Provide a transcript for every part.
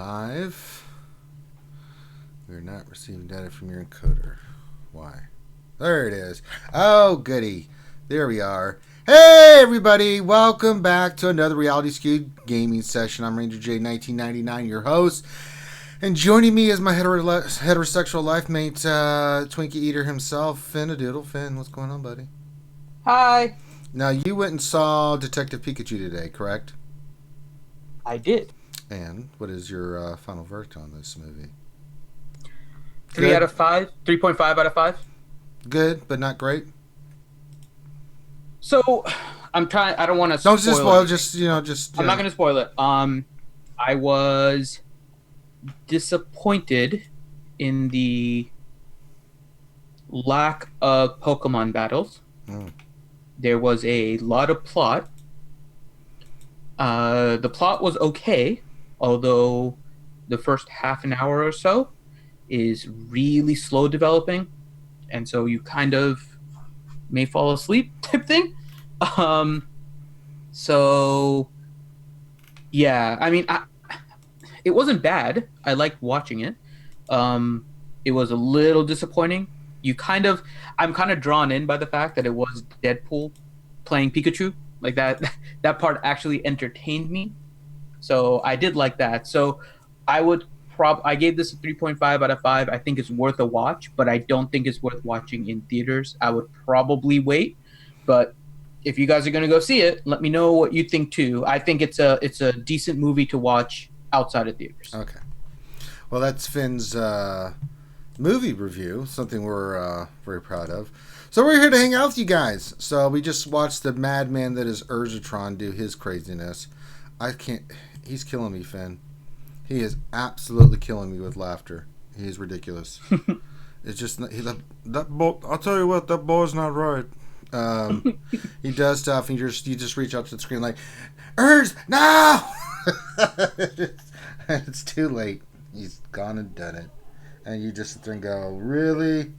live. We are not receiving data from your encoder. Why? There it is. Oh, goody. There we are. Hey, everybody. Welcome back to another Reality Skewed gaming session. I'm Ranger J 1999, your host. And joining me is my heterosexual life mate, Twinkie Eater himself, Finn a Doodle. Finn, what's going on, buddy? Hi. Now, you went and saw Detective Pikachu today, correct? I did. And what is your final verdict on this movie? 3 Good. out of 5. 3.5 out of 5. Good, but not great. So, I'm trying. I don't want to Don't spoil just spoil. anything. I'm not going to spoil it. I was disappointed in the lack of Pokemon battles. There was a lot of plot. The plot was okay, although the first half an hour or so is really slow developing, and so you kind of may fall asleep type thing. So yeah, I mean, it wasn't bad. I liked watching it. It was a little disappointing. I'm kind of drawn in by the fact that it was Deadpool playing Pikachu. Like that part actually entertained me. So I did like that. So I gave this a 3.5 out of 5. I think it's worth a watch, but I don't think it's worth watching in theaters. I would probably wait, but if you guys are going to go see it, let me know what you think too. I think it's a decent movie to watch outside of theaters. Okay. Well, that's Finn's movie review, something we're very proud of. So we're here to hang out with you guys. So we just watched the madman that is Urzatron do his craziness. He's killing me, Finn. He is absolutely killing me with laughter. He is ridiculous. It's just that boy. I'll tell you what, that boy's not right. He does stuff, and you just reach up to the screen like, Urz, no! It's too late. He's gone and done it, and you just sit there and go, really?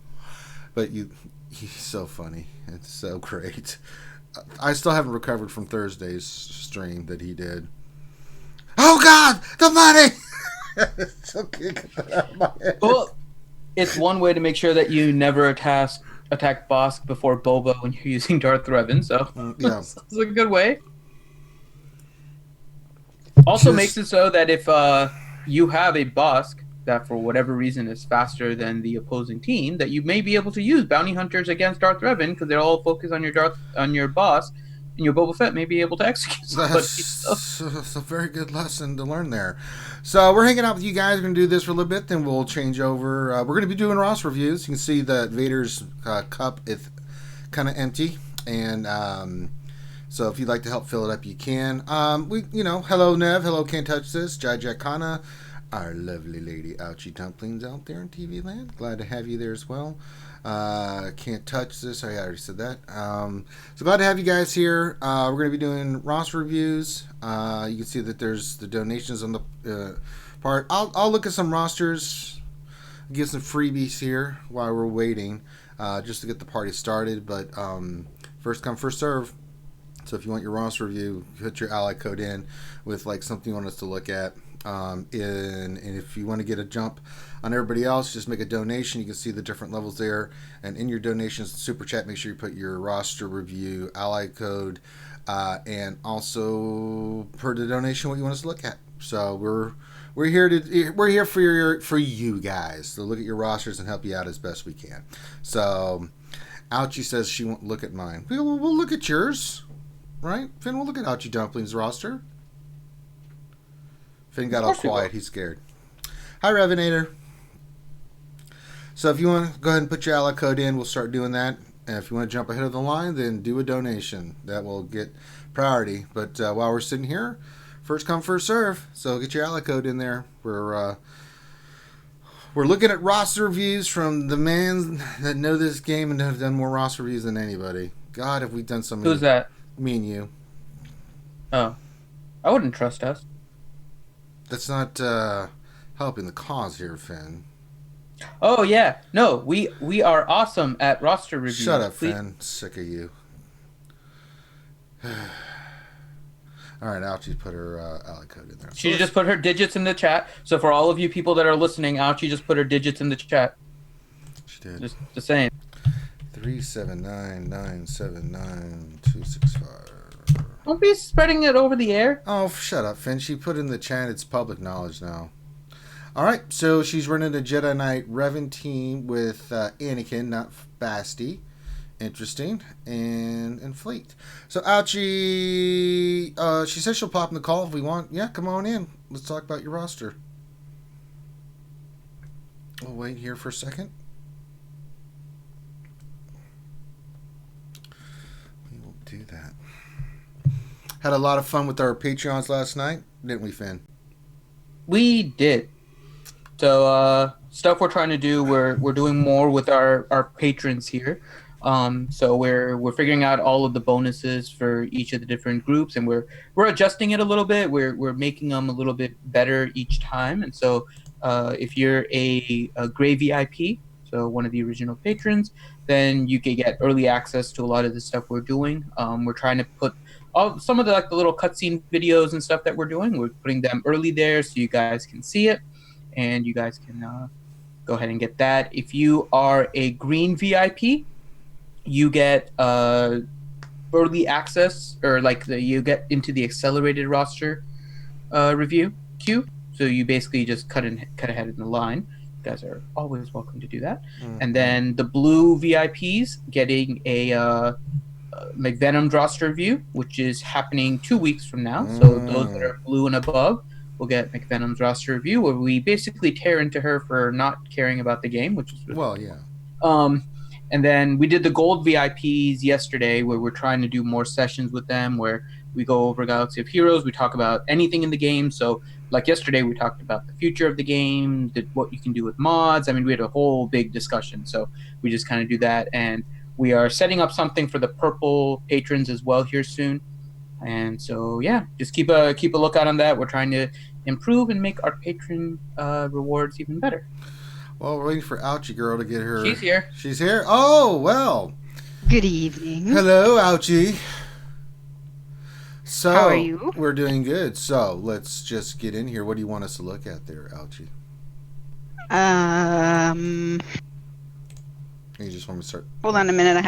But he's so funny. It's so great. I still haven't recovered from Thursday's stream that he did. Oh God, the money! So kick out of my head. Well, it's one way to make sure that you never attack Bosk before Boba when you're using Darth Revan. So Yeah, it's a good way. Also makes it so that if you have a Bosk that for whatever reason is faster than the opposing team, that you may be able to use bounty hunters against Darth Revan because they're all focused on your boss, and your Boba Fett may be able to execute somebody. That's a very good lesson to learn there. So we're hanging out with you guys. We're going to do this for a little bit, then we'll change over. We're going to be doing Ross reviews. You can see that Vader's cup is kind of empty, and so if you'd like to help fill it up, you can. Hello Nev, hello Can't Touch This, Jai Kana, our lovely lady Ouchie Dumplings out there in TV land. Glad to have you there as well. Can't Touch This. I already said that. So glad to have you guys here. We're going to be doing Ross reviews. You can see that there's the donations on the part. I'll look at some rosters, give some freebies here while we're waiting, just to get the party started. But first come, first serve. So if you want your Ross review, put your ally code in with like something you want us to look at. And if you want to get a jump on everybody else, just make a donation. You can see the different levels there, and in your donations super chat, make sure you put your roster review ally code, and also per the donation what you want us to look at. So we're here for you guys to look at your rosters and help you out as best we can. So Ouchie says she won't look at mine. We'll look at yours, right? Finn, we'll look at Ouchie Dumpling's roster. Finn got all quiet. He's scared. Hi, Revenator. So if you want to go ahead and put your ally code in, we'll start doing that. And if you want to jump ahead of the line, then do a donation. That will get priority. But while we're sitting here, first come, first serve. So get your ally code in there. We're looking at roster reviews from the man that know this game and have done more roster reviews than anybody. God, have we done so many. Who's that? Me and you. Oh, I wouldn't trust us. That's not helping the cause here, Finn. Oh yeah, no, we are awesome at roster reviews. Shut up, please. Finn. Sick of you. All right, Ouchie put her ally code in there. So She just put her digits in the chat. So for all of you people that are listening, Ouchie just put her digits in the chat. she did. Just the same. 379979265. Don't be spreading it over the air. Oh, shut up, Finn. She put in the chat. It's public knowledge now. All right, so she's running a Jedi Knight Revan team with Anakin, not Basti. Interesting. And Fleet. So, Ouchie, she says she'll pop in the call if we want. Yeah, come on in. Let's talk about your roster. We'll wait here for a second. We will do that. Had a lot of fun with our Patreons last night, didn't we, Finn? We did. So stuff we're trying to do, we're doing more with our patrons here. So we're figuring out all of the bonuses for each of the different groups, and we're adjusting it a little bit. We're making them a little bit better each time. And so if you're a Gray VIP, so one of the original patrons, then you can get early access to a lot of the stuff we're doing. We're trying to put some of the little cutscene videos and stuff that we're doing. We're putting them early there so you guys can see it, and you guys can go ahead and get that. If you are a green VIP, you get early access, or you get into the accelerated roster review queue. So you basically just cut ahead in the line. You guys are always welcome to do that. Mm-hmm. And then the blue VIPs getting a McVenom roster review, which is happening 2 weeks from now. So those that are blue and above will get McVenom's roster review, where we basically tear into her for not caring about the game, which is really cool. And then we did the gold VIPs yesterday, where we're trying to do more sessions with them, where we go over Galaxy of Heroes. We talk about anything in the game. So like yesterday, we talked about the future of the game, what you can do with mods. I mean, we had a whole big discussion. So we just kind of do that. And we are setting up something for the purple patrons as well here soon. And so, yeah, just keep a lookout on that. We're trying to improve and make our patron rewards even better. Well, we're waiting for Ouchie Girl to get her. She's here. She's here? Oh, well. Good evening. Hello, Ouchie. So, how are you? We're doing good. So, let's just get in here. What do you want us to look at there, Ouchie? You just want me to start? Hold on a minute. I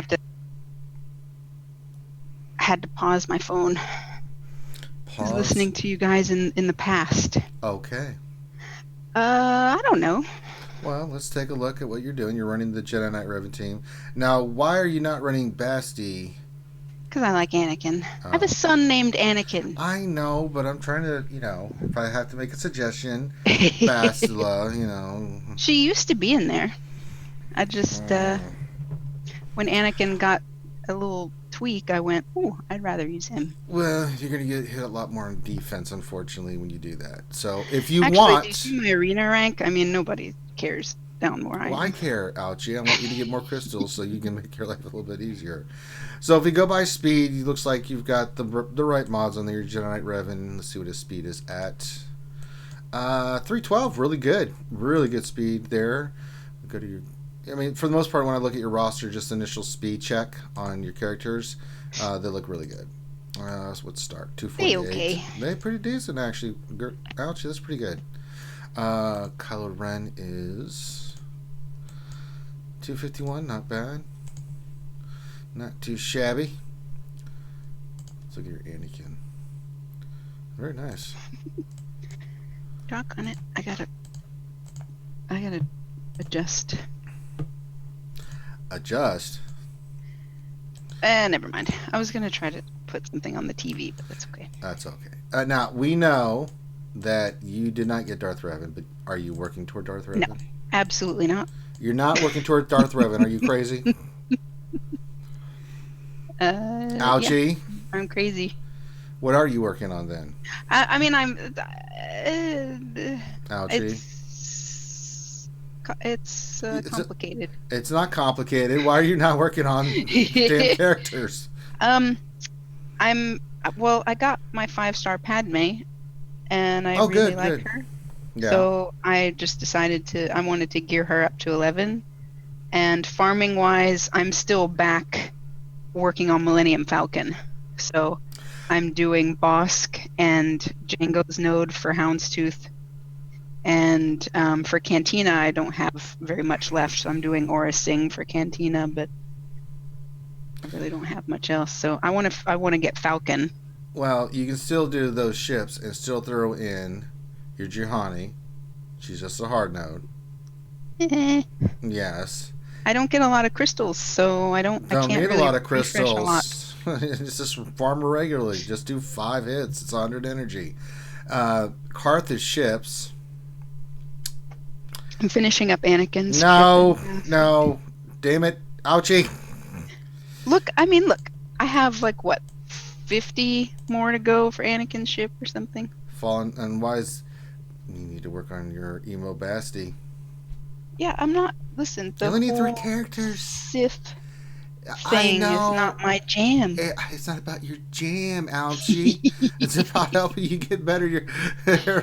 had to pause my phone. I was listening to you guys in the past. Okay. I don't know. Well, let's take a look at what you're doing. You're running the Jedi Knight Revan team. Now, why are you not running Basti? Because I like Anakin. I have a son named Anakin. I know, but I'm trying to, if I have to make a suggestion, Bastila, She used to be in there. I just, when Anakin got a little tweak, I went, ooh, I'd rather use him. Well, you're going to get hit a lot more on defense, unfortunately, when you do that. So, if you Actually, want... do you see my arena rank? I mean, nobody cares down where I am. Well, I care, Ouchie. I want you to get more crystals so you can make your life a little bit easier. So, if we go by speed, it looks like you've got the right mods on there. Jedi Knight Revan. Let's see what his speed is at. 312, really good. Really good speed there. Go to your... I mean, for the most part, when I look at your roster, just initial speed check on your characters, they look really good. So let's start. 248. Okay. They're pretty decent, actually. Ouchie, that's pretty good. Kylo Ren is 251, not bad. Not too shabby. Let's look at your Anakin. Very nice. Talk on it. I gotta adjust. Adjust? Never mind. I was gonna try to put something on the TV, but that's okay. That's okay. Now, we know that you did not get Darth Revan, but are you working toward Darth Revan? No, absolutely not. You're not working toward Darth Revan. Are you crazy? Ouchie? Yeah, I'm crazy. What are you working on then? I mean, I'm... Ouchie? It's complicated. It's not complicated. Why are you not working on damn characters? I got my 5-star Padme, and I really like her. Yeah. So I just decided I wanted to gear her up to 11. And farming wise, I'm still back working on Millennium Falcon. So I'm doing Bosk and Django's node for Houndstooth. And for Cantina, I don't have very much left, so I'm doing Aura Sing for Cantina, but I really don't have much else. So I want to get Falcon. Well, you can still do those ships and still throw in your Juhani. She's just a hard node. Yes. I don't get a lot of crystals, so I can't need really a lot of refresh a lot. crystals. Just farm her regularly. Just do 5 hits. It's 100 energy. Karth's ships. I'm finishing up Anakin's. No. Damn it. Ouchie. Look, I have 50 more to go for Anakin's ship or something. Fallen and wise. You need to work on your emo Basti. Yeah, I'm not. Listen, you only need 3 characters. Sith thing is not my jam. It's not about your jam, Algie. It's about helping you get better your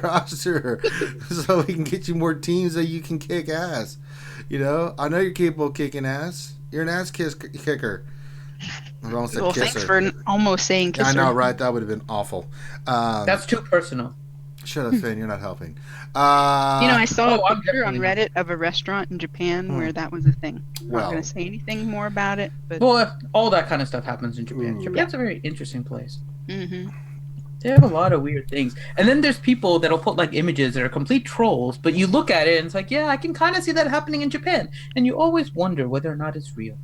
roster, so we can get you more teams that you can kick ass. I know you're capable of kicking ass. You're an ass kicker. I almost said kisser. Thanks for almost saying kisser. I know, right? That would have been awful. That's too personal. Shut up, Finn. You're not helping. I saw a picture on Reddit of a restaurant in Japan where that was a thing. I'm not going to say anything more about it. But all that kind of stuff happens in Japan. Japan's a very interesting place. Mm-hmm. They have a lot of weird things. And then there's people that'll put images that are complete trolls, but you look at it and it's I can kind of see that happening in Japan. And you always wonder whether or not it's real.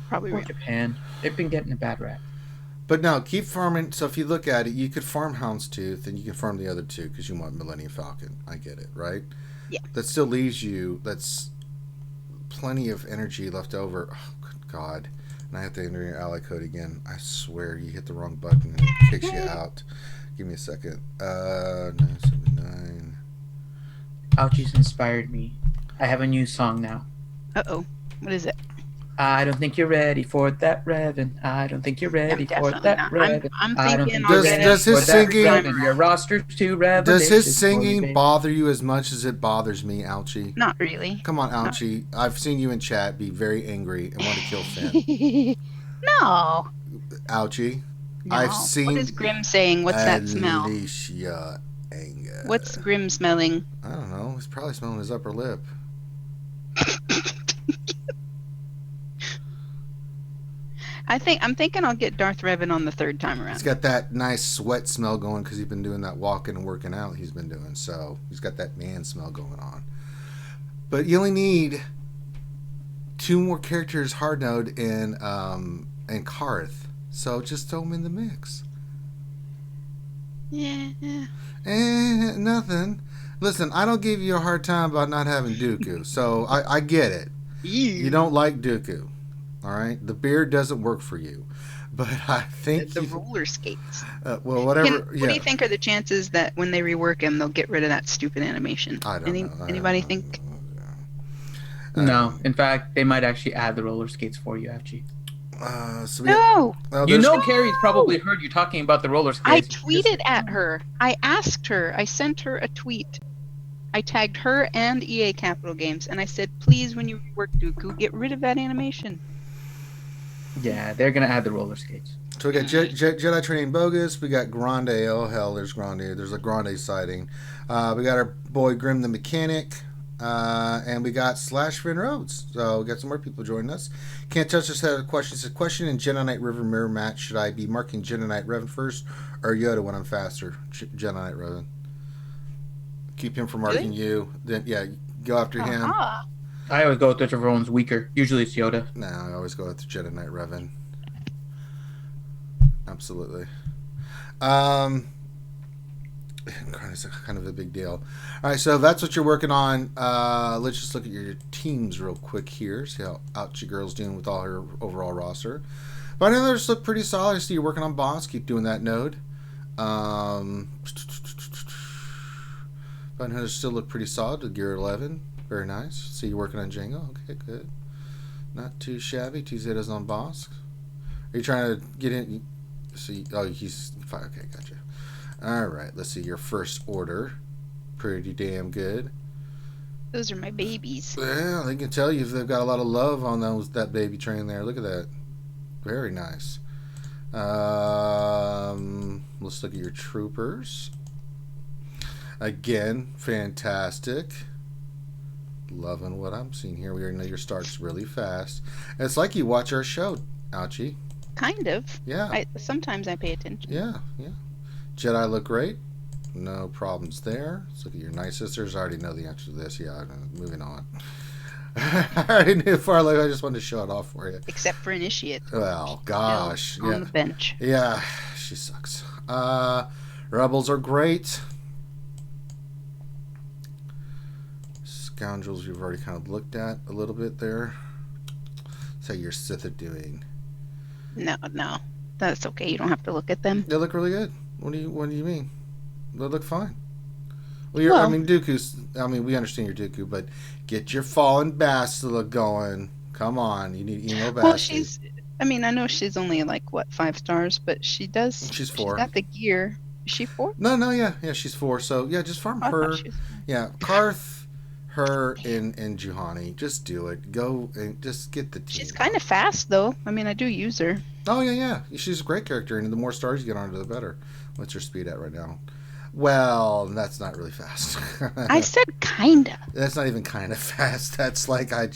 Probably real. Japan. They've been getting a bad rap. But no, keep farming. So if you look at it, you could farm Houndstooth and you can farm the other 2 because you want Millennium Falcon. I get it, right? Yeah. That still leaves you. That's plenty of energy left over. Oh, good God. And I have to enter your ally code again. I swear you hit the wrong button and it kicks you out. Give me a second. 979. Ouchie's inspired me. I have a new song now. Uh-oh. What is it? I don't think you're ready for that, Revan. I don't think you're ready for that, Revan. I'm thinking does his singing your roster's too revelation. Does his singing bother you as much as it bothers me, Ouchie? Not really. Come on, Ouchie. I've seen you in chat be very angry and want to kill Finn. No. Ouchie. No. I've seen. What is Grim saying? What's that smell? Alicia anger. What's Grim smelling? I don't know. He's probably smelling his upper lip. I'm thinking I'll get Darth Revan on the 3rd time around. He's got that nice sweat smell going because he's been doing that walking and working out he's been doing. So he's got that man smell going on. But you only need 2 more characters hard node and Karth. So just throw them in the mix. Yeah. Nothing. Listen, I don't give you a hard time about not having Dooku. So I get it. You don't like Dooku. All right, the beard doesn't work for you, but I think the roller skates. Whatever. What do you think are the chances that when they rework him, they'll get rid of that stupid animation? I don't know. Anybody think? No. In fact, they might actually add the roller skates for you, Archie. No. Carrie's probably heard you talking about the roller skates. I tweeted at her. I asked her. I sent her a tweet. I tagged her and EA Capital Games, and I said, please, when you rework Dooku, get rid of that animation. Yeah, they're going to add the roller skates. So we got Jedi Training Bogus. We got Grande. Oh, hell, there's Grande. There's a Grande sighting. We got our boy Grim the Mechanic. And we got /Finn Rhodes. So we got some more people joining us. Can't Touch Us had a question. It said, question in Jedi Knight River mirror match. Should I be marking Jedi Knight Revan first or Yoda when I'm faster? Jedi Knight Revan. Keep him from marking you. Then, go after him. I always go with whichever one's weaker. Usually it's Yoda. No, I always go with the Jedi Knight Revan. Absolutely. It's kind of a big deal. All right, so that's what you're working on. Let's just look at your teams real quick here. See how Ouchie Girl's doing with all her overall roster. But I know they just look pretty solid. I see you're working on boss. Keep doing that node. But others still look pretty solid. The Gear 11. Very nice. See you working on Django. Okay, good. Not too shabby. 2 Zetas on boss. Are you trying to get in? See, he's fine. Okay, gotcha. All right, let's see your first order. Pretty damn good. Those are my babies. Yeah, they can tell you if they've got a lot of love on that baby train there. Look at that. Very nice. Let's look at your troopers. Again, fantastic. Loving what I'm seeing here. We already know your starts really fast. It's like you watch our show, Ouchie. Kind of. Yeah. Sometimes I pay attention. Yeah. Jedi look great. No problems there. Let's look at your night sisters. I already know the answer to this. Yeah, moving on. I already knew far left. I just wanted to show it off for you. Except for Initiate. Well, gosh. Still on the bench. Yeah, she sucks. Rebels are great. Scoundrels you've already kind of looked at a little bit there. That's how your Sith are doing. No. That's okay. You don't have to look at them. They look really good. What do you mean? They look fine. Well, I mean, Dooku's. I mean, we understand your Dooku, but get your fallen Bastila going. Come on, you need emo Bastila. Well, she's. I mean, I know she's only like 5 stars, but she does. She's 4. She's got the gear. Is she 4? No, yeah, she's 4. So yeah, just farm her. Yeah, Karth, her, and Juhani. Just do it. Go and just get the team. She's kind of fast though. I mean, I do use her. Oh yeah. She's a great character, and the more stars you get on her, the better. What's your speed at right now? Well, that's not really fast. I said kinda. That's not even kind of fast. That's like no.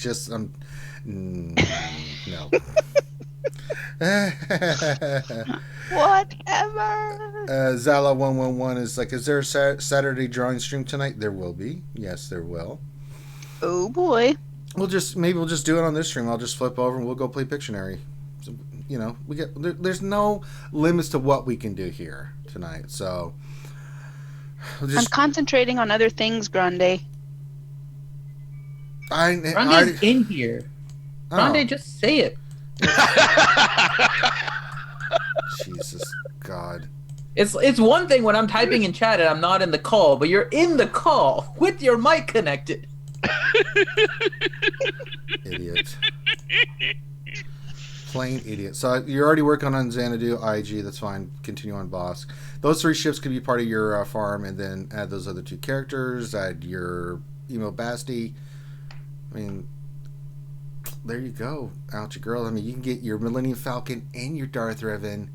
Whatever. Zala111 is like, is there a Saturday drawing stream tonight? There will be. Yes, there will. Oh boy. We'll just do it on this stream. I'll just flip over and we'll go play Pictionary. So, there's no limits to what we can do here tonight. So I'm concentrating on other things, Grande. Grande's in here. Grande, just say it. Jesus God. It's one thing when I'm typing in chat and I'm not in the call, but you're in the call with your mic connected. Idiot. Plain idiot. So you're already working on Xanadu, IG, that's fine. Continue on Bosk. Those 3 ships could be part of your farm, and then add those other 2 characters, add your emo Basti. I mean, there you go. Ouchie girl. I mean, you can get your Millennium Falcon and your Darth Revan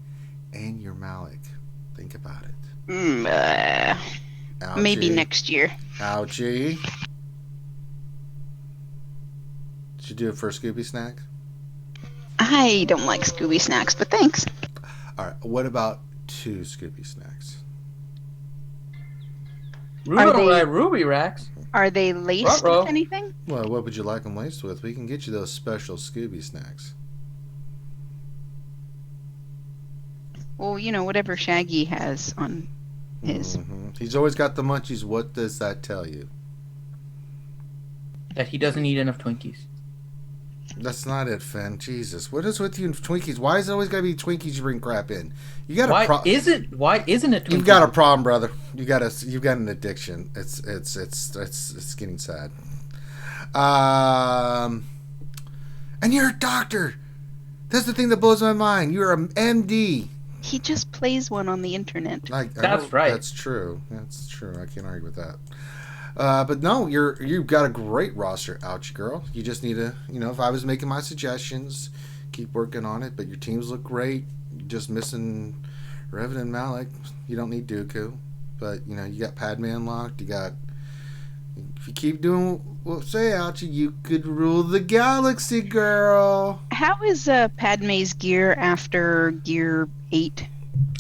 and your Malik. Think about it. Maybe next year. Ouchie. Did you do it for a Scooby snack? I don't like Scooby snacks, but thanks. All right. What about 2 Scooby snacks? Ruby Racks. Are they laced with anything? Well, what would you like them laced with? We can get you those special Scooby snacks. Well, whatever Shaggy has on his. Mm-hmm. He's always got the munchies. What does that tell you? That he doesn't eat enough Twinkies. That's not it, Finn. Jesus, what is with you and Twinkies? Why is it always gotta be Twinkies you bring crap in? You got Why isn't it Twinkies? You've got a problem, brother. You've got an addiction. It's getting sad. And you're a doctor. That's the thing that blows my mind. You're an MD. He just plays one on the internet. That's right. That's true. That's true. I can't argue with that. But no, you've got a great roster, Ouchie girl. You just need to, if I was making my suggestions, keep working on it. But your teams look great. You're just missing Revan and Malik. You don't need Dooku, but you got Padme unlocked. If you keep doing what say, Ouchie, you could rule the galaxy, girl. How is Padme's gear after Gear 8?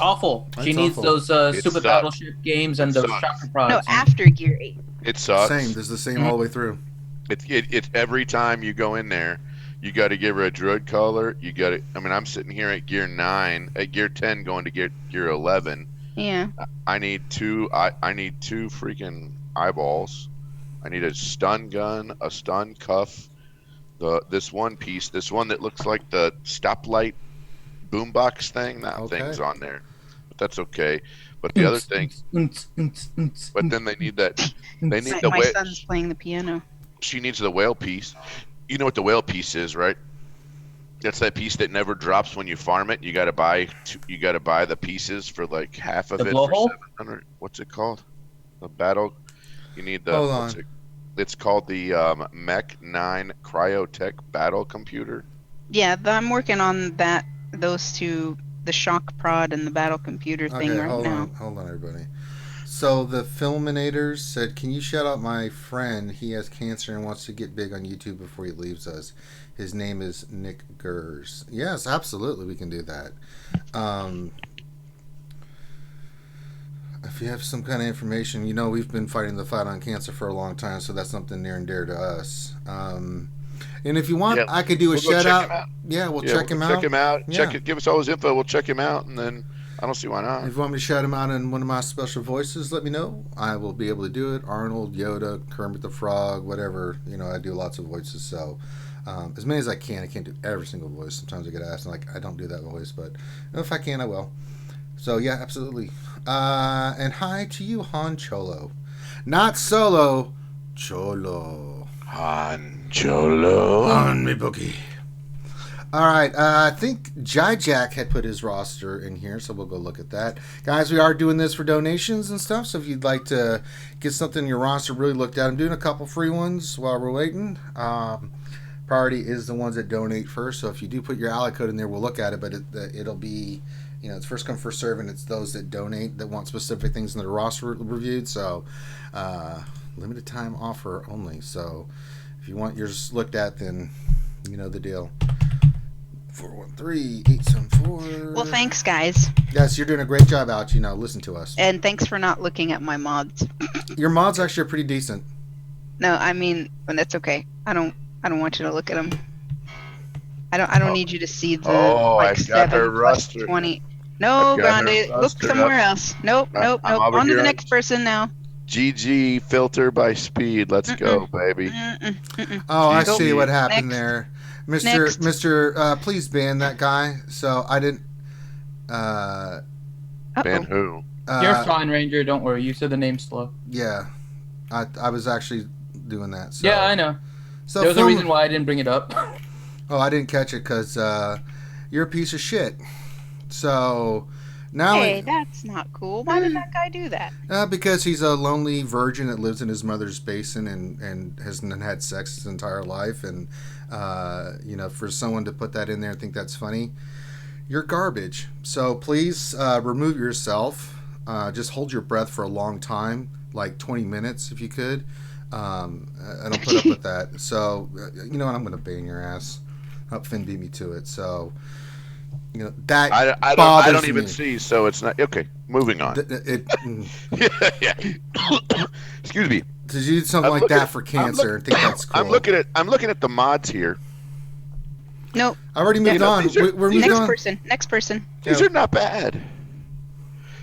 Awful. She needs those Super Battleship games and those chopper prods. No, after Gear 8. It sucks. Same. There's the same all the way through. It's every time you go in there, you got to give her a droid color. You got to. I mean, I'm sitting here at Gear 9, at Gear 10, going to Gear 11. Yeah. I need 2. I need 2 freaking eyeballs. I need a stun gun, a stun cuff, this one piece, this one that looks like the stoplight boombox thing. That thing's on there, but that's okay. But the other thing, but then they need that. They need the My son's playing the piano. She needs the whale piece. You know what the whale piece is, right? That's that piece that never drops when you farm it. You got to buy. You got to buy the pieces for like half of it for 700. What's it called? The battle. You need the. Hold on. It's called the Mech 9 Cryotech Battle Computer. Yeah, I'm working on that. Those 2 the shock prod and the battle computer thing Okay, right hold now. on, everybody. So the Filminators said, "Can you shout out my friend? He has cancer and wants to get big on YouTube before he leaves us. His name is Nick Gers." Yes, absolutely, we can do that. If you have some kind of information, we've been fighting the fight on cancer for a long time, so that's something near and dear to us. And if you want, Yeah, I could do a we'll go shout check out. him out. Yeah, we'll Yeah, check him out. Check him out. Yeah. Give us all his info. We'll check him out, and then I don't see why not. If you want me to shout him out in one of my special voices, let me know. I will be able to do it. Arnold, Yoda, Kermit the Frog, whatever. I do lots of voices, so as many as I can. I can't do every single voice. Sometimes I get asked, and I don't do that voice, but if I can, I will. So yeah, absolutely. And hi to you, Han Cholo, not Solo, Cholo. Han Cholo. On me bookie. All right, I think Jack had put his roster in here, so we'll go look at that. Guys, we are doing this for donations and stuff, so if you'd like to get something in your roster really looked at, I'm doing a couple free ones while we're waiting. Priority is the ones that donate first, so if you do put your ally code in there, we'll look at it, but it'll be, it's first come, first serve, and it's those that donate that want specific things in their roster reviewed, so limited time offer only, so if you want yours looked at, then you know the deal. 413-874. Well, thanks, guys. Yes, you're doing a great job out. Listen to us. And thanks for not looking at my mods. Your mods actually are pretty decent. No, I mean, but that's okay. I don't want you to look at them. I don't need you to see the I got her 7 plus roster. 20. No, I've got her Grande, look rostered somewhere up. else. Nope. I'm over On to here the on- next person now. GG filter by speed. Let's go, baby. Oh, I Nope. see what happened Next. there. Next. Mr. Please ban that guy. So I didn't. Ban who? You're fine, Ranger. Don't worry. You said the name slow. Yeah, I was actually doing that. So. Yeah, I know. So There was a reason why I didn't bring it up. Oh, I didn't catch it because you're a piece of shit. So now. Hey, that's not cool. Why did that guy do that? Because he's a lonely virgin that lives in his mother's basin and hasn't had sex his entire life. And, for someone to put that in there and think that's funny, you're garbage. So please remove yourself. Just hold your breath for a long time, like 20 minutes if you could. I don't put up with that. So, you know what? I'm going to ban your ass. Finn beat me to it. So, that I bothers don't even me. see, so it's not okay. Moving on. Yeah. Excuse me. To do something I'm like looking that at- for cancer and think that's cool. I'm looking at the mods here. Nope. I already moved on. these are- We're moved Next on. person. Next person. These Yeah. are not bad.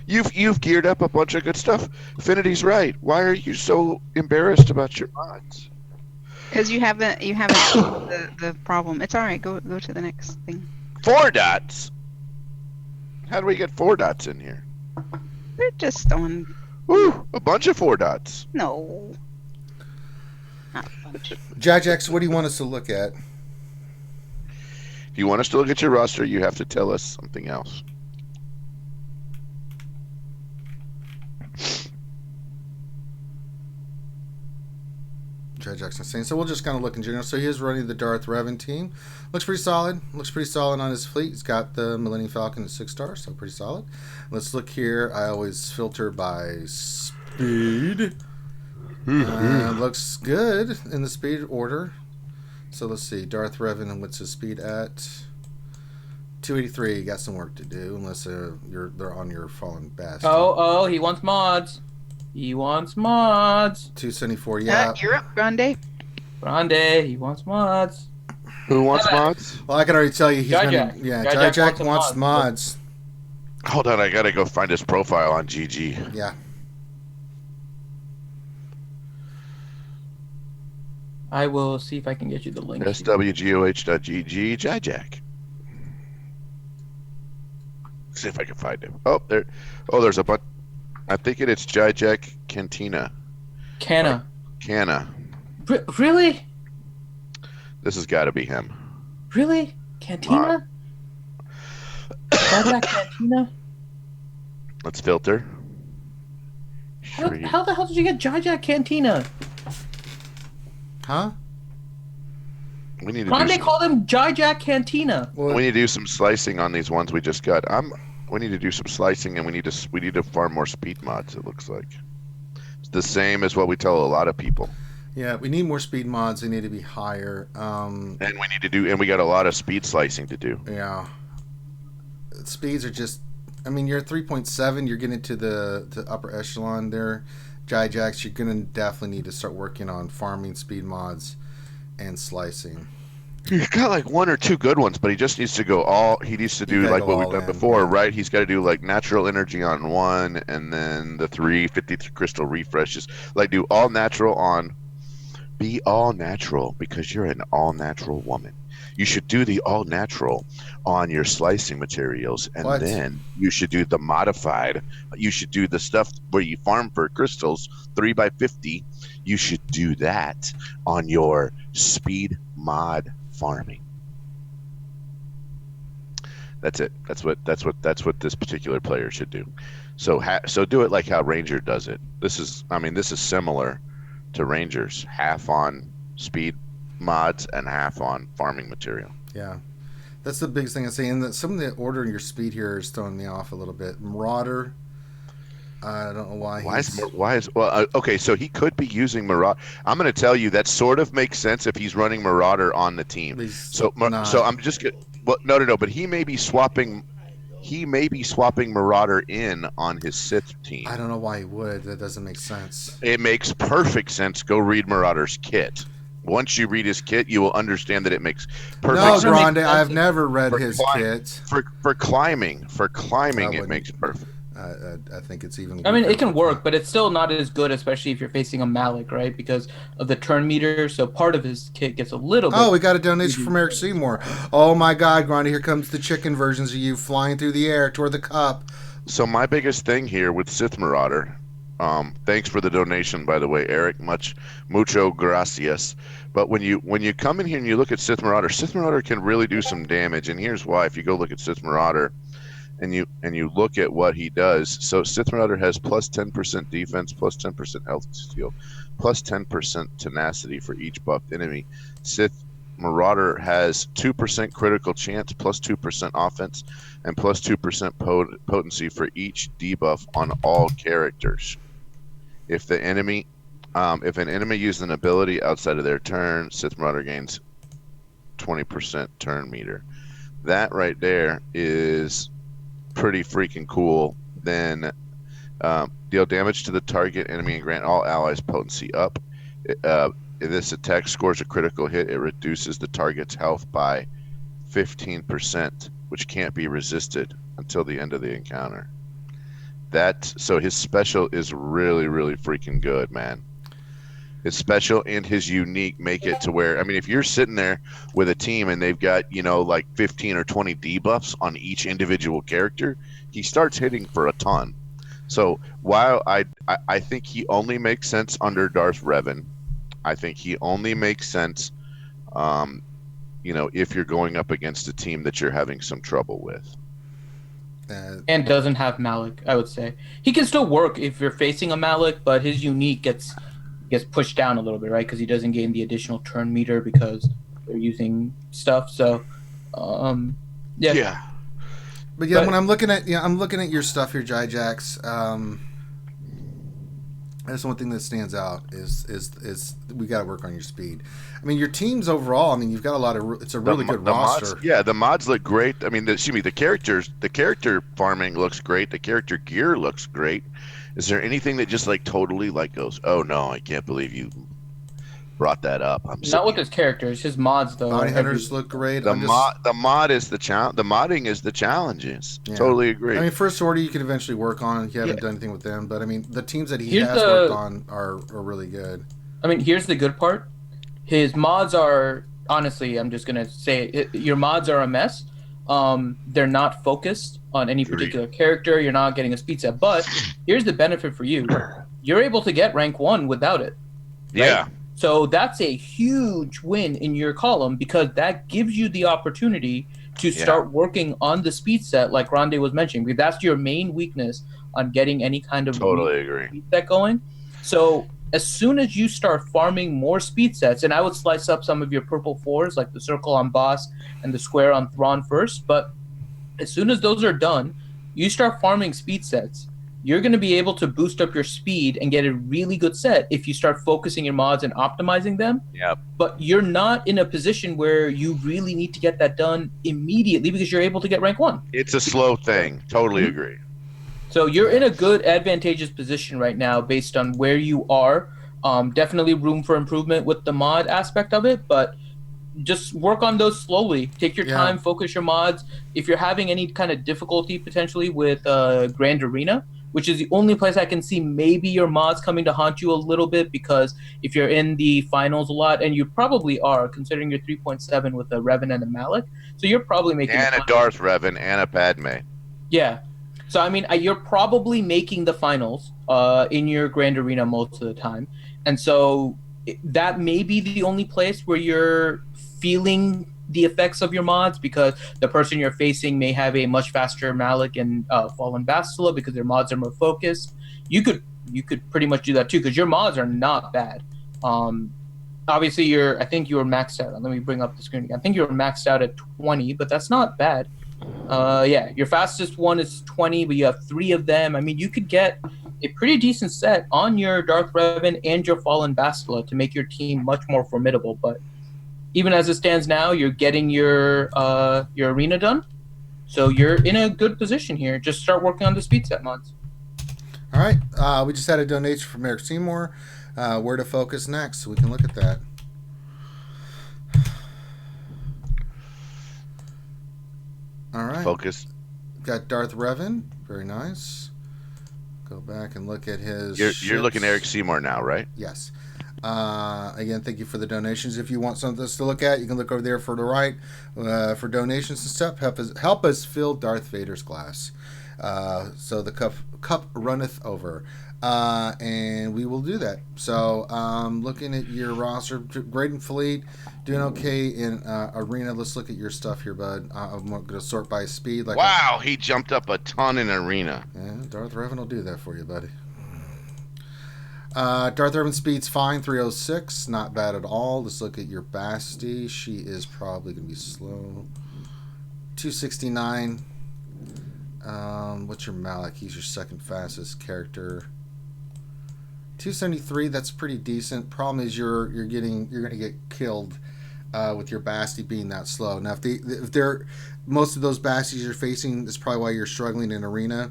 You've geared up a bunch of good stuff. Affinity's right. Why are you so embarrassed about your mods? Because you haven't the problem. It's all right. Go to the next thing. 4 dots. How do we get 4 dots in here? They're just on. Woo, a bunch of 4 dots. No. Not a bunch. Jajax, what do you want us to look at? If you want us to look at your roster, you have to tell us something else. Jajax is saying. So we'll just kind of look in general. So he is running the Darth Revan team. Looks pretty solid. Looks pretty solid on his fleet. He's got the Millennium Falcon at 6 stars, so pretty solid. Let's look here. I always filter by speed. Looks good in the speed order. So let's see. Darth Revan, and what's his speed at? 283. Got some work to do, unless they're on your fallen best. Oh, he wants mods. He wants mods. 274. Yeah. You're up, Grande. Grande, he wants mods. Who wants mods? Well, I can already tell you he's Jajack. gonna. Yeah, Jajack Jajack wants wants some mods. Hold on, I gotta go find his profile on GG. Yeah. I will see if I can get you the link. swgoh.gg, Jack. See if I can find him. Oh, there. Oh, there's a bunch. I'm thinking it's Jack Cantina. Canna. Really? This has got to be him. Really? Cantina? Jajack Cantina? Let's filter. How the hell did you get Jajack Cantina? Huh? We need to Grande do some, called him Jack Cantina. Well, we need to do some slicing on these ones we just got. We need to do some slicing, and we need to farm more speed mods. It looks like it's the same as what we tell a lot of people. yeah, we need more speed mods. They need to be higher. And we need to do, and we got a lot of speed slicing to do. Yeah. Speeds are just, I mean, you're at 3.7, you're getting to the upper echelon there. Jacks, you're going to definitely need to start working on farming speed mods and slicing. He's got like one or two good ones, but he just needs to go all. He needs to do gotta like go what we've all done in, before, yeah. right? He's got to do like natural energy on one, and then the 350 crystal refreshes. Like do all natural on. Be all natural because you're an all natural woman. You should do the all natural on your slicing materials, and What? then you should do the modified. You should do the stuff where you farm for crystals 3x50. You should do that on your speed mod farming. That's it. That's what this particular player should do. So do it like how Ranger does it. This is similar to Rangers, half on speed mods and half on farming material. Yeah. That's the biggest thing I'm saying. That some of the order in your speed here is throwing me off a little bit. Marauder, I don't know why. Okay, so he could be using Marauder. I'm going to tell you that sort of makes sense if he's running Marauder on the team. So I'm just no, but he may be swapping Marauder in on his Sith team. I don't know why he would. That doesn't make sense. It makes perfect sense. Go read Marauder's kit. Once you read his kit, you will understand that it makes perfect sense. No, Grande, I've never read his kit. For climbing, it makes perfect. I think it's even. I mean, it can work, but it's still not as good, especially if you're facing a Malik, right? Because of the turn meter. So part of his kit gets a little bit. Oh, we got a donation from Eric Seymour. Oh my God, Grande, here comes the chicken versions of you flying through the air toward the cup. So my biggest thing here with Sith Marauder, thanks for the donation, by the way, Eric. Mucho gracias. But when you come in here and you look at Sith Marauder can really do some damage, and here's why. If you go look at Sith Marauder, and you look at what he does, so Sith Marauder has plus 10% defense, plus 10% health steal, plus 10% tenacity for each buffed enemy. Sith Marauder has 2% critical chance, plus 2% offense, and plus 2% potency for each debuff on all characters. If an enemy uses an ability outside of their turn, Sith Marauder gains 20% turn meter. That right there is pretty freaking cool. Then deal damage to the target enemy and grant all allies potency up. If this attack scores a critical hit, it reduces the target's health by 15%, which can't be resisted until the end of the encounter. So his special is really, really freaking good, man. His special and his unique make it to where, I mean, if you're sitting there with a team and they've got, like 15 or 20 debuffs on each individual character, he starts hitting for a ton. So while I think he only makes sense under Darth Revan, I think he only makes sense, if you're going up against a team that you're having some trouble with. And doesn't have Malik, I would say. He can still work if you're facing a Malik, but his unique gets pushed down a little bit, right? Because he doesn't gain the additional turn meter because they're using stuff. So, yeah. But when I'm looking at your stuff here, Jacks. That's one thing that stands out is we got to work on your speed. I mean, your teams overall. I mean, you've got a lot of. It's a really good roster. Mods, the mods look great. I mean, the character farming looks great. The character gear looks great. Is there anything that just totally goes, oh no, I can't believe you brought that up? Not with his characters, his mods though. Bounty hunters look great. The mod is the challenge. The modding is the challenges. Yeah. Totally agree. I mean, First Order you can eventually work on if you haven't done anything with them. But I mean, the teams that he has worked on are really good. I mean, here's the good part. His mods are, honestly, I'm just gonna say it, your mods are a mess. They're not focused on any particular character. You're not getting a speed set. But here's the benefit for you. You're able to get rank 1 without it. Right? Yeah. So that's a huge win in your column because that gives you the opportunity to start working on the speed set like Grande was mentioning. Because that's your main weakness on getting any kind of totally agree speed set going. So as soon as you start farming more speed sets, and I would slice up some of your purple 4s, like the circle on Boss and the square on Thrawn first, but as soon as those are done, you start farming speed sets. You're going to be able to boost up your speed and get a really good set if you start focusing your mods and optimizing them. Yep. But you're not in a position where you really need to get that done immediately because you're able to get rank 1. It's a slow thing. Totally agree. So you're in a good, advantageous position right now based on where you are. Definitely room for improvement with the mod aspect of it, but just work on those slowly. Take your time, focus your mods. If you're having any kind of difficulty potentially with Grand Arena, which is the only place I can see maybe your mods coming to haunt you a little bit, because if you're in the finals a lot, and you probably are, considering you're 3.7 with a Revan and a Malik, so you're probably making... And a Darth Revan and a Padme. Yeah. So, I mean, you're probably making the finals in your Grand Arena most of the time. And so that may be the only place where you're feeling the effects of your mods, because the person you're facing may have a much faster Malik and Fallen Bastila because their mods are more focused. You could pretty much do that too, because your mods are not bad. Obviously, I think you were maxed out. Let me bring up the screen again. I think you were maxed out at 20, but that's not bad. Yeah, your fastest one is 20, but you have 3 of them. I mean, you could get a pretty decent set on your Darth Revan and your Fallen Bastila to make your team much more formidable. But even as it stands now, you're getting your arena done, so you're in a good position here. Just start working on the speed set mods. All right, we just had a donation from Eric Seymour. Where to focus next? So we can look at that. All right. Focus. Got Darth Revan. Very nice. Go back and look at his. You're looking at Eric Seymour now, right? Yes. Again, thank you for the donations. If you want something to look at, you can look over there for the right for donations and stuff. Help us fill Darth Vader's glass. So the cup runneth over. And we will do that. So, looking at your roster, great in Fleet, doing okay in Arena. Let's look at your stuff here, bud. I'm going to sort by speed. Wow, he jumped up a ton in Arena. Yeah, Darth Revan will do that for you, buddy. Darth Revan speed's fine, 306, not bad at all. Let's look at your Basti. She is probably going to be slow. 269. What's your Malik? He's your second fastest character. 273, that's pretty decent. Problem is you're going to get killed with your Basti being that slow. Now, if they're most of those Bastis you're facing, that's probably why you're struggling in Arena,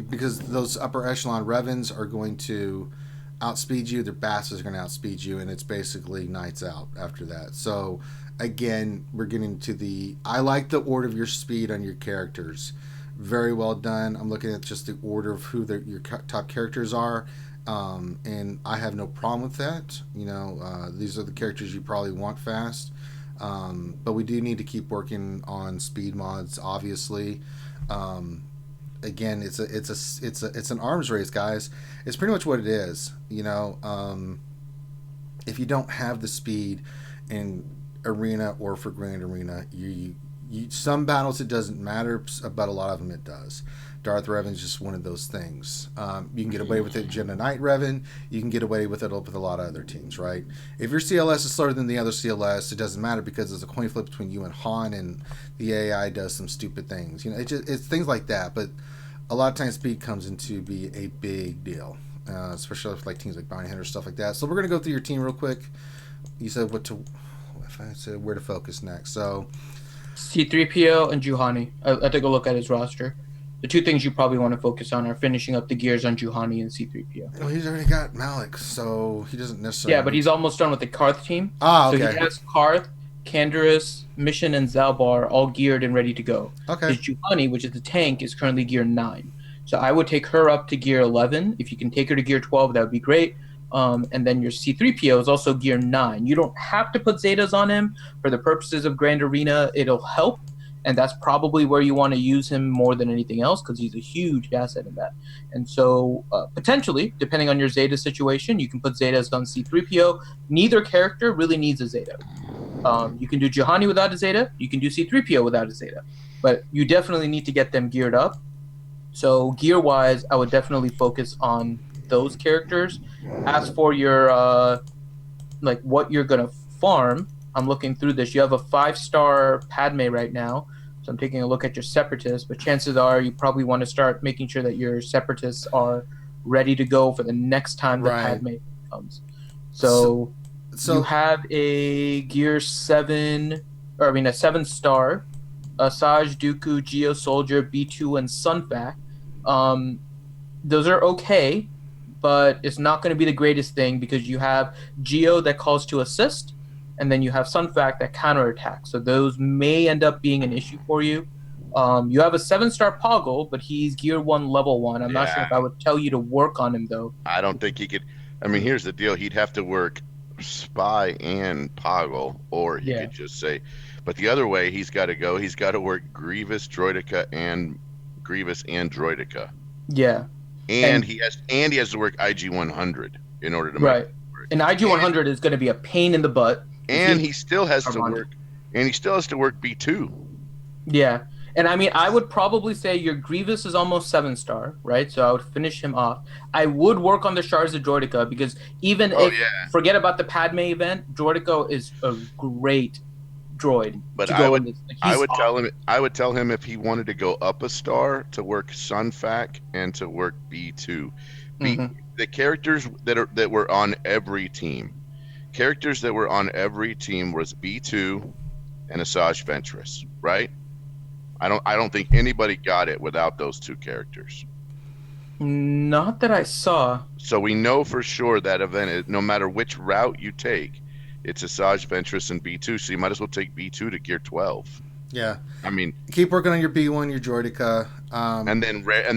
because those upper echelon Revans are going to outspeed you. Their Bastis are going to outspeed you, and it's basically nights out after that. So again, we're getting to I like the order of your speed on your characters. Very well done. I'm looking at just the order of who your top characters are. And I have no problem with that. These are the characters you probably want fast. But we do need to keep working on speed mods, obviously. Again, it's an arms race, guys. It's pretty much what it is. If you don't have the speed in Arena or for Grand Arena, you some battles it doesn't matter, but a lot of them it does. Darth Revan's just one of those things. You can get away with it, Jedi Knight Revan. You can get away with it with a lot of other teams, right? If your CLS is slower than the other CLS, it doesn't matter because it's a coin flip between you and Han, and the AI does some stupid things. It's things like that. But a lot of times, speed comes into be a big deal, especially with teams like Bounty Hunter, stuff like that. So we're gonna go through your team real quick. You said if I said where to focus next, so. C-3PO and Juhani. I took a look at his roster. The two things you probably want to focus on are finishing up the gears on Juhani and C-3PO. Well, he's already got Malik, so he doesn't necessarily... Yeah, but he's almost done with the Karth team. Okay. So he has Karth, Canderous, Mission, and Zalbar all geared and ready to go. Okay. His Juhani, which is the tank, is currently gear 9. So I would take her up to gear 11. If you can take her to gear 12, that would be great. And then your C-3PO is also gear 9. You don't have to put Zetas on him. For the purposes of Grand Arena, it'll help. And that's probably where you want to use him more than anything else, because he's a huge asset in that. And so, potentially, depending on your Zeta situation, you can put Zetas on C-3PO. Neither character really needs a Zeta. You can do Juhani without a Zeta. You can do C-3PO without a Zeta. But you definitely need to get them geared up. So, gear-wise, I would definitely focus on those characters. As for your like what you're gonna farm, I'm looking through this. You have a 5-star Padme right now, so I'm taking a look at your Separatists. But chances are you probably want to start making sure that your Separatists are ready to go for the next time the Right. Padme comes. So So you have a Gear 7, or I mean a 7-star, Asajj, Dooku, Geo Soldier, B2, and Sunfac. Those are okay, but it's not going to be the greatest thing because you have Geo that calls to assist, and then you have Sunfac that counterattacks. So those may end up being an issue for you. You have a 7-star Poggle, but he's Gear 1, Level 1. I'm not sure Yeah. if I would tell you to work on him, though. I don't think he could. I mean, here's the deal. He'd have to work Spy and Poggle, or he Yeah. could just say. But the other way, he's got to go. He's got to work Grievous, Droideka, and Droideka, Yeah. and And- he has to work IG 100 in order to make Right. it work. And IG 100 is going to be a pain in the butt. And he still has to Armand. work. And he still has to work B2. Yeah. And I mean, I would probably say your Grievous is almost 7-star, right? So I would finish him off. I would work on the Shards of Droideka because even Oh, if, yeah. forget about the Padme event, Droideka is a great droid But to I go would- in this. Like, I he's would tell him if he wanted to go up a star to work Sunfac and to work B2. Mhm. The characters that were on every team. Characters that were on every team was B2 and Asajj Ventress, right? I don't think anybody got it without those two characters. Not that I saw. So we know for sure that event is, no matter which route you take, it's Asajj Ventress and B2. So you might as well take B2 to Gear 12. yeah, I mean, keep working on your B1, your Droideka. and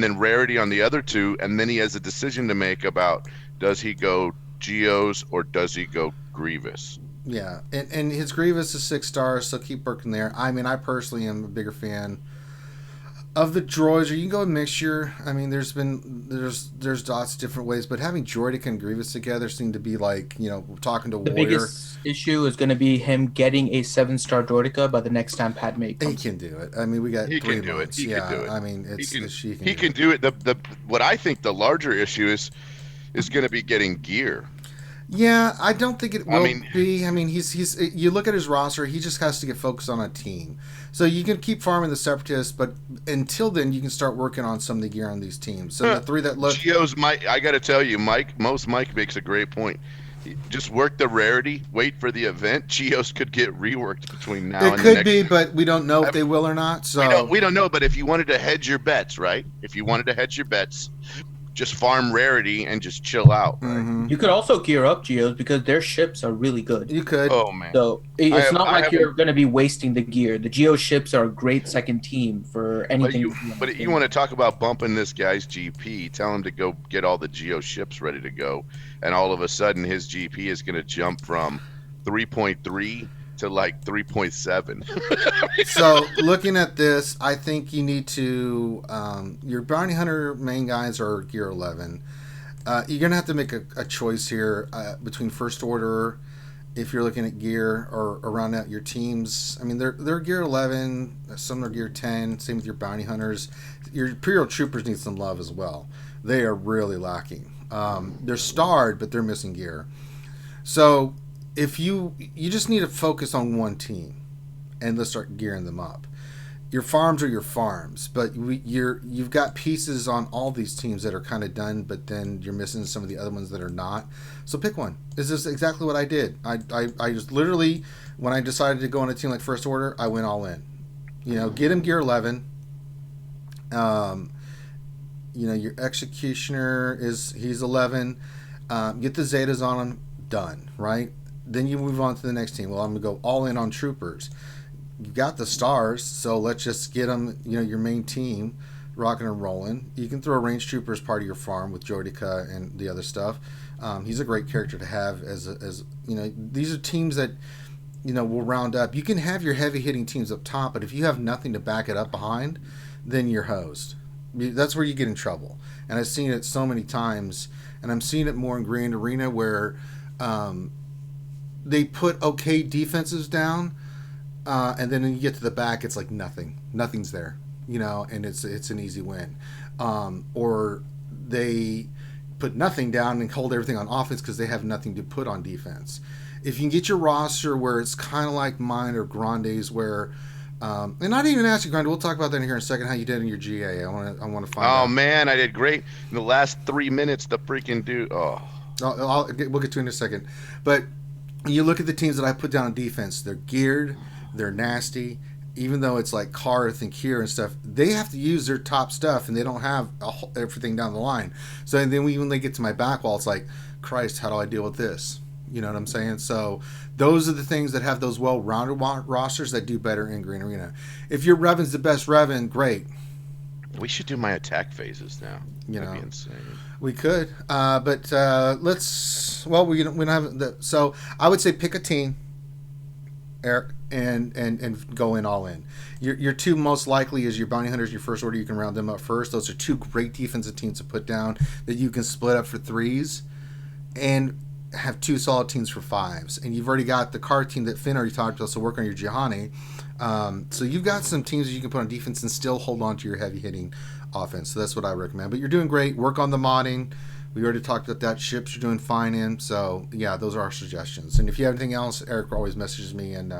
then rarity on the other two, and then he has a decision to make about does he go Geos or does he go Grievous? Yeah, and his Grievous is 6 stars, so keep working there. I mean, I personally am a bigger fan of the droids. Or you can go a mixture. I mean, there's dots different ways, but having Droideka and Grievous together seem to be like, talking to The Warrior. biggest issue is going to be him getting a 7-star Droideka by the next time Padme He comes. can do it. I mean, we got He 3 can do it. months. He yeah, can do it. I mean, He can do it. The what I think the larger issue is going to be getting gear. Yeah, I don't think it will mean- be. I mean, he's you look at his roster, he just has to get focused on a team. So you can keep farming the Separatists, but until then, you can start working on some of the gear on these teams. So the 3 that look, Geos, I got to tell you, Mike makes a great point. Just work the rarity, wait for the event. Geos could get reworked between now it and the could next. be, but we don't know if they will or not. So We don't know, but if you wanted to hedge your bets, right? If you wanted to hedge your bets, just farm rarity and just chill out. Right? Mhm. You could also gear up Geos because their ships are really good. You could. Oh man. So it's not I like have you're going to be wasting the gear. The Geo ships are a great second team for anything. But you want to talk about bumping this guy's GP? Tell him to go get all the Geo ships ready to go, and all of a sudden his GP is going to jump from 3.3 to like 3.7. So looking at this, I think you need to your bounty hunter main guys are gear 11. You're gonna have to make a choice here between first order if you're looking at gear or round out your teams. I mean, they're gear 11. Some are gear 10. Same with your bounty hunters. Your Imperial troopers need some love as well. They are really lacking. They're starred, but they're missing gear. So if you just need to focus on one team, and let's start gearing them up. Your farms are your farms, but you've got pieces on all these teams that are kind of done, but then you're missing some of the other ones that are not. So pick one. This is exactly what I did. I just literally, when I decided to go on a team like First Order, I went all in. Get him gear 11. Your Executioner he's 11. Get the Zetas on him. Done. Right. Then you move on to the next team. Well, I'm gonna go all in on troopers. You got the stars, so let's just get them. Your main team, rocking and rolling. You can throw a range trooper as part of your farm with Droideka and the other stuff. He's a great character to have as these are teams that will round up. You can have your heavy hitting teams up top, but if you have nothing to back it up behind, then you're hosed. That's where you get in trouble. And I've seen it so many times, and I'm seeing it more in Grand Arena where they put okay defenses down. And then when you get to the back, it's like nothing's there, and it's an easy win. Or they put nothing down and hold everything on offense because they have nothing to put on defense. If you can get your roster where it's kind of like mine or Grande's, where and not even asking Grande, we'll talk about that in here in a second. How you did in your GA? I want to find out. Oh man, I did great in the last 3 minutes. The freaking dude. Oh, we'll get to it in a second. But you look at the teams that I put down on defense. They're geared. They're nasty. Even though it's like Karth and Kier and stuff, they have to use their top stuff, and they don't have everything down the line. So then when they get to my back wall, it's like, Christ, how do I deal with this? You know what I'm saying? So those are the things that have those well-rounded rosters that do better in Green Arena. If your Revan's the best Revan, great. we should do my attack phases now. That'd be insane. We could, but let's. Well, we don't have the. So I would say pick a team, Eric, and go in all in. Your two most likely is your bounty hunters. Your first order, you can round them up first. Those are two great defensive teams to put down that you can split up for threes, and have two solid teams for fives. And you've already got the card team that Finn already talked about. So work on your Jihani. So you've got some teams that you can put on defense and still hold on to your heavy hitting offense. So that's what I recommend. But you're doing great. Work on the modding. We already talked about that. Ships you're doing fine in. So yeah, those are our suggestions. And if you have anything else, Eric always messages me and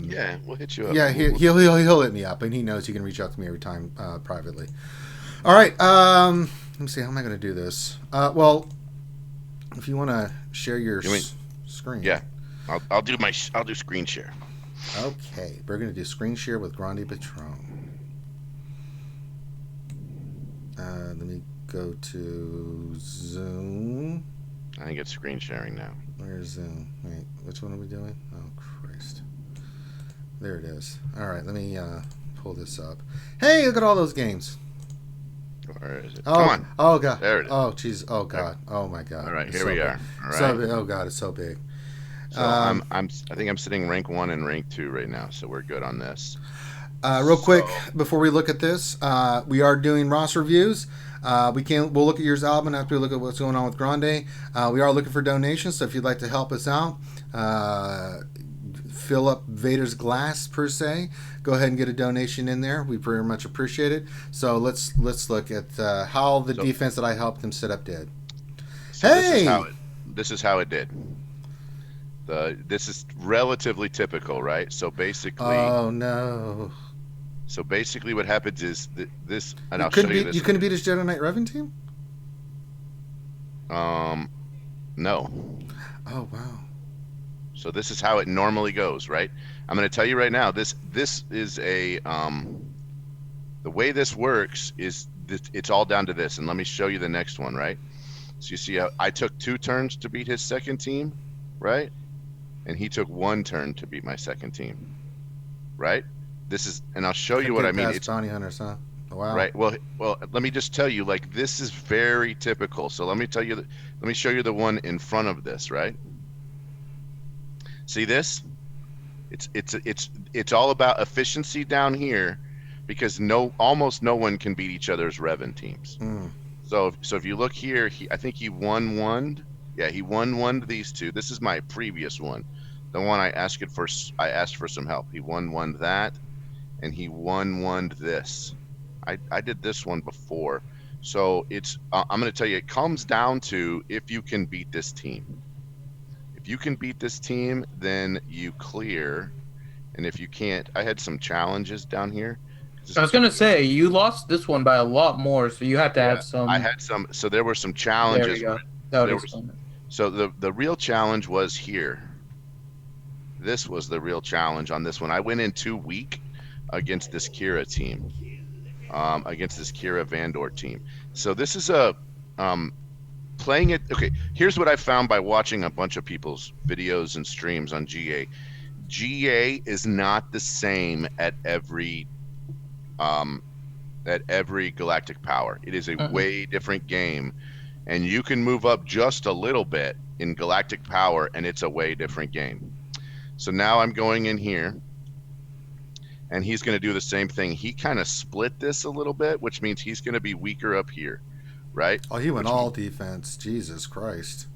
yeah, we'll hit you up. Yeah, he'll hit me up, and he knows he can reach out to me every time privately. All right. Let me see. How am I going to do this? Well, if you want to share your screen. Yeah, I'll do screen share. Okay, we're going to do screen share with Grande Patron. Let me go to Zoom. I think it's screen sharing now. Where's Zoom? Wait, which one are we doing? Oh, Christ. There it is. All right, let me pull this up. Hey, look at all those games. Where is it? Oh, come on. Oh, God. There it is. Oh, jeez. Oh, God. Oh, my God. All right, It's here so we big. are. All right. So big. Oh, God, it's so big. So I think I'm sitting rank 1 and rank 2 right now, so we're good on this. Real quick, before we look at this, we are doing roster reviews. We'll look at yours album after we look at what's going on with Grande. We are looking for donations, so if you'd like to help us out, fill up Vader's glass per se, go ahead and get a donation in there. We very much appreciate it. So let's look at how the defense that I helped them set up did. So hey, this is how it did. This is relatively typical, right? So basically, oh no. So basically, what happens is this, and I'll show you this. You couldn't beat his Jedi Knight Revan team? No. Oh wow. So this is how it normally goes, right? I'm going to tell you right now. This is a the way this works is it's all down to this, and let me show you the next one, right? So you see how I took 2 turns to beat his second team, right? And he took 1 turn to beat my second team, right? This is, and I'll show you what I mean. It's bounty hunters, huh? Wow. Right. Well, let me just tell you, like, this is very typical. So let me tell you, let me show you the one in front of this, right? See this? It's all about efficiency down here, because almost no one can beat each other's Revan teams. Mm. So if you look here, I think he won. Yeah, he won these two. This is my previous one, the one I asked for some help. He won that, and he won this. I did this one before. So it's I'm going to tell you, it comes down to if you can beat this team. If you can beat this team, then you clear. And if you can't, I had some challenges down here. I was going to say, you lost this one by a lot more, so you have to have some. I had some, so there were some challenges. There we go. That would explain it. So the real challenge was here. This was the real challenge on this one. I went in too weak against this Kira team, against this Kira Vandor team. So this is a playing it. Okay, here's what I found by watching a bunch of people's videos and streams on GA. GA is not the same at every galactic power. It is a way different game, and you can move up just a little bit in galactic power, and it's a way different game. So now I'm going in here, and he's going to do the same thing. He kind of split this a little bit, which means he's going to be weaker up here, right? Oh, he went all defense. Jesus Christ.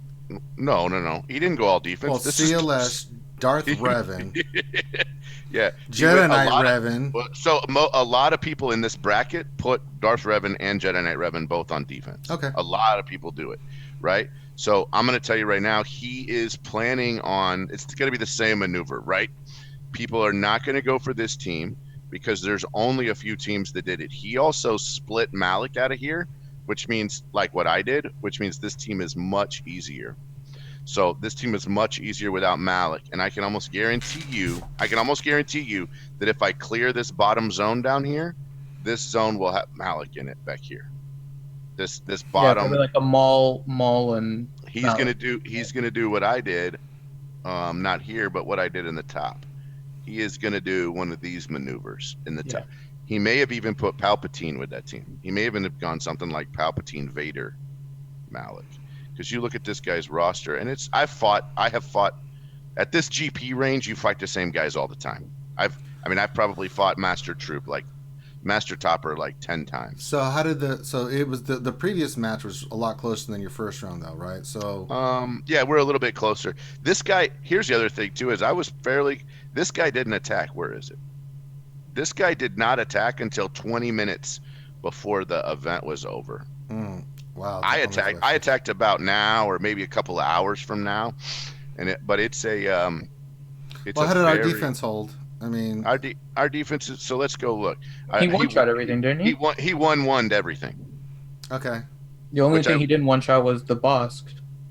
No. He didn't go all defense. Well, This CLS, Darth Revan, Yeah. Jedi Knight Revan. A lot of people in this bracket put Darth Revan and Jedi Knight Revan both on defense. Okay. A lot of people do it, right? So I'm going to tell you right now, he is planning on, it's going to be the same maneuver, right? People are not going to go for this team because there's only a few teams that did it. He also split Malik out of here, which means like what I did, which means this team is much easier. So this team is much easier without Malik, and I can almost guarantee you that if I clear this bottom zone down here, this zone will have Malik in it back here. This bottom, probably like a mall, and he's gonna do what I did, not here, but what I did in the top. He is gonna do one of these maneuvers in the top. He may have even put Palpatine with that team. He may even have gone something like Palpatine, Vader, Malik. Because you look at this guy's roster, and I have fought at this GP range. You fight the same guys all the time. I've probably fought Master Topper like 10 times. So it was the previous match was a lot closer than your first round though, right? So yeah, we're a little bit closer. This guy, here's the other thing too, is this guy didn't attack. Where is it? This guy did not attack until 20 minutes before the event was over. Wow. I attacked about now, or maybe a couple of hours from now, but it's a. Well, how did our defense hold? I mean, our defense is, so let's go look. He one-shot everything, didn't he? He won everything. Okay. The only thing he didn't one-shot was the boss.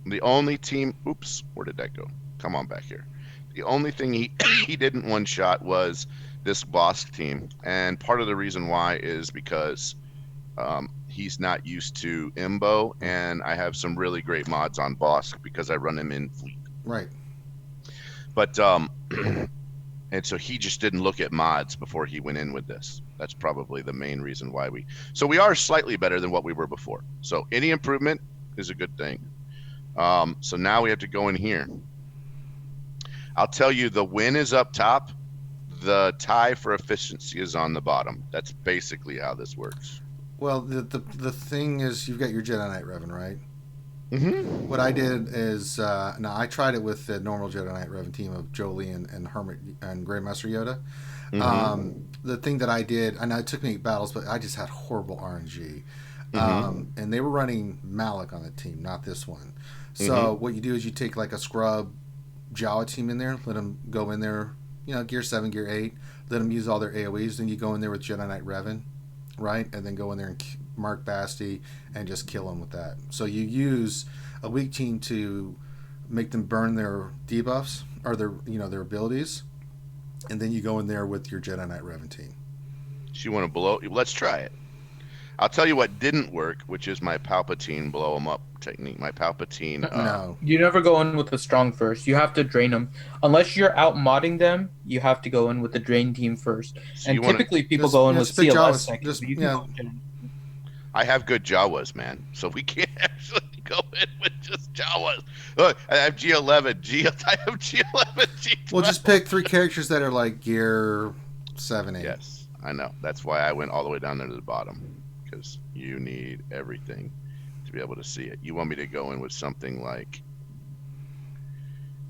The only team. Oops, where did that go? Come on back here. The only thing he didn't one-shot was this boss team, and part of the reason why is because. He's not used to Imbo, and I have some really great mods on Bosk because I run him in fleet. Right. But and so he just didn't look at mods before he went in with this. That's probably the main reason why we are slightly better than what we were before. So any improvement is a good thing. So now we have to go in here. I'll tell you, the win is up top. The tie for efficiency is on the bottom. That's basically how this works. Well, the thing is, you've got your Jedi Knight Revan, right? Mm-hmm. What I did is, now I tried it with the normal Jedi Knight Revan team of Jolie and Hermit and Grandmaster Yoda. Mm-hmm. The thing that I did, I know it took me 8 battles, but I just had horrible RNG. And they were running Malik on the team, not this one. So what you do is you take like a scrub Jawa team in there, let them go in there, gear 7, gear 8, let them use all their AoEs, then you go in there with Jedi Knight Revan. Right, and then go in there and mark Basti and just kill them with that. So you use a weak team to make them burn their debuffs or their abilities, and then you go in there with your Jedi Knight Revan team. So you want to blow? Let's try it. I'll tell you what didn't work, which is my Palpatine blow them up technique. My Palpatine. No, you never go in with the strong first. You have to drain them. Unless you're out modding them, you have to go in with the drain team first. So and typically people go in with CLS second. I have good Jawas, man. So we can't actually go in with just Jawas. Look, I have G11. I have G11. G12. Well, just pick 3 characters that are like gear 7, 8. Yes, I know. That's why I went all the way down there to the bottom. Because you need everything to be able to see it. You want me to go in with something like...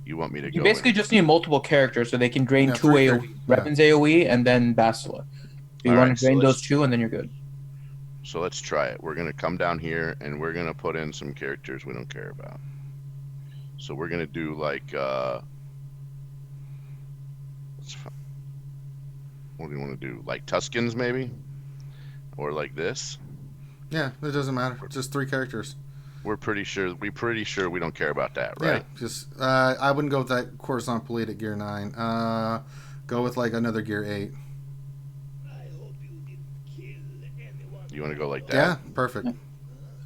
You basically just need multiple characters so they can drain 2 AoE. Revan's AoE and then Bastila. You want to drain those 2 and then you're good. So let's try it. We're going to come down here and we're going to put in some characters we don't care about. So we're going to do like... what do you want to do? Like Tuskens maybe? Or like this? Yeah, it doesn't matter. It's just 3 characters. We're pretty sure we don't care about that, right? Yeah, just I wouldn't go with that Coruscant Polite at gear 9. Go with like another gear 8. You want to go like that? Yeah, perfect.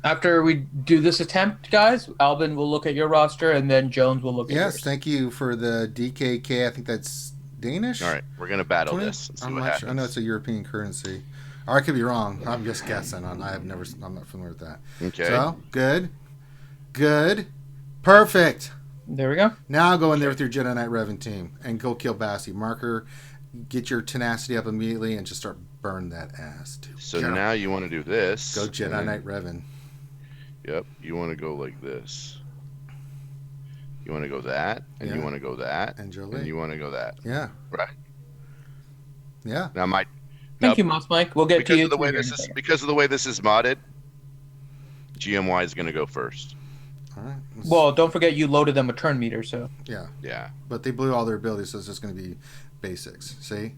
After we do this attempt, guys, Albin will look at your roster and then Jones will look at yours. Yes, thank you for the DKK. I think that's Danish. All right, we're gonna battle this. And see what happens. I know it's a European currency. Or I could be wrong. I'm just guessing. I'm not familiar with that. Okay. So, good. Perfect. There we go. Now go in there with your Jedi Knight Revan team and go kill Basti. Marker, get your tenacity up immediately and just start burn that ass, dude. So now you want to do this. Go Jedi Knight Revan. Yep. You want to go like this. You want to go that, and Yeah. you want to go that, And Jolie. and you want to go that. Yeah. Right. Yeah. Now my Thank you, Moss Mike. We'll get to you. Because of the way this is modded, GMY is going to go first. All right. Well, don't forget you loaded them with turn meter, so. Yeah. Yeah. But they blew all their abilities, so it's just going to be basics. See?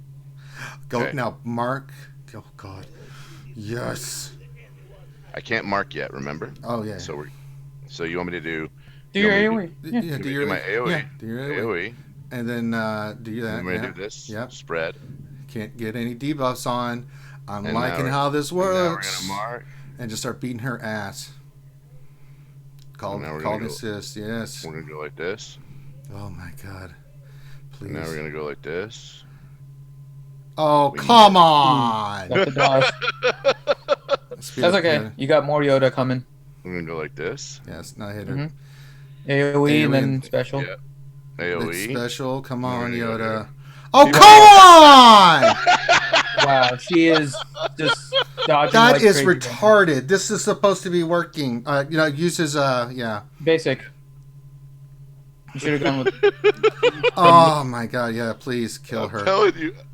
Go Okay. now, Mark. Oh God. Yes. I can't mark yet. Remember? Oh yeah. So you want me to do? Do your you want AoE. Yeah. Yeah. Do your my AoE. Yeah. Do your AoE. AoE. And then do that. I'm going to Yeah. do this. Yep. Spread. Can't get any debuffs on. I'm And now liking we're- how this And now we're works. going to mark. And just start beating her ass. Call now we're call gonna and go- assist. Yes. We're going to go like this. Oh my God. Please. And now we're going to go like this. Oh We come need- on. Got the dodge. That's okay. You got more Yoda coming. We're going to go like this. Yes. Now hit her. Mhm. AoE and then special. Yeah. Big AoE. special. Come on, There we go, Yoda. Oh You come on! Wow, she is just dodging That like is crazy. retarded. This is supposed to be working. Use his yeah. Basic. You should have gone with. Oh my God, yeah, please kill her.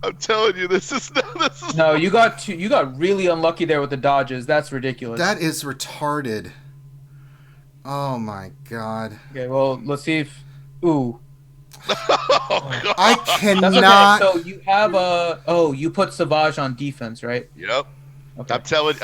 I'm telling you, this is No, you got you got really unlucky there with the dodges. That's ridiculous. That is retarded. Oh my God. Okay, well, let's see if. Ooh, Oh, God. I that's cannot. okay. So you have a. Oh, you put Savage on defense, right? Yep. Okay. I'm telling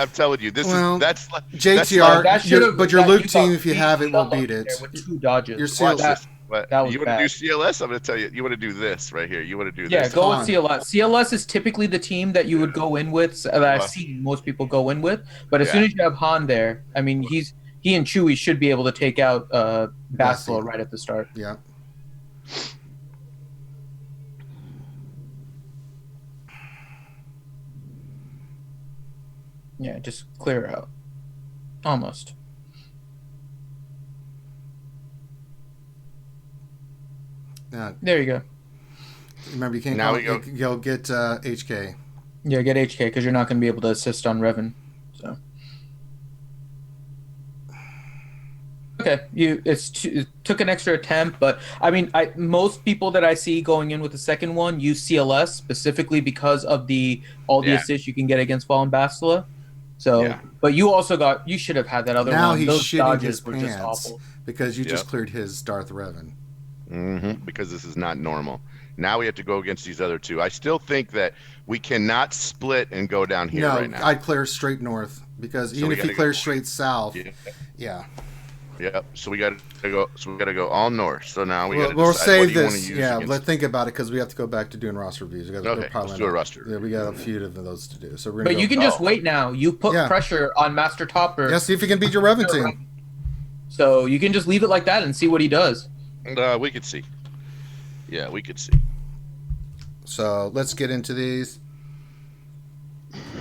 you, Well, that's JTR, that should've- but your that- Luke you got team, if you really have it, will unlucky beat it. there with 2 dodges. Your Watch seal- that. That was you want to do bad. CLS? I'm going to tell you. You want to do this right here. You want to do Yeah, this. go on. with CLS. CLS is typically the team that you would go in with, that I've seen most people go in with. But as soon as you have Han there, I mean, he and Chewie should be able to take out Bastila right at the start. Yeah. Yeah, just clear her out. Almost. Yeah. There you go. Remember, you can't Now we go get HK. Yeah, get HK because you're not going to be able to assist on Revan. So. Okay, it took an extra attempt, but I mean, most people that I see going in with the second one use CLS specifically because of all the assists you can get against Fallen Bastila. So, but you should have had that other Now one. he's Those shitting dodges his were just pants awful. because you just cleared his Darth Revan. Because this is not normal. Now we have to go against these other two. I still think that we cannot split and go down here right now. I'd clear straight north because even if he clears straight south, yeah. Yep. So we got to go. So we got to go all north. So now we'll save this. Yeah, let's think about it because we have to go back to doing roster reviews. Let's do a roster. Yeah, we got a few of those to do. So we're. But you can just wait now. You put pressure on Master Topper. Yeah, see if he can beat your Revan team. So you can just leave it like that and see what he does. We could see. Yeah, we could see. So let's get into these.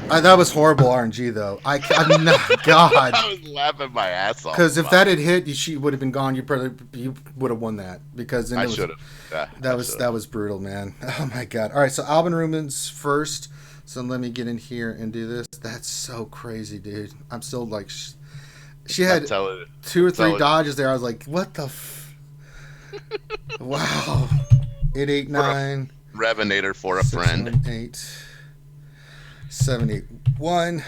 That was horrible RNG though. I'm not God. I was laughing my ass off. Because if that had hit, she would have been gone. You would have won that because then I should have. That was brutal, man. Oh my God. All right, so Alvin Ruben's first. So let me get in here and do this. That's so crazy, dude. I'm still like, she had 2 or 3 dodges there. I was like, what the. Wow. 889. Revenator for a friend. 8 781.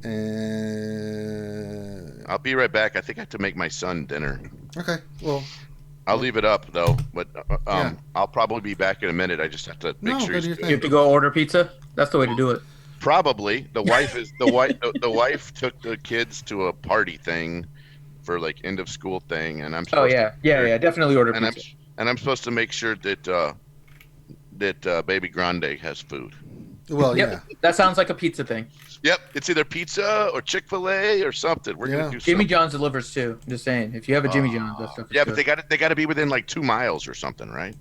And I'll be right back. I think I have to make my son dinner. Okay. Well, I'll leave it up though, but I'll probably be back in a minute. I just have to make sure he's You have to go order pizza. That's the way to do it. Probably the wife is the wife. The wife took the kids to a party thing for like end of school thing, and I'm. Definitely order and pizza. I'm supposed to make sure that Baby Grande has food. Well, yep. yeah. That sounds like a pizza thing. Yep, it's either pizza or Chick-fil-A or something. We're gonna do Jimmy something. John's delivers too. I'm just saying, if you have a Jimmy John's, that stuff is yeah, good. but they got to be within like 2 miles or something, right?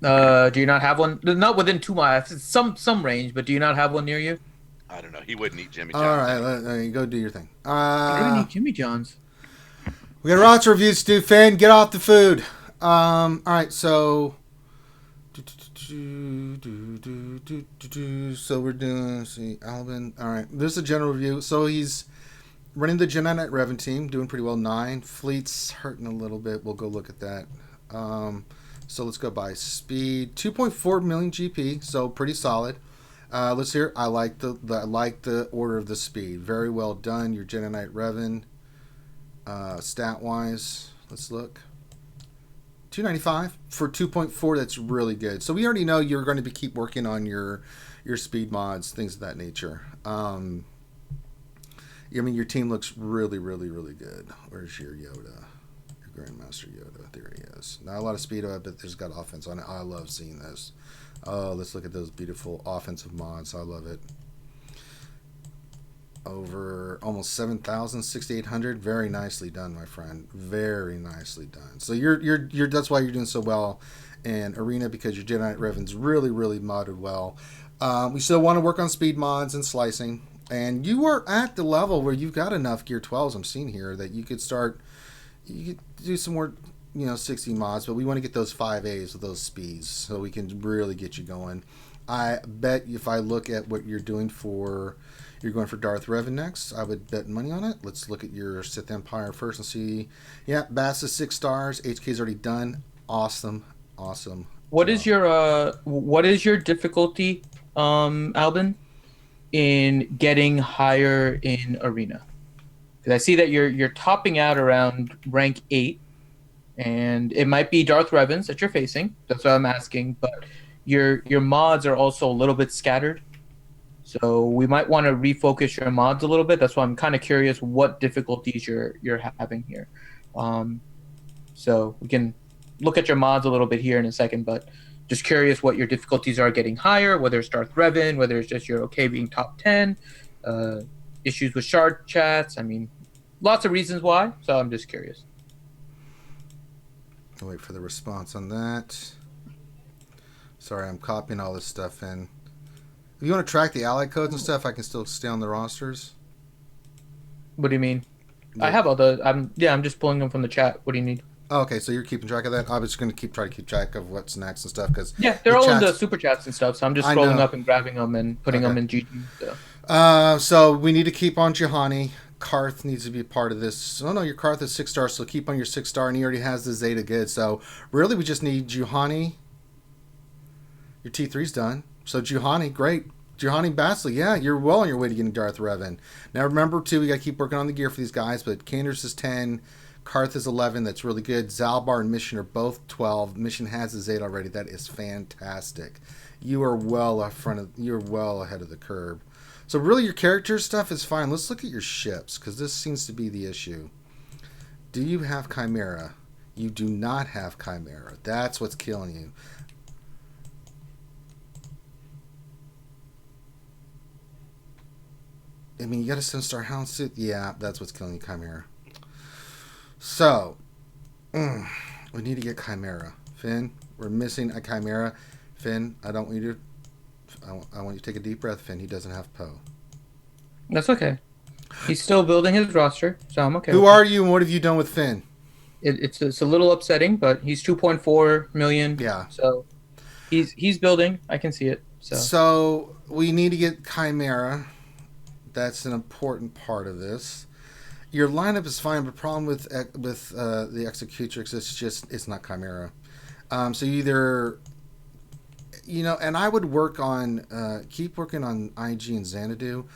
Do you not have one? Not within 2 miles. It's some range, but do you not have one near you? I don't know. He wouldn't eat Jimmy John's. All right, go do your thing. You're gonna need Jimmy John's. We got roster reviews to do. Finn, get off the food. All right, so. So we're doing. Let's see, Alvin. All right, this is a general review. So he's running the Gen 9 Revan team, doing pretty well. 9 fleets hurting a little bit. We'll go look at that. So let's go by speed. 2.4 million GP, so pretty solid. Let's hear. I like the order of the speed. Very well done. Your Gen 9 Revan. Stat wise, let's look. 295 for 2.4. That's really good. So we already know you're going to keep working on your speed mods, things of that nature. I mean, your team looks really, really, really good. Where's your Yoda? Your Grandmaster Yoda. There he is. Not a lot of speed, but there's got offense on it. I love seeing this. Oh, let's look at those beautiful offensive mods. I love it. Over almost 7,000, 6,800. Very nicely done, my friend. Very nicely done. So you're that's why you're doing so well in Arena, because your Jedi Revan's really, really modded well. We still want to work on speed mods and slicing. And you are at the level where you've got enough Gear 12s I'm seeing here that you could do some more, 60 mods, but we want to get those 5As with those speeds so we can really get you going. I bet if I look at what you're going for Darth Revan next, I would bet money on it. Let's look at your Sith Empire first and see. Yeah, Bass is 6 stars. HK's already done. Awesome. What is your difficulty, Albin, in getting higher in Arena? Because I see that you're topping out around rank 8, and it might be Darth Revans that you're facing. That's what I'm asking. But your mods are also a little bit scattered, so we might want to refocus your mods a little bit. That's why I'm kind of curious what difficulties you're having here. So we can look at your mods a little bit here in a second, but just curious what your difficulties are getting higher, whether it's Darth Revan, whether it's just you're okay being top 10, issues with shard chats. I mean, lots of reasons why, so I'm just curious. I'll wait for the response on that. Sorry, I'm copying all this stuff in. If you want to track the ally codes and stuff, I can still stay on the rosters. What do you mean? Yeah. I have all the. I'm just pulling them from the chat. What do you need? Oh, okay, so you're keeping track of that. I'm just going to try to keep track of what's next and stuff, because they're all in the super chats and stuff. So I'm just scrolling up and grabbing them and putting them in GG. So we need to keep on Juhani. Karth needs to be a part of this. Oh no, your Karth is 6 stars, so keep on your 6 star, and he already has the Zeta good. So really, we just need Juhani. Your T3's done. So Juhani, great. Juhani Bastley, yeah, you're well on your way to getting Darth Revan. Now remember too, we got to keep working on the gear for these guys. But Candace is 10. Karth is 11. That's really good. Zalbar and Mission are both 12. Mission has a Zeta already. That is fantastic. You are you're well ahead of the curve. So really, your character stuff is fine. Let's look at your ships, because this seems to be the issue. Do you have Chimera? You do not have Chimera. That's what's killing you. I mean, you got a 7-star Houndstooth? Yeah, that's what's killing you, Chimera. So, we need to get Chimera. Finn, we're missing a Chimera. Finn, I don't want you to... I want you to take a deep breath, Finn. He doesn't have Poe. That's okay. He's still building his roster, so I'm okay. Who are you, and what have you done with Finn? It's a little upsetting, but he's 2.4 million. Yeah. So he's building. I can see it. So we need to get Chimera. That's an important part of this. Your lineup is fine, but problem with the Executrix is it's not Chimera. So either, and I would work on keep working on IG and Xanadu.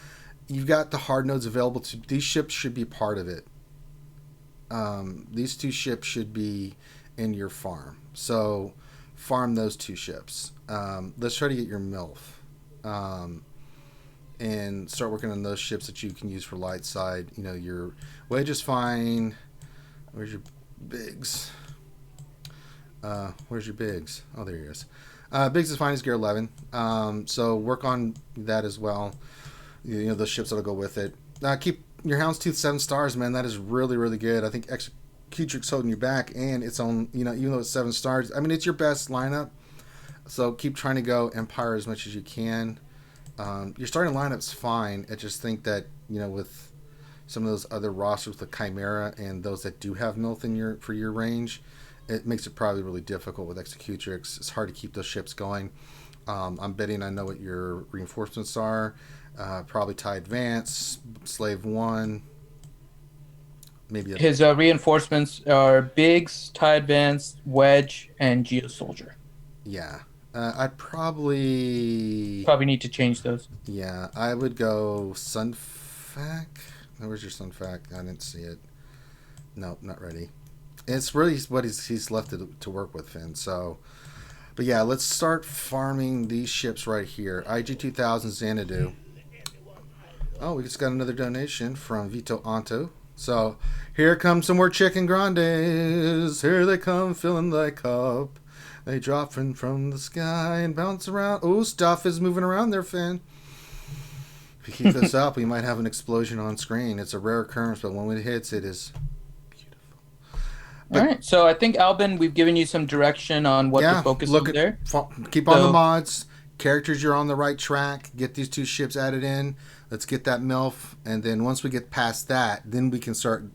You've got the hard nodes available to these ships. Should be part of it. These 2 ships should be in your farm. So farm those 2 ships. Let's try to get your MILF. And start working on those ships that you can use for light side. Your Wedge is fine. Where's your Biggs? Where's your Biggs? Oh, there he is. Biggs is fine. He's gear 11. So work on that as well. Those ships that'll go with it. Keep your Houndstooth 7 stars, man. That is really, really good. I think Executrix holding you back, and it's on. Even though it's 7 stars, I mean, it's your best lineup. So keep trying to go Empire as much as you can. Your starting lineup's fine. I just think that with some of those other rosters with the Chimera and those that do have MILF for your range, it makes it probably really difficult with Executrix. It's hard to keep those ships going. I'm betting I know what your reinforcements are. Probably TIE Advance, Slave 1. maybe His reinforcements are Biggs, TIE Advance, Wedge, and Geo Soldier. yeah. I'd probably Probably need to change those. yeah. I would go Sunfac. Where's your Sunfac? I didn't see it. Nope, not ready. It's really what he's left to work with, Finn. So, but yeah, let's start farming these ships right here. IG-2000 Xanadu. Oh, we just got another donation from Vito Anto. So here comes some more chicken grandes. Here they come, filling the cup. They drop from the sky and bounce around. Oh, stuff is moving around there, Finn. If you keep this up, we might have an explosion on screen. It's a rare occurrence, but when it hits, it is beautiful. All right. So I think, Albin, we've given you some direction on what to focus on there. Keep on the mods. Characters, you're on the right track. Get these 2 ships added in. Let's get that MILF. And then once we get past that, then we can start,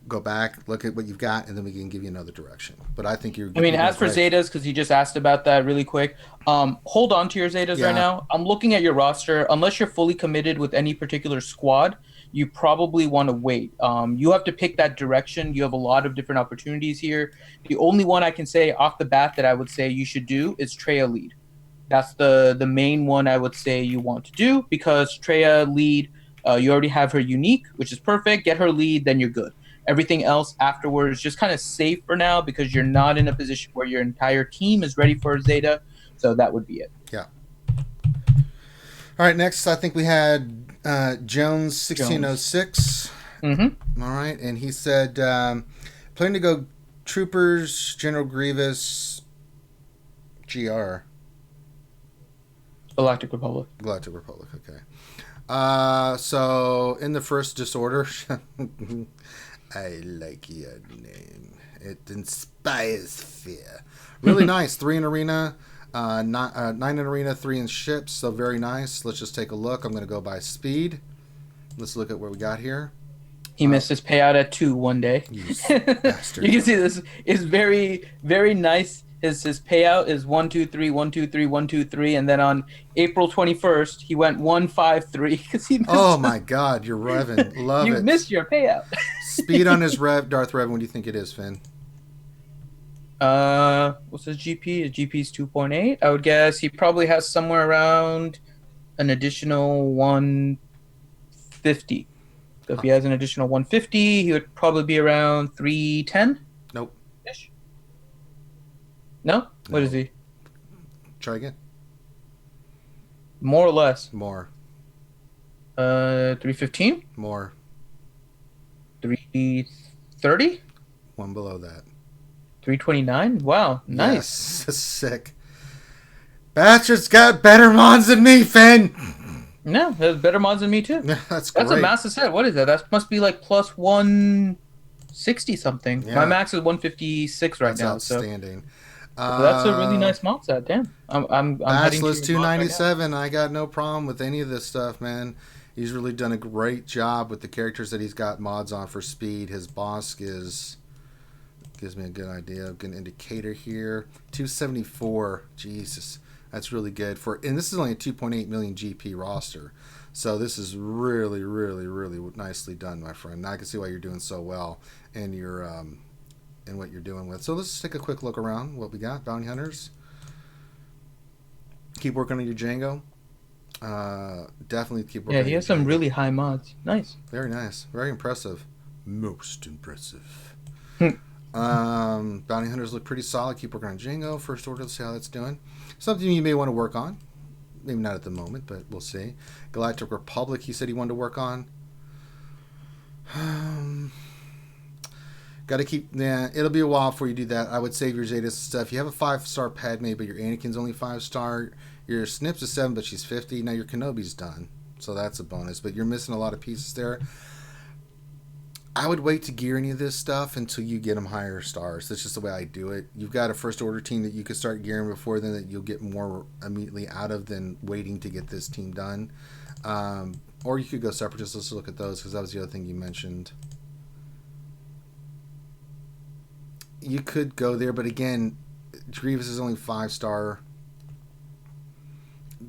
go back, look at what you've got, and then we can give you another direction. But I think you're... as for Zetas, because you just asked about that really quick, hold on to your Zetas right now. I'm looking at your roster. Unless you're fully committed with any particular squad, you probably want to wait. You have to pick that direction. You have a lot of different opportunities here. The only one I can say off the bat that I would say you should do is Treya Lead. That's the main one I would say you want to do, because Treya Lead, you already have her unique, which is perfect. Get her lead, then you're good. Everything else afterwards, just kind of safe for now, because you're not in a position where your entire team is ready for a Zeta. So that would be it. Yeah. All right, next I think we had Jones 1606. Mm-hmm. All right, and he said, planning to go Troopers, General Grievous, GR. Galactic Republic. Galactic Republic, okay. So in the first disorder, I like your name. It inspires fear. Really nice. 3 in arena, 9 in arena, 3 in ships. So very nice. Let's just take a look. I'm going to go by speed. Let's look at what we got here. He missed his payout at 2 one day. You bastard. You can see this is very, very nice. His payout is 1 2 3 1 2 3 1 2 3, and then on April 21st he went 1 5 3 because he missed. Oh my God, you're revving. Love you it. You missed your payout. Speed on his Darth Revan. What do you think it is, Finn? What's his GP? His GP is 2.8. I would guess he probably has somewhere around an additional 150. So if he has an additional 150, he would probably be around 310. Nope. Ish. No? What is he? Try again. More or less? More. 315? More. 330? One below that. 329? Wow, nice. Yes, sick. Bastard's got better mods than me, Finn! No, there's better mods than me too. Yeah, that's great. That's a massive set. What is that? That must be like plus 160 something. Yeah. My max is 156 right now. Outstanding. So that's a really nice mod set. Damn. I'm Bashless 297. Right, I got no problem with any of this stuff, man. He's really done a great job with the characters that he's got mods on for speed. His boss gives me a good idea, a good indicator here. 274. Jesus. That's really good and this is only a 2.8 million GP roster. So this is really, really, really nicely done, my friend. Now I can see why you're doing so well in your in what you're doing with. So let's take a quick look around what we got. Bounty Hunters. Keep working on your Django. Definitely keep working. Yeah, he has some really high mods. Nice. Very nice. Very impressive. Most impressive. Bounty Hunters look pretty solid. Keep working on Django. First Order, let's see how that's doing. Something you may want to work on. Maybe not at the moment, but we'll see. Galactic Republic, he said he wanted to work on. Got to keep... Yeah, it'll be a while before you do that. I would save your Zetas and stuff. You have a 5-star Padme, but your Anakin's only 5-star. Your Snips is 7, but she's 50. Now your Kenobi's done. So that's a bonus. But you're missing a lot of pieces there. I would wait to gear any of this stuff until you get them higher stars. That's just the way I do it. You've got a First Order team that you could start gearing before then that you'll get more immediately out of than waiting to get this team done. Or you could go Separatists. Let's look at those because that was the other thing you mentioned. You could go there, but again, Grievous is only 5-star.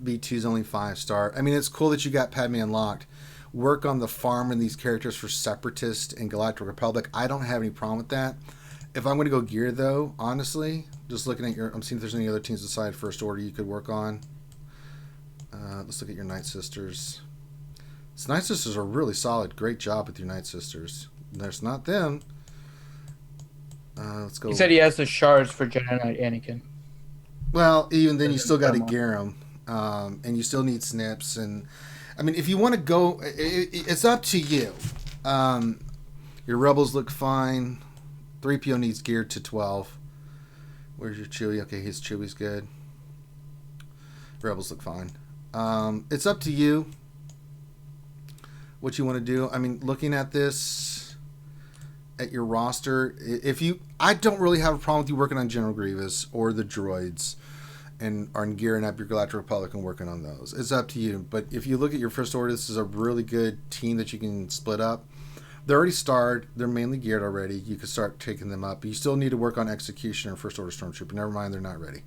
B2 is only 5-star. I mean, it's cool that you got Padme unlocked. work on the farm and these characters for Separatist and Galactic Republic, I don't have any problem with that. If I'm going to go gear, though, honestly, just looking at I'm seeing if there's any other teams beside First Order you could work on. Let's look at your Night Sisters. These Night Sisters are really solid. Great job with your Night Sisters. There's not them. Let's go. He said he has the shards for Jedi Knight Anakin. Well, even then, you still got to gear them. And you still need snips. And I mean, if you want to go, it's up to you. Your Rebels look fine. 3PO needs geared to 12. Where's your Chewie? Okay, his Chewie's good. Rebels look fine. It's up to you what you want to do. I mean, looking at this, at your roster, I don't really have a problem with you working on General Grievous or the droids and gearing up your Galactic Republic and working on those. It's up to you. But if you look at your First Order, this is a really good team that you can split up. They're already starred. They're mainly geared already. You can start taking them up. But you still need to work on Executioner and First Order Stormtrooper. Never mind, they're not ready.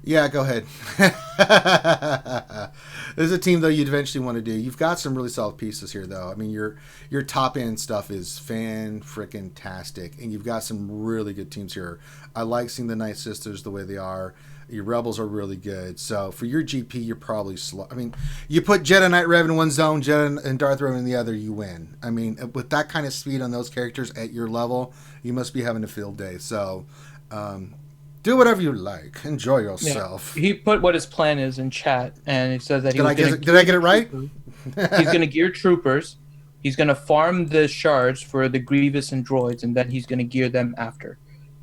Yeah, go ahead. There's a team, though, you'd eventually want to do. You've got some really solid pieces here, though. I mean, your top-end stuff is fan-frickin-tastic, and you've got some really good teams here. I like seeing the Night Sisters the way they are. Your Rebels are really good. So for your GP, you're probably slow. I mean, you put Jedi Knight Rev in one zone, Jedi and Darth Revan in the other, you win. I mean, with that kind of speed on those characters at your level, you must be having a field day. So do whatever you like. Enjoy yourself. Yeah. He put what his plan is in chat, and it says that did I get it right? He's going to gear troopers. He's going to farm the shards for the Grievous and droids, and then he's going to gear them after.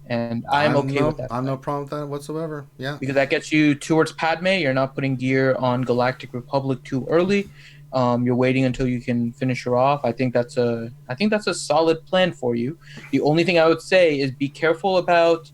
And I'm okay with that. I'm no problem with that whatsoever. Yeah. Because that gets you towards Padme. You're not putting gear on Galactic Republic too early. You're waiting until you can finish her off. I think that's a solid plan for you. The only thing I would say is be careful about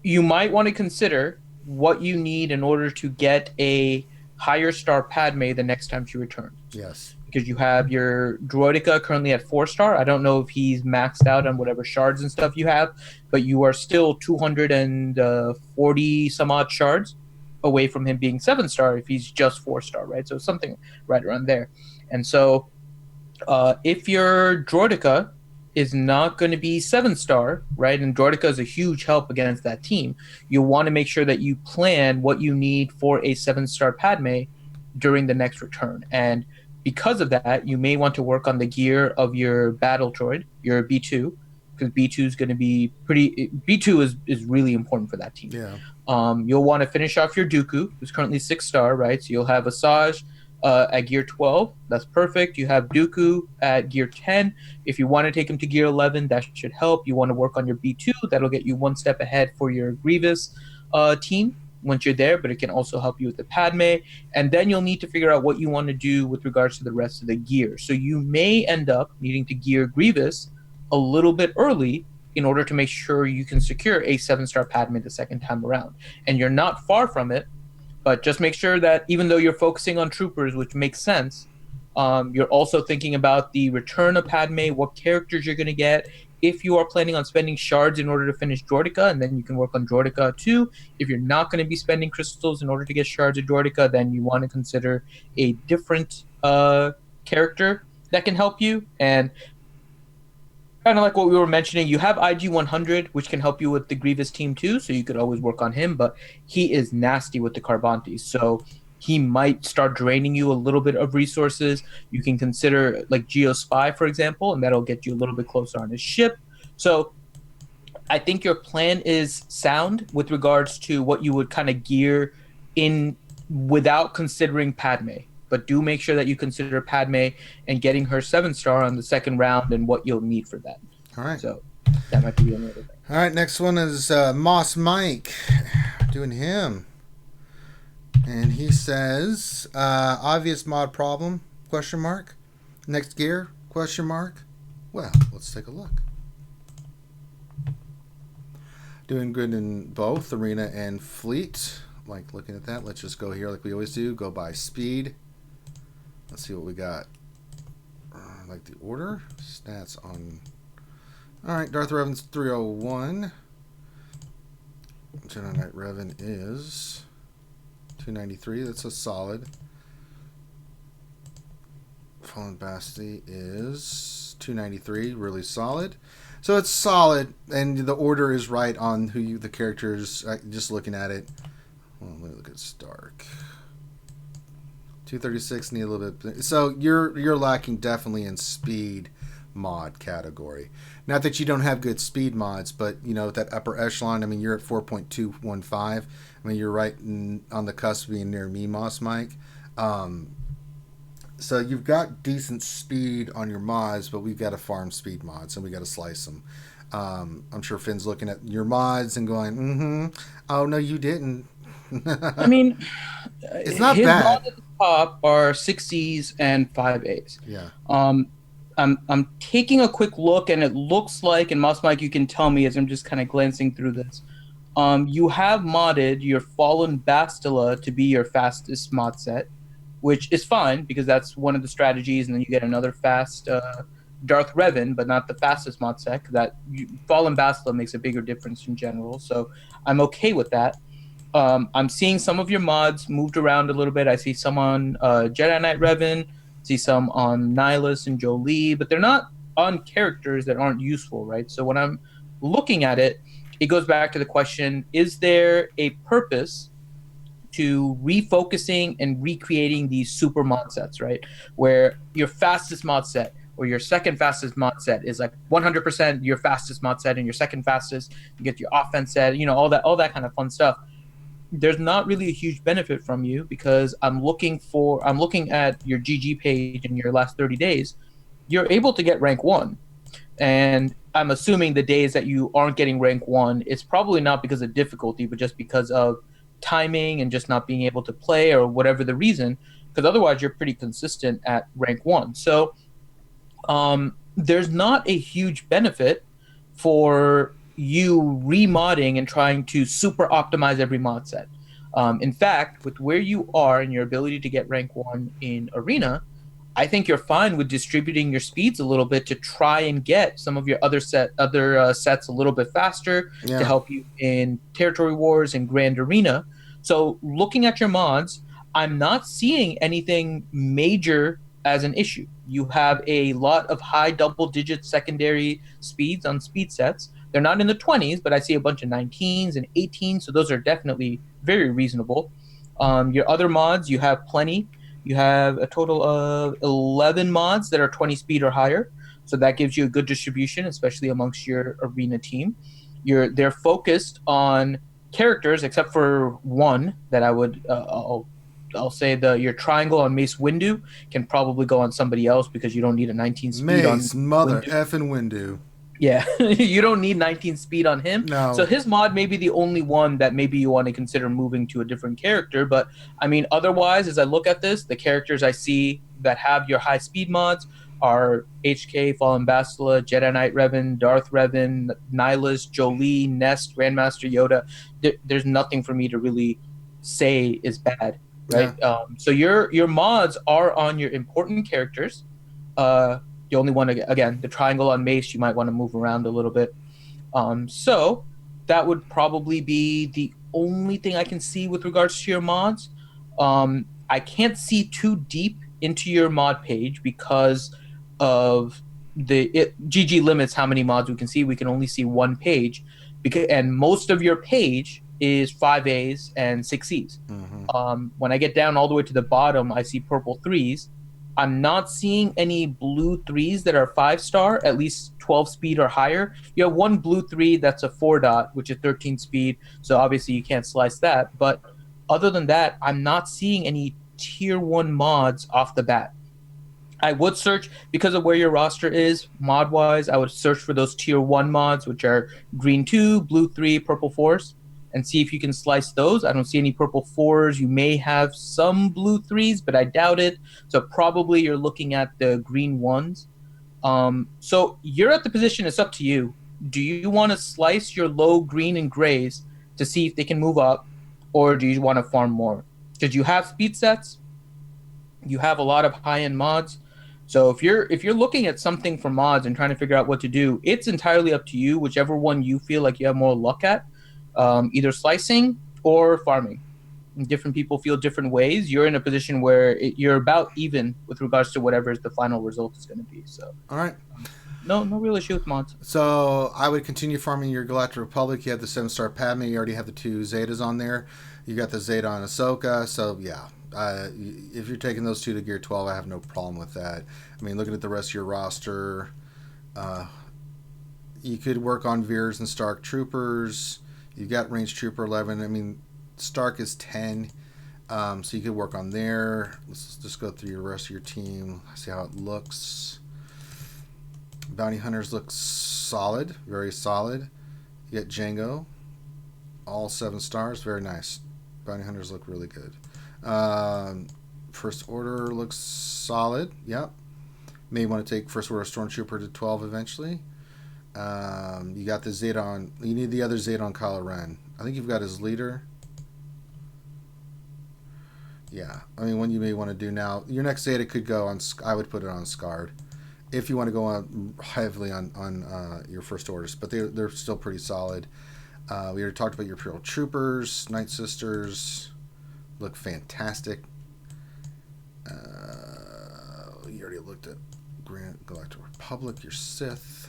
you might want to consider what you need in order to get a higher star Padme the next time she returns. Yes. Because you have your Droideka currently at 4-star. I don't know if he's maxed out on whatever shards and stuff you have, but you are still 240 some odd shards away from him being 7-star if he's just 4-star, right? So something right around there. And so if your Droideka is not going to be 7-star, right? And Droideka is a huge help against that team. You want to make sure that you plan what you need for a 7-star Padme during the next return. And because of that, you may want to work on the gear of your battle droid, your B2, because B2 is going to be B2 is really important for that team. Yeah. You'll want to finish off your Dooku, who's currently 6-star, right? So you'll have Asajj at gear 12. That's perfect. You have Dooku at gear 10. If you want to take him to gear 11, that should help. You want to work on your B2. That'll get you one step ahead for your Grievous team once you're there, but it can also help you with the Padme. And then you'll need to figure out what you want to do with regards to the rest of the gear. So you may end up needing to gear Grievous a little bit early in order to make sure you can secure a 7-star Padme the second time around. And you're not far from it, but just make sure that even though you're focusing on troopers, which makes sense, you're also thinking about the return of Padme, what characters you're going to get. If you are planning on spending shards in order to finish Droideka, and then you can work on Droideka too. If you're not going to be spending crystals in order to get shards of Droideka, then you want to consider a different character that can help you. And kind of like what we were mentioning, you have IG-100, which can help you with the Grievous team too, so you could always work on him, but he is nasty with the Carbantis, so he might start draining you a little bit of resources. You can consider like Geospy, for example, and that'll get you a little bit closer on his ship. So I think your plan is sound with regards to what you would kind of gear in without considering Padme. But do make sure that you consider Padme and getting her 7-star on the second round and what you'll need for that. All right. So that might be another thing. All right, next one is Moss Mike. Doing him. And he says, obvious mod problem, question mark. Next gear, question mark. Well, let's take a look. Doing good in both arena and fleet. Like looking at that, let's just go here like we always do. Go by speed. Let's see what we got. Like the order. Stats on... Alright, Darth Revan's 301. Jedi Knight Revan is 293. That's a solid. Fallen Basti is 293, really solid. So it's solid, and the order is right on the characters. Just looking at it. Well, let me look at Stark. 236 need a little bit. So you're lacking definitely in speed mod category. Not that you don't have good speed mods, but that upper echelon. I mean, you're at 4.215. I mean, you're right on the cusp of being near me, Moss Mike. So you've got decent speed on your mods, but we've got to farm speed mods and we got to slice them. I'm sure Finn's looking at your mods and going, oh no, you didn't. I mean, it's not his bad. mods at the top are 6Cs and 5As. Yeah. I'm taking a quick look, and it looks like, and Moss Mike, you can tell me as I'm just kind of glancing through this. You have modded your Fallen Bastila to be your fastest mod set, which is fine because that's one of the strategies, and then you get another fast Darth Revan, but not the fastest mod set. Fallen Bastila makes a bigger difference in general, so I'm okay with that. I'm seeing some of your mods moved around a little bit. I see some on Jedi Knight Revan, see some on Nihilus and Jolie, but they're not on characters that aren't useful, right? So when I'm looking at it, it goes back to the question, is there a purpose to refocusing and recreating these super mod sets, right? Where your fastest mod set or your second fastest mod set is like 100% your fastest mod set, and your second fastest, you get your offense set, all that kind of fun stuff. There's not really a huge benefit from you because I'm looking at your GG page in your last 30 days. You're able to get rank 1. And I'm assuming the days that you aren't getting rank 1, it's probably not because of difficulty, but just because of timing and just not being able to play or whatever the reason, because otherwise you're pretty consistent at rank 1. So there's not a huge benefit for you remodding and trying to super optimize every mod set. In fact, with where you are and your ability to get rank 1 in Arena, I think you're fine with distributing your speeds a little bit to try and get some of your other sets a little bit faster to help you in Territory Wars and Grand Arena. So looking at your mods, I'm not seeing anything major as an issue. You have a lot of high double-digit secondary speeds on speed sets. They're not in the 20s, but I see a bunch of 19s and 18s, so those are definitely very reasonable. Your other mods, you have plenty. You have a total of 11 mods that are 20 speed or higher, so that gives you a good distribution, especially amongst your Arena team. They're focused on characters, except for one that I would I'll say your triangle on Mace Windu can probably go on somebody else because you don't need a 19 speed Mace, on mother Windu. effing Windu. Yeah, you don't need 19 speed on him. No. So his mod may be the only one that maybe you want to consider moving to a different character. But, I mean, otherwise, as I look at this, the characters I see that have your high speed mods are HK, Fallen Bastila, Jedi Knight Revan, Darth Revan, Nihilus, Jolie, Nest, Grandmaster Yoda. There's nothing for me to really say is bad, right? Yeah. So your mods are on your important characters. The only one, again, the triangle on Mace, you might want to move around a little bit. So that would probably be the only thing I can see with regards to your mods. I can't see too deep into your mod page because of GG limits how many mods we can see. We can only see one page, and most of your page is 5As and 6Es. Mm-hmm. When I get down all the way to the bottom, I see purple 3s. I'm not seeing any blue 3s that are 5-star, at least 12 speed or higher. You have one blue 3 that's a 4-dot, which is 13 speed, so obviously you can't slice that. But other than that, I'm not seeing any tier 1 mods off the bat. I would search, because of where your roster is, mod-wise, I would search for those tier 1 mods, which are green 2, blue 3, purple 4s, and see if you can slice those. I don't see any purple 4s. You may have some blue 3s, but I doubt it. So probably you're looking at the green 1s. So you're at the position, it's up to you. Do you want to slice your low green and grays to see if they can move up, or do you want to farm more? Because you have speed sets, you have a lot of high-end mods. So if you're looking at something for mods and trying to figure out what to do, it's entirely up to you, whichever one you feel like you have more luck at. Either slicing or farming. different people feel different ways. You're in a position where you're about even with regards to whatever the final result is going to be. So, All right. no real issue with mods. So I would continue farming your Galactic Republic. You have the 7-star Padme. You already have the 2 Zetas on there. You got the Zeta on Ahsoka. So yeah, if you're taking those 2 to Gear 12, I have no problem with that. I mean, looking at the rest of your roster, you could work on Veers and Stark Troopers. You got Range Trooper 11. I mean, Stark is 10. So you could work on there. Let's just go through your rest of your team. See how it looks. Bounty Hunters look solid, very solid. You get Django, all 7 stars, very nice. Bounty Hunters look really good. First Order looks solid, yep. May want to take First Order Stormtrooper to 12 eventually. You got the Zeta on, you need the other Zeta on Kylo Ren. I think you've got his leader. Yeah, I mean, what you may want to do now, your next Zeta could go on, I would put it on Scarred. If you want to go on heavily on your First Orders, but they're still pretty solid. We already talked about your Imperial Troopers, Night Sisters, look fantastic. You already looked at Grand Galactic Republic, your Sith,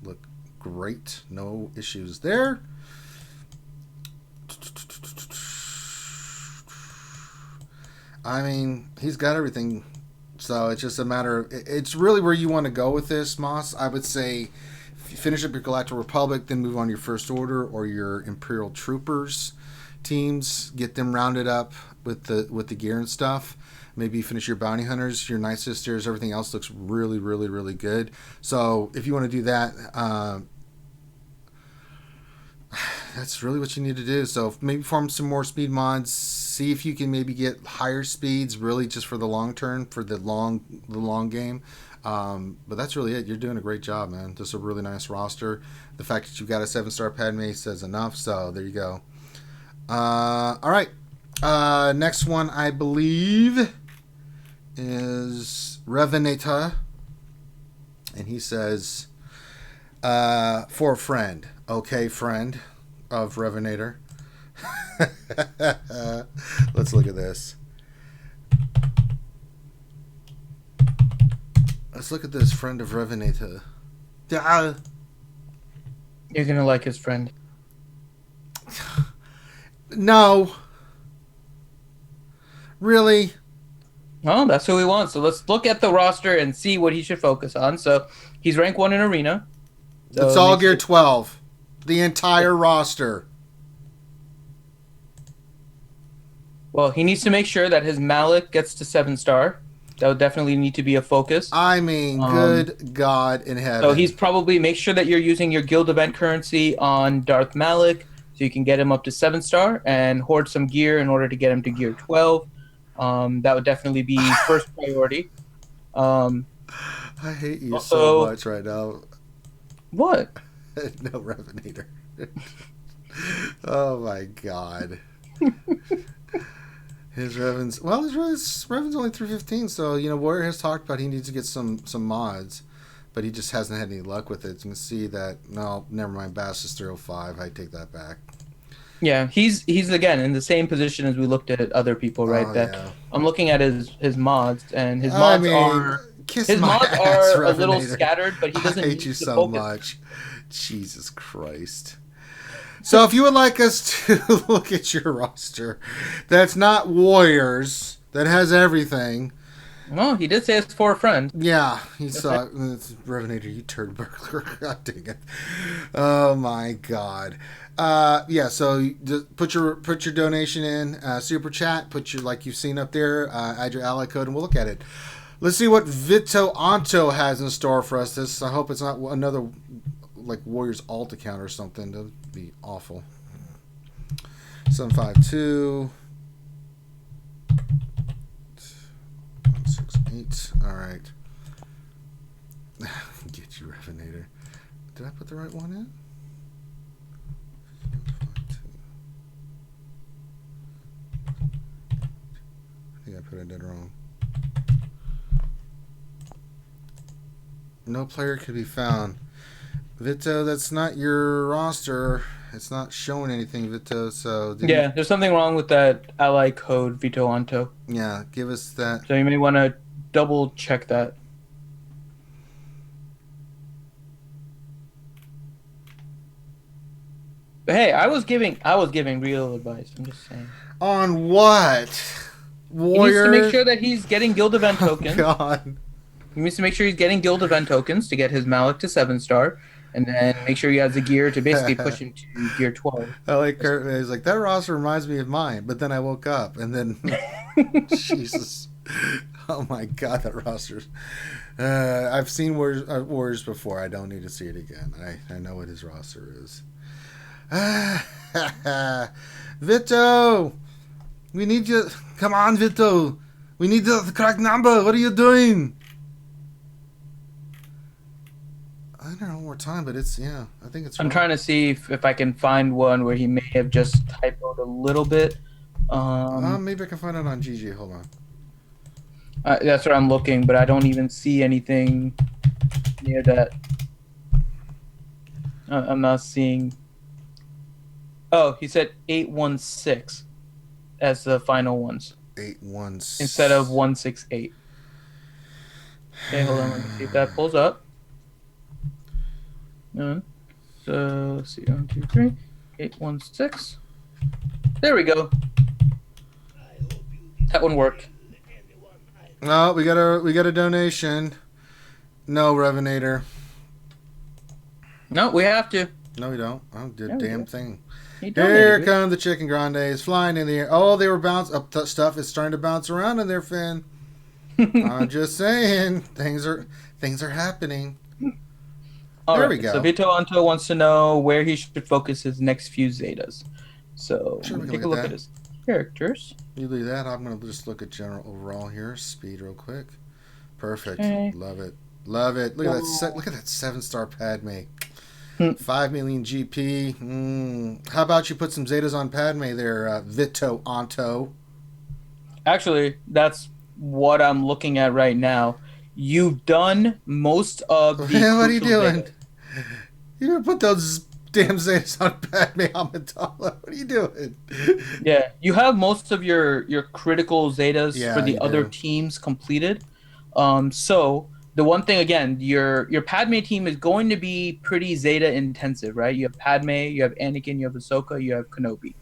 look great, no issues there. I mean, he's got everything. So it's just a matter of, it's really where you want to go with this, Moss. I would say finish up your Galactic Republic, then move on to your First Order or your Imperial Troopers teams. Get them rounded up with the gear and stuff. Maybe finish your Bounty Hunters, your Night Sisters. Everything else looks really, really, really good. So if you want to do that, that's really what you need to do. So maybe form some more speed mods. See if you can maybe get higher speeds, really just for the long term, for the long game. But that's really it. You're doing a great job, man. Just a really nice roster. The fact that you've got a 7-star Padme says enough. So there you go. All right. Next one, I believe, is Revenata. And he says, for a friend. Okay, friend of Revenator. Let's look at this. Let's look at this friend of Revenator. You're gonna like his friend. No. Really? Well, that's who we want. So let's look at the roster and see what he should focus on. So he's rank 1 in Arena. So It's all Gear 12. The entire roster. Well, he needs to make sure that his Malik gets to 7-star. That would definitely need to be a focus. I mean, good God in heaven. So he's probably, make sure that you're using your guild event currency on Darth Malik so you can get him up to 7-star and hoard some gear in order to get him to Gear 12. That would definitely be first priority. I hate you also, so much right now. What? No, Revenator. Oh my God. His Revan's Revan's only 315, so Warrior has talked about he needs to get some mods, but he just hasn't had any luck with it. You can see that. No, never mind. Bass is 305. I take that back. Yeah, he's again in the same position as we looked at other people, right? Yeah. I'm looking at his mods, and his mods are a little scattered, but he doesn't. I hate you so focus. much. Jesus Christ. So if you would like us to look at your roster that's not Warriors, that has everything. Well, he did say it's for a friend. Yeah, he saw it. It's Revenator, you turd burglar. God dang it. Oh my God. Yeah, so just put your donation in, super chat, put your, like you've seen up there, add your ally code, and we'll look at it. Let's see what Vito Anto has in store for us. I hope it's not another like Warriors alt account or something. That would be awful. 752 168. All right. Get you, Revenator. Did I put the right one in? 752. I think I put it dead wrong. No player could be found. Vito, that's not your roster. It's not showing anything, Vito. So Yeah, there's something wrong with that ally code, Vito Anto. Yeah, give us that. So you may want to double check that. But hey, I was giving real advice. I'm just saying. On what? Warrior. He needs to make sure that he's getting guild event tokens. Oh, God. He needs to make sure he's getting guild event tokens to get his Malik to 7-star, and then make sure he has the gear to basically push him to gear 12. I like Kurt. He's like, that roster reminds me of mine, but then I woke up and then Jesus. Oh my God, that roster. I've seen Warriors before. I don't need to see it again. I know what his roster is. Vito, we need you. Come on, Vito. We need the correct number. What are you doing? I don't know one more time, but it's I think it's. I'm trying to see if I can find one where he may have just typoed a little bit. Maybe I can find it on GG. Hold on. That's where I'm looking, but I don't even see anything near that. I'm not seeing. Oh, he said 816 as the final ones. 816 instead of 168. Okay, hold on. Let me see if that pulls up. So let's see. 1, 2, 3, 816. There we go. That one worked. No, we got a donation. No, Revenator. No, we have to. No, we don't. I don't do a damn thing. Here come the chicken grandes flying in the air. Oh, they were stuff is starting to bounce around in there, Finn. I'm just saying, things are happening. There we go. So Vito Anto wants to know where he should focus his next few Zetas. So take a look at his characters. You do that. I'm gonna just look at general overall here. Speed real quick. Perfect. Okay. Love it. Look at that. Look at that 7-star Padme. 5 million GP. How about you put some Zetas on Padme there, Vito Anto? Actually, that's what I'm looking at right now. You've done most of the. What are you doing? Zetas. You didn't put those damn Zetas on Padme Amidala. What are you doing? Yeah, you have most of your critical Zetas for the other do. teams completed. So the one thing again, your Padme team is going to be pretty Zeta intensive, right? You have Padme, you have Anakin, you have Ahsoka, you have Kenobi.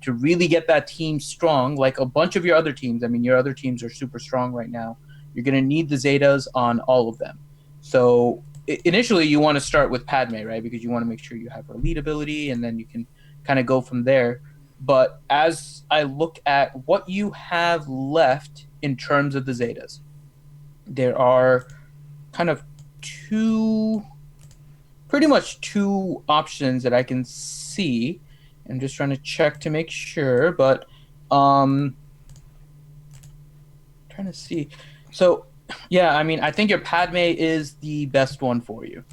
To really get that team strong, like a bunch of your other teams. I mean, your other teams are super strong right now. You're going to need the Zetas on all of them. So initially, you want to start with Padme, right? Because you want to make sure you have her lead ability, and then you can kind of go from there. But as I look at what you have left in terms of the Zetas, there are kind of pretty much two options that I can see. I'm just trying to check to make sure, but trying to see. So, yeah, I mean, I think your Padme is the best one for you.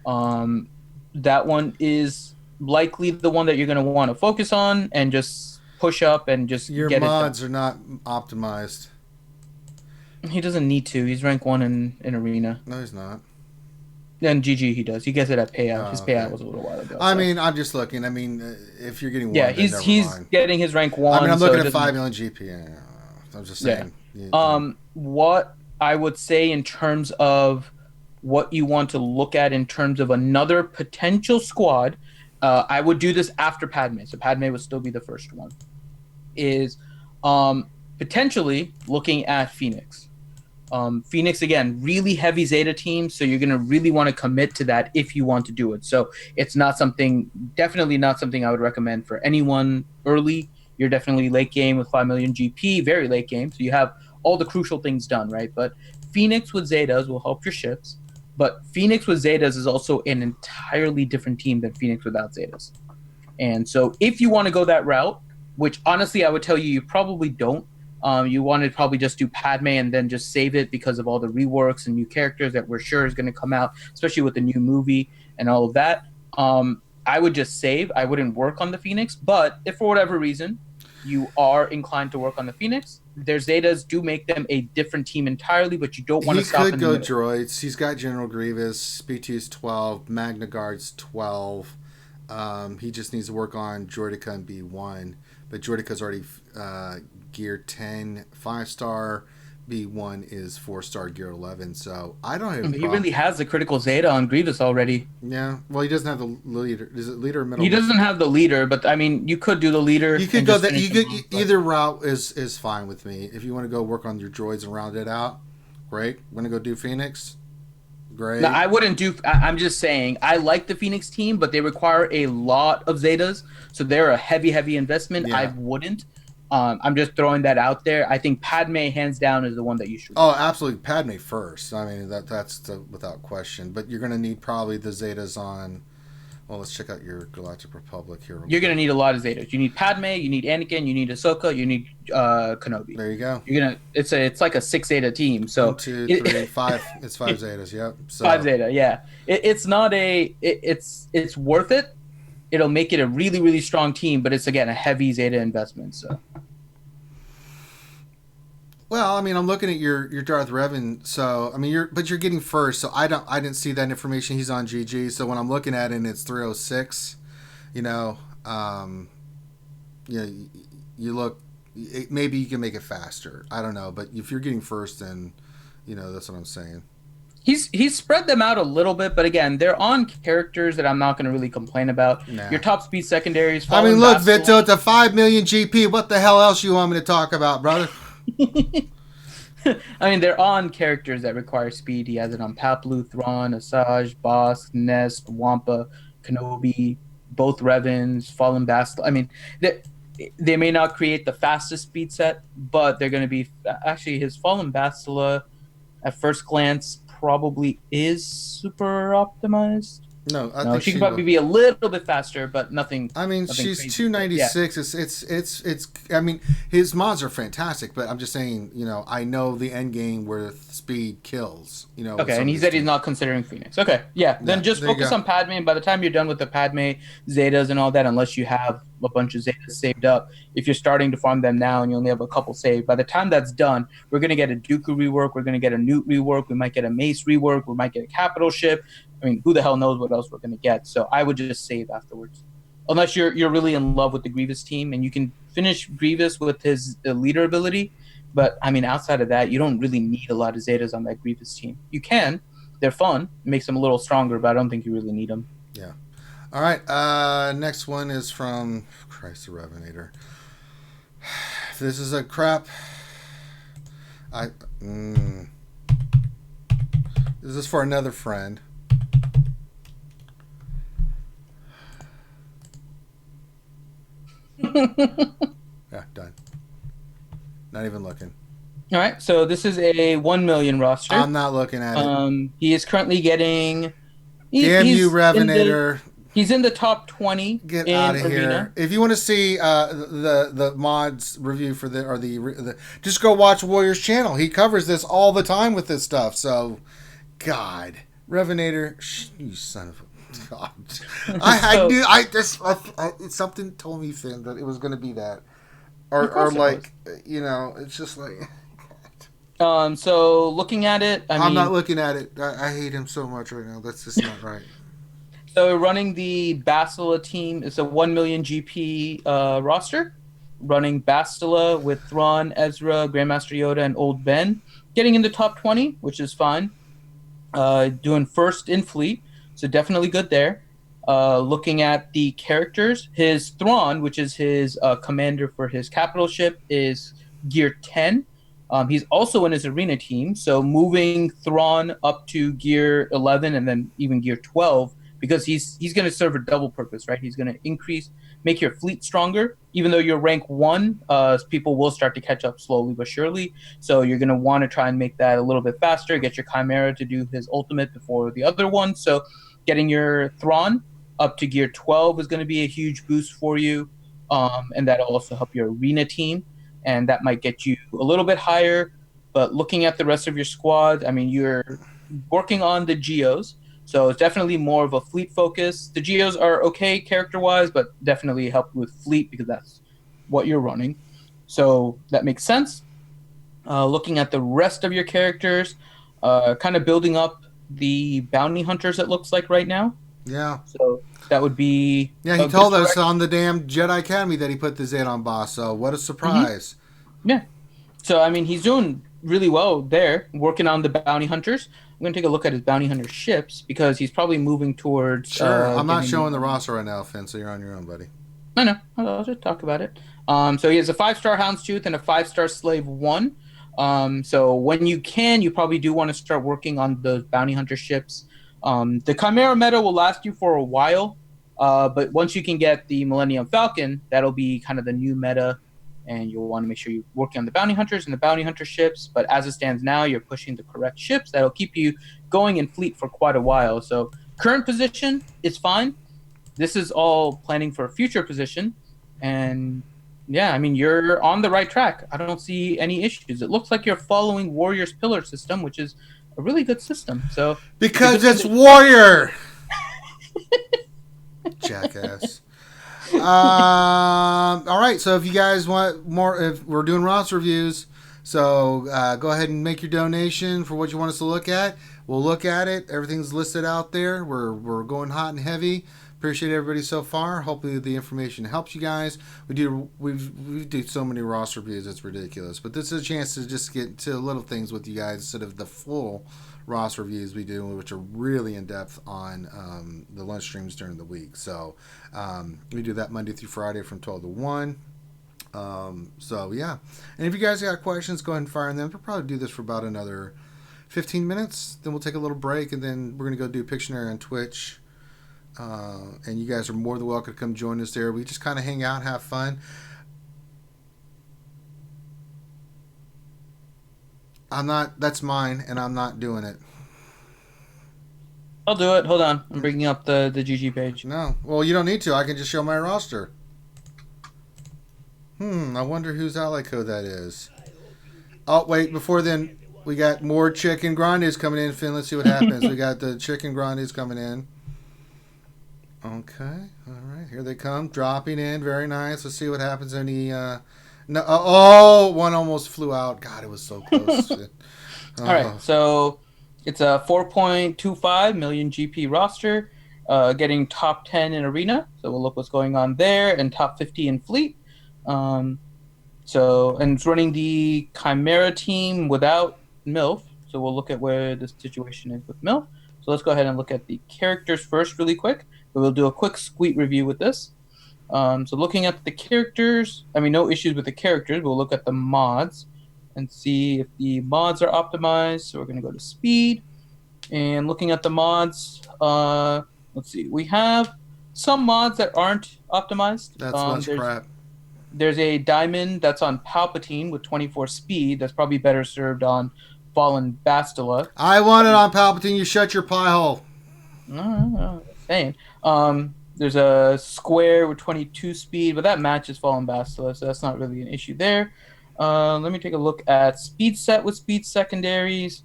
That one is likely the one that you're going to want to focus on and just push up and just your get mods are not optimized. He doesn't need to. He's rank 1 in Arena. No, he's not. Then GG he does. He gets it at payout. His payout okay. was a little while ago. I mean, I'm just looking. I mean, if you're getting one, yeah, then never he's mind. getting his rank 1. I mean, I'm looking so at 5 million GP. Yeah, I'm just saying. What I would say in terms of what you want to look at in terms of another potential squad, I would do this after Padme. So Padme would still be the first one. Is potentially looking at Phoenix. Phoenix, again, really heavy Zeta team, so you're going to really want to commit to that if you want to do it. So it's definitely not something I would recommend for anyone early. You're definitely late game with 5 million GP, very late game, so you have all the crucial things done, right? But Phoenix with Zetas will help your ships, but Phoenix with Zetas is also an entirely different team than Phoenix without Zetas. And so if you want to go that route, which honestly I would tell you probably don't, you want to probably just do Padme and then just save it because of all the reworks and new characters that we're sure is going to come out, especially with the new movie and all of that. I would just save. I wouldn't work on the Phoenix. But if for whatever reason you are inclined to work on the Phoenix, their Zetas do make them a different team entirely, but you don't want to stop. He could go droids. He's got General Grievous, B2's 12, Magna Guard's 12. He just needs to work on Jordica and B1. But Jordica's already gear 10, 5-star. B1 is 4-star gear 11. So I don't have a He problem. really has the critical Zeta on Grievous already. Yeah. Well, he doesn't have the leader. Is it leader or middle? He doesn't have the leader, but I mean, you could do the leader. You could go that. You could either route is fine with me. If you want to go work on your droids and round it out, great. Want to go do Phoenix? Great. No, I wouldn't do. I'm just saying, I like the Phoenix team, but they require a lot of Zetas, so they're a heavy investment. Yeah. I wouldn't. I'm just throwing that out there. I think Padme, hands down, is the one that you should. Oh, absolutely, Padme first. I mean, that's without question. But you're going to need probably the Zetas on. Well, let's check out your Galactic Republic here. You're going to need a lot of Zetas. You need Padme, you need Anakin, you need Ahsoka, you need Kenobi. There you go. You're gonna. It's like a 6 Zeta team. So 1, 2, 3, 5. It's 5 Zetas. Yep. So, 5 Zeta. Yeah. It's not a. It's worth it. It'll make it a really strong team, but it's again a heavy Zeta investment. So. Well, I mean, I'm looking at your Darth Revan. So, I mean, you're getting first. So I didn't see that information. He's on GG. So when I'm looking at it, and it's 306. You know, you look. Maybe you can make it faster. I don't know, but if you're getting first, then, that's what I'm saying. He's spread them out a little bit, but again, they're on characters that I'm not going to really complain about. Nah. Your top speed secondaries. I mean, look, Vito, it's a 5 million GP. What the hell else you want me to talk about, brother? I mean, they're on characters that require speed. He has it on Paploo, Thrawn, Asajj, Bosk, Nest, Wampa, Kenobi, both Revans, Fallen Bastila. I mean, they may not create the fastest speed set, but they're going to be... Actually, his Fallen Bastila, at first glance, probably is super optimized. No, I think she could probably be a little bit faster, but nothing. I mean, nothing she's crazy. 296. Yeah. It's. I mean, his mods are fantastic, but I'm just saying, I know the end game where speed kills. Okay, and he said he's not considering Phoenix. Okay, yeah. Then just focus on Padme, and by the time you're done with the Padme Zetas and all that, unless you have a bunch of Zetas saved up, if you're starting to farm them now and you only have a couple saved, by the time that's done, we're gonna get a Dooku rework, we're gonna get a Newt rework, we might get a Mace rework, we might get a capital ship. I mean, who the hell knows what else we're going to get? So I would just save afterwards. Unless you're really in love with the Grievous team and you can finish Grievous with his leader ability. But, I mean, outside of that, you don't really need a lot of Zetas on that Grievous team. You can. They're fun. It makes them a little stronger, but I don't think you really need them. Yeah. All right. Next one is from Christ the Revenator. This is a crap. This is for another friend. Yeah, done. Not even looking. All right, so this is a 1 million roster. I'm not looking at it. He is currently getting. Damn you, Revenator! He's in the top 20. Get out of here! If you want to see the mods review for the just go watch Warrior's channel. He covers this all the time with this stuff. So, God, Revenator, you son of a. God. I knew something told me, Finn, that it was going to be that, or like it's just like. So looking at it, I'm not looking at it. I hate him so much right now. That's just not right. So running the Bastila team is a 1 million GP roster. Running Bastila with Thrawn, Ezra, Grandmaster Yoda, and Old Ben, getting in the top 20, which is fine. Doing first in fleet. So definitely good there. Looking at the characters, his Thrawn, which is his commander for his capital ship, is gear 10. He's also in his arena team, so moving Thrawn up to gear 11 and then even gear 12, because he's going to serve a double purpose, right? He's going to make your fleet stronger. Even though you're rank 1, people will start to catch up slowly but surely. So you're going to want to try and make that a little bit faster, get your Chimera to do his ultimate before the other one. So getting your Thrawn up to gear 12 is going to be a huge boost for you, and that'll also help your arena team, and that might get you a little bit higher. But looking at the rest of your squad, I mean, you're working on the Geos, so it's definitely more of a fleet focus. The Geos are okay character-wise, but definitely help with fleet because that's what you're running. So that makes sense. Looking at the rest of your characters, kind of building up the bounty hunters, it looks like right now. Yeah. So that would be Yeah, he a good told us direction. on the damn Jedi Academy that he put the Zed on boss, so what a Hmm. surprise. Yeah. So I mean, he's doing really well there, working on the bounty hunters. I'm gonna take a look at his bounty hunter ships because he's probably moving towards Sure, I'm not getting showing the the. roster right now, Finn, so you're on your own, buddy. No, no, I'll just talk about it. So he has a 5-star Houndstooth and a 5-star Slave 1. So when you can, you probably do want to start working on the bounty hunter ships. The Chimera meta will last you for a while, but once you can get the Millennium Falcon, that'll be kind of the new meta, and you'll want to make sure you're working on the bounty hunters and the bounty hunter ships. But as it stands now, you're pushing the correct ships that'll keep you going in fleet for quite a while. So current position is fine. This is all planning for a future position, and yeah, I mean you're on the right track. I don't see any issues. It looks like you're following Warrior's pillar system, which is a really good system. So Because it's Warrior! Jackass. All right, so if you guys want more, if we're doing roster reviews, so go ahead and make your donation for what you want us to look at. We'll look at it. Everything's listed out there. We're going hot and heavy. Appreciate everybody so far. Hopefully the information helps you guys. We do so many roster reviews, it's ridiculous. But this is a chance to just get to little things with you guys instead of the full roster reviews we do, which are really in depth on the lunch streams during the week. So we do that Monday through Friday from 12 to 1. So yeah, and if you guys got questions, go ahead and fire them. We'll probably do this for about another 15 minutes. Then we'll take a little break, and then we're gonna go do Pictionary on Twitch. And you guys are more than welcome to come join us there. We just kind of hang out, have fun. That's mine, and I'm not doing it. I'll do it. Hold on, I'm bringing up the GG page. No. Well, you don't need to. I can just show my roster. I wonder whose ally code that is. Oh, wait, before then, we got more chicken grandes coming in, Finn. Let's see what happens. We got the chicken grandes coming in. Okay, all right, here they come, dropping in, very nice. Let's see what happens. Any one almost flew out. God, it was so close. All right, so it's a 4.25 million GP roster, getting top 10 in arena. So we'll look what's going on there, and top 50 in fleet. And it's running the Chimera team without MILF. So we'll look at where the situation is with MILF. So let's go ahead and look at the characters first really quick. We'll do a quick Squeed review with this. So looking at the characters, I mean, no issues with the characters. We'll look at the mods and see if the mods are optimized. So we're going to go to speed. And looking at the mods, let's see. We have some mods that aren't optimized. That's much crap. There's a diamond that's on Palpatine with 24 speed. That's probably better served on Fallen Bastila. I want it on Palpatine. You shut your pie hole. No, saying. There's a square with 22 speed, but that matches Fallen Bastila, so that's not really an issue there. Let me take a look at speed set with speed secondaries.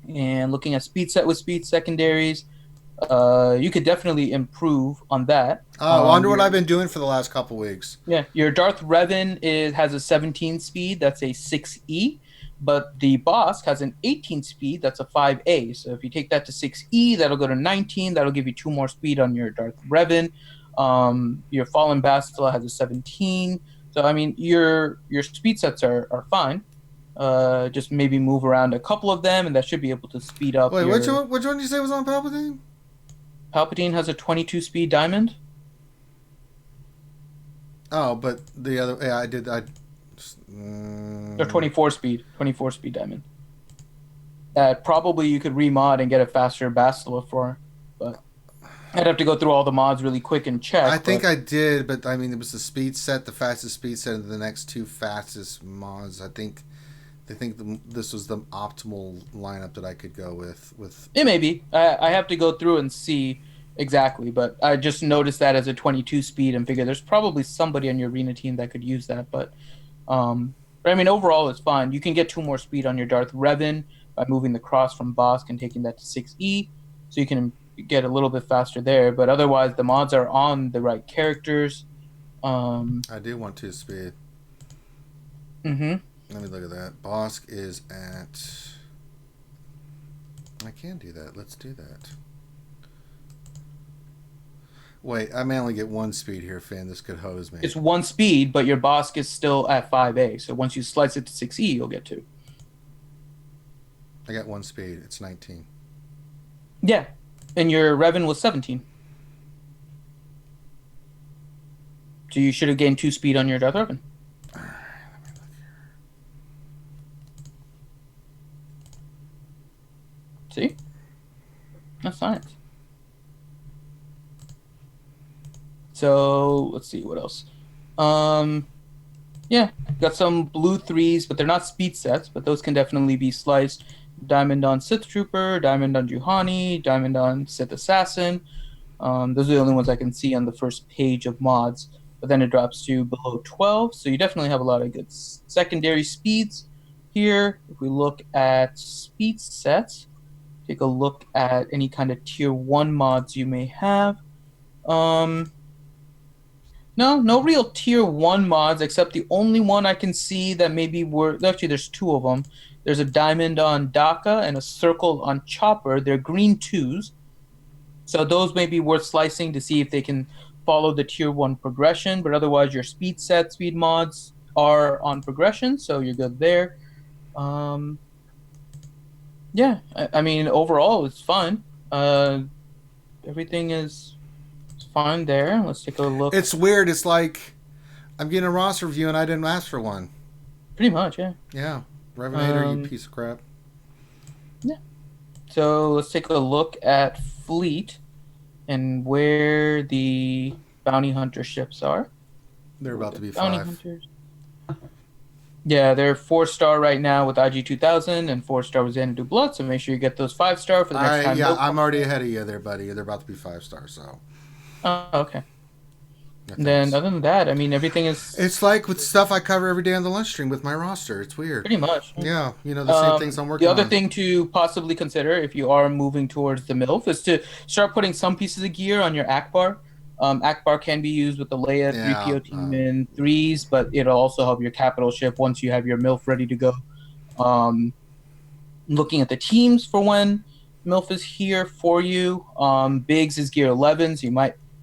And looking at speed set with speed secondaries, you could definitely improve on that. I wonder what I've been doing for the last couple weeks. Yeah, your Darth Revan has a 17 speed, that's a 6E. But the Bosk has an 18 speed, that's a 5A. So if you take that to 6E, that'll go to 19. That'll give you 2 more speed on your Darth Revan. Your Fallen Bastila has a 17. So, I mean, your speed sets are fine. Just maybe move around a couple of them, and that should be able to speed up. Wait, which one did you say was on Palpatine? Palpatine has a 22 speed diamond. Oh, but the other... Yeah, I did... Or 24 speed diamond. That probably you could remod and get a faster Bastila for, but I'd have to go through all the mods really quick and check. I think I did, but I mean it was the speed set, the fastest speed set, and the next 2 fastest mods. I think this was the optimal lineup that I could go with. It may be. I have to go through and see exactly, but I just noticed that as a 22 speed and figure there's probably somebody on your arena team that could use that, but I mean, overall, it's fine. You can get 2 more speed on your Darth Revan by moving the cross from Bosk and taking that to 6E, so you can get a little bit faster there. But otherwise, the mods are on the right characters. I do want 2 speed. Mm-hmm. Let me look at that. Bosk is at... I can do that. Let's do that. Wait, I may only get one speed here, Finn. This could hose me. It's 1 speed, but your boss is still at 5A. So once you slice it to 6E, you'll get 2. I got 1 speed. It's 19. Yeah, and your Revan was 17. So you should have gained 2 speed on your Darth Revan. All right, let me look here. See? That's science. So let's see what else. Yeah, got some blue 3s, but they're not speed sets, but those can definitely be sliced. Diamond on Sith Trooper, Diamond on Juhani, Diamond on Sith Assassin. Those are the only ones I can see on the first page of mods. But then it drops to below 12, so you definitely have a lot of good secondary speeds here. If we look at speed sets, take a look at any kind of tier 1 mods you may have. No real tier 1 mods, except the only one I can see that maybe actually there's 2 of them. There's a diamond on Daka and a circle on Chopper. They're green 2s. So those may be worth slicing to see if they can follow the tier 1 progression, but otherwise your speed mods are on progression, so you're good there. Yeah, I mean, overall it's fine. Everything is fine there. Let's take a look. It's weird. It's like I'm getting a roster review and I didn't ask for one. Pretty much, yeah. Yeah. Revenator, you piece of crap. Yeah. So let's take a look at Fleet and where the bounty hunter ships are. They're about to be bounty 5. Hunters. Yeah, they're 4-star right now with IG-2000 and 4-star with Xanadu Blood, so make sure you get those 5-star for the next time. Yeah, I'm already ahead of you there, buddy. They're about to be 5-star, so. Oh, okay. Then other than that, I mean, everything is... It's like with stuff I cover every day on the lunch stream with my roster. It's weird. Pretty much. Yeah, the same things I'm working on. The other thing to possibly consider if you are moving towards the MILF is to start putting some pieces of gear on your Akbar. Akbar can be used with the Leia 3PO team in 3s, but it'll also help your capital ship once you have your MILF ready to go. Looking at the teams for when MILF is here for you, Biggs is gear 11, so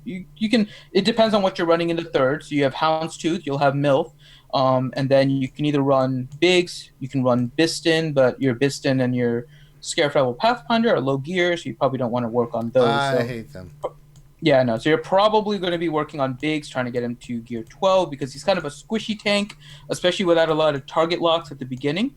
you can. It depends on what you're running into 3rd. So you have Houndstooth, you'll have MILF, and then you can either run Biggs, you can run Biston, but your Biston and your Scarefell Pathfinder are low gear, so you probably don't want to work on those. I hate them. Yeah, no. So you're probably going to be working on Biggs, trying to get him to gear 12 because he's kind of a squishy tank, especially without a lot of target locks at the beginning.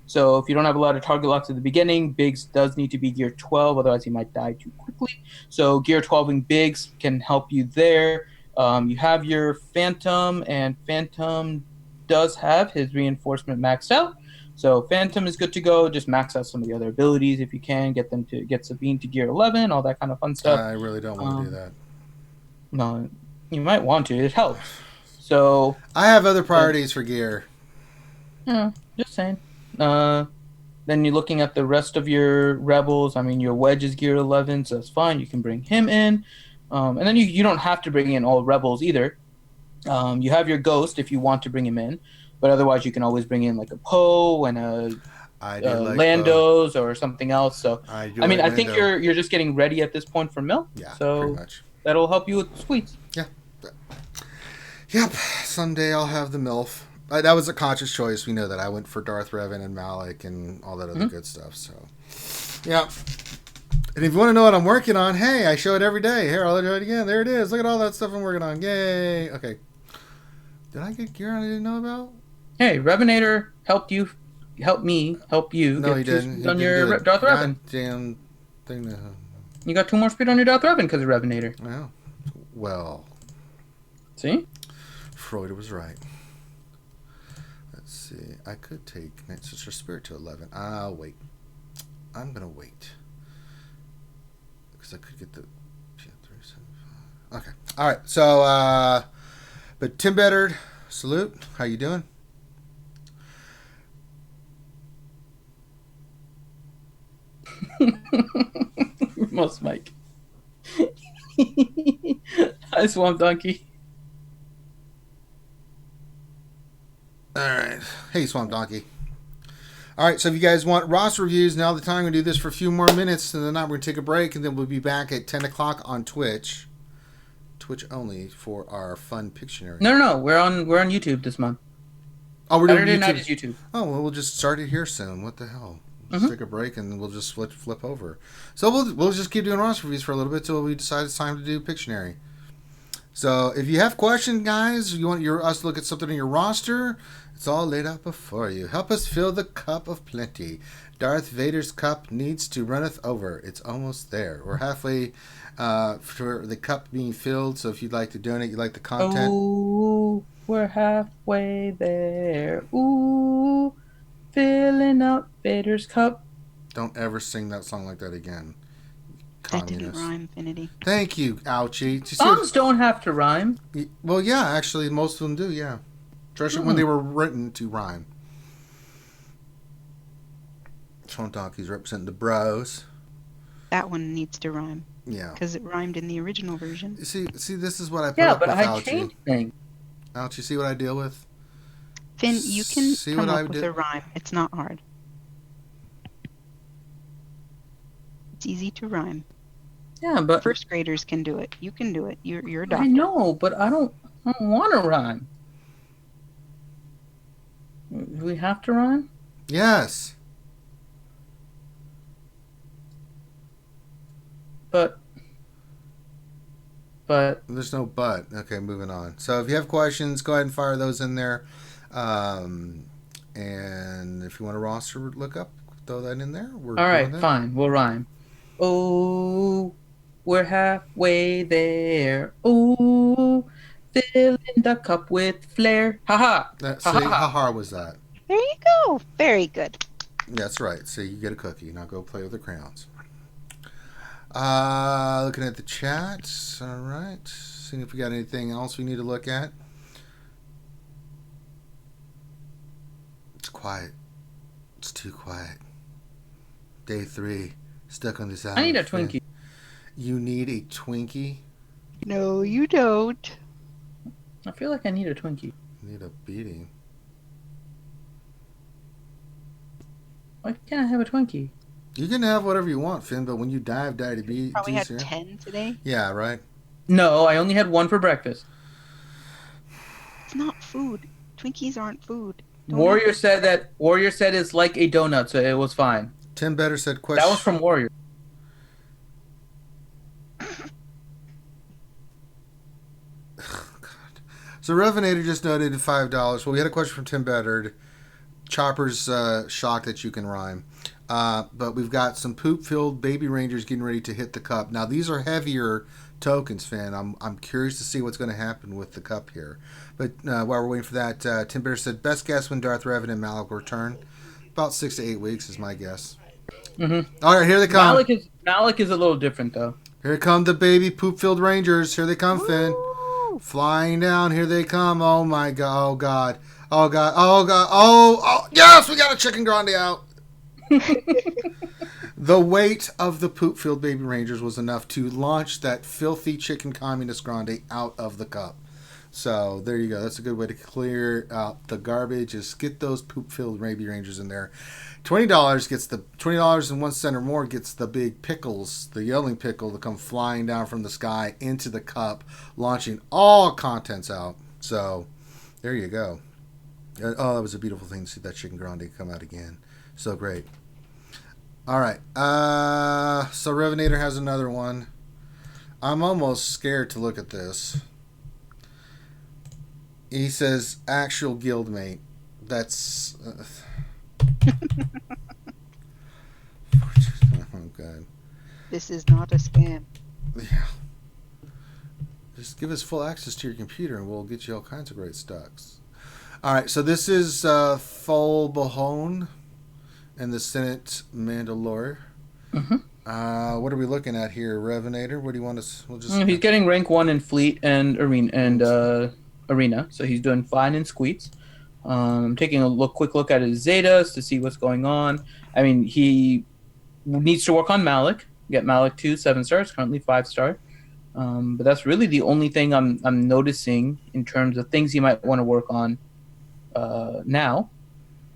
So if you don't have a lot of target locks at the beginning, Biggs does need to be gear 12, otherwise he might die too quickly. So gear 12ing Biggs can help you there. You have your Phantom, and Phantom does have his reinforcement maxed out. So Phantom is good to go. Just max out some of the other abilities if you can. Get Sabine to gear 11, all that kind of fun stuff. I really don't want to do that. No, you might want to. It helps. So I have other priorities for gear. Yeah, just saying. Then you're looking at the rest of your rebels. I mean, your Wedge is gear 11, so that's fine. You can bring him in. And then you don't have to bring in all rebels either. You have your Ghost if you want to bring him in. But otherwise, you can always bring in like a Poe and a Lando's or something else. So I think you're just getting ready at this point for Mill. Yeah, so pretty much. That'll help you with squeeze. Yeah. Yep. Someday I'll have the MILF. That was a conscious choice. We know that. I went for Darth Revan and Malik and all that other good stuff. So, yeah. And if you want to know what I'm working on, hey, I show it every day. Here, I'll do it again. There it is. Look at all that stuff I'm working on. Yay. Okay. Did I get gear I didn't know about? Hey, Revenator helped you. Help me help you. No, he didn't. On your Darth Revan. Goddamn thing. You got 2 more speed on your Darth Revan because of Revenator. Yeah. Well. See? Freud was right. Let's see. I could take Night Sister Spirit to 11. I'll wait. I'm going to wait. Because I could get the... Okay. All right. So, but Tim Beddard, salute. How you doing? Most Mike. Hi, Swamp Donkey. All right. Hey, Swamp Donkey. All right, so if you guys want roster reviews, now the time. I'm going to do this for a few more minutes, and then we're going to take a break, and then we'll be back at 10 o'clock on Twitch. Twitch only for our fun Pictionary. No. We're on YouTube this month. Oh, we're doing Saturday YouTube. night is YouTube. Oh, well, we'll just start it here soon. What the hell? Let's Mhm. take a break and we'll just flip over. So we'll just keep doing roster reviews for a little bit till we decide it's time to do Pictionary. So if you have questions, guys, you want us to look at something in your roster, it's all laid out before you. Help us fill the cup of plenty. Darth Vader's cup needs to runneth over. It's almost there. We're halfway for the cup being filled. So if you'd like to donate, you like the content. Oh, we're halfway there. Ooh, filling up Vader's cup. Don't ever sing that song like that again. That didn't Communist. rhyme, Finity. Thank you, Ouchie. Did you see Songs don't have to rhyme. well, yeah, actually, most of them do, yeah. Especially when they were written to rhyme. Sean Donkey's representing the bros. That one needs to rhyme Yeah. because it rhymed in the original version. See, this is what I put Yeah, up but with, I Ouchie. changed things. Ouchie, see what I deal with? Finn, you can See come what I up with did? a rhyme. It's not hard. It's easy to rhyme. Yeah, but First graders can do it. You can do it. You're a I doctor. know, but I don't want to rhyme. Do we have to rhyme? Yes. But There's no but. Okay, moving on. So if you have questions, go ahead and fire those in there. And if you want a roster look up, throw that in there. We're all right, doing that. fine, we'll rhyme. Oh, we're halfway there. Oh, filling the cup with flair. Haha. See, how hard was that? There you go. Very good. That's right. So you get a cookie. Now go play with the crayons. Looking at the chat. All right. Seeing if we got anything else we need to look at. It's quiet. It's too quiet. Day 3. Stuck on this island. I need a Twinkie. You need a Twinkie? No, you don't. I feel like I need a Twinkie. You need a beating. Why can't I have a Twinkie? You can have whatever you want, Finn, but when you die of diabetes... Probably had here- 10 today. Yeah, right? No, I only had one for breakfast. It's not food. Twinkies aren't food. Don't Warrior have to- said it's like a donut, so it was fine. Tim Better said question... That was from Warrior. So Revenator just donated $5. Well, we had a question from Tim Better. Chopper's shocked that you can rhyme. But we've got some poop-filled baby rangers getting ready to hit the cup. Now, these are heavier tokens, Finn. I'm curious to see what's going to happen with the cup here. But while we're waiting for that, Tim Better said, best guess when Darth Revan and Malik return? About 6 to 8 weeks is my guess. Mm-hmm. All right, here they come. Malik is a little different though. Here come the baby poop-filled rangers. Here they come, Finn. Flying down. Here they come. Oh, my God. Oh, God. Oh, God. Oh, God. Oh, yes, we got a chicken grande out. The weight of the poop-filled baby rangers was enough to launch that filthy chicken communist grande out of the cup. So there you go. That's a good way to clear out the garbage. Is get those poop-filled baby rangers in there. $20 gets the $20.01 or more gets the big pickles, the yelling pickle, to come flying down from the sky into the cup, launching all contents out. So there you go. Oh, that was a beautiful thing to see that chicken grande come out again. So great. All right. So Revenator has another one. I'm almost scared to look at this. He says, actual guildmate. That's... oh, God. This is not a scam. Yeah. Just give us full access to your computer and we'll get you all kinds of great stocks. All right. So this is Fol Bahone and the Senate Mandalore. Mm-hmm. What are we looking at here, Revenator? What do you want us? We'll just. He's getting rank 1 in Fleet and Arena, so he's doing fine in Squeets. Taking a quick look at his Zetas to see what's going on. I mean, he needs to work on Malik. Get Malik to 7 stars, currently 5-star. But that's really the only thing I'm noticing in terms of things he might want to work on now.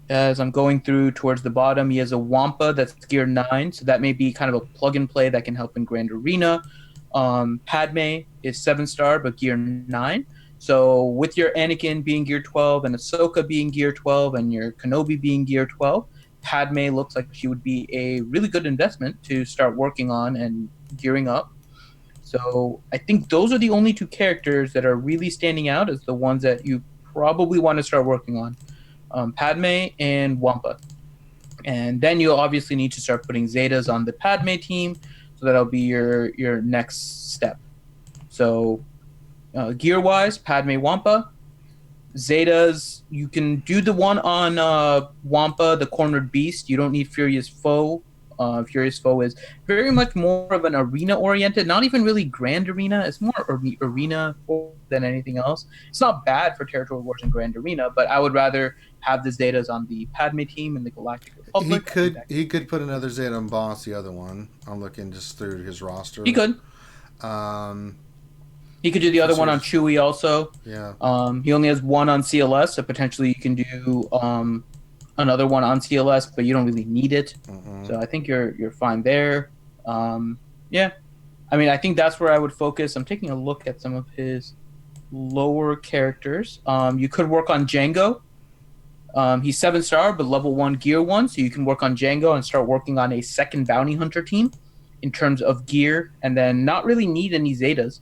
As I'm going through towards the bottom, he has a Wampa that's gear 9, so that may be kind of a plug and play that can help in Grand Arena. Padme is 7-star but gear 9. So with your Anakin being gear 12 and Ahsoka being gear 12 and your Kenobi being gear 12, Padme looks like she would be a really good investment to start working on and gearing up. So I think those are the only two characters that are really standing out as the ones that you probably want to start working on. Padme and Wampa. And then you'll obviously need to start putting Zetas on the Padme team, so that'll be your next step. So gear-wise, Padme, Wampa. Zetas, you can do the one on Wampa, the Cornered Beast. You don't need Furious Foe. Furious Foe is very much more of an arena-oriented, not even really grand arena. It's more arena than anything else. It's not bad for Territory Wars and Grand Arena, but I would rather have the Zetas on the Padme team in the Galactic Republic. He could put another Zeta on Boss, the other one. I'm looking just through his roster. He could. He could do the other one on Chewie also. Yeah. He only has one on CLS, so potentially you can do another one on CLS, but you don't really need it. Mm-mm. So I think you're fine there. Yeah. I mean, I think that's where I would focus. I'm taking a look at some of his lower characters. You could work on Django. He's 7-star, but level 1 gear 1, so you can work on Django and start working on a second bounty hunter team in terms of gear, and then not really need any Zetas.